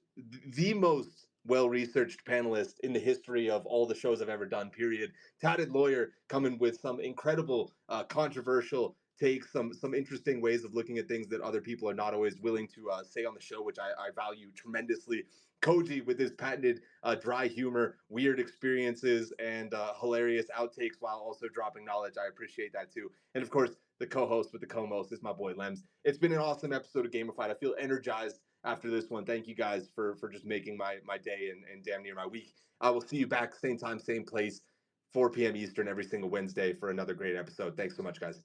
well-researched panelist in the history of all the shows I've ever done, period. Tatted Lawyer coming with some incredible, controversial takes, some interesting ways of looking at things that other people are not always willing to say on the show, which I value tremendously. Kohji with his patented dry humor, weird experiences, and hilarious outtakes while also dropping knowledge. I appreciate that too. And of course, the co-host with the co-most is my boy Lemz. It's been an awesome episode of Gamified. I feel energized after this one. Thank you guys for just making my day and damn near my week. I will see you back same time, same place, 4 p.m. Eastern every single Wednesday for another great episode. Thanks so much, guys.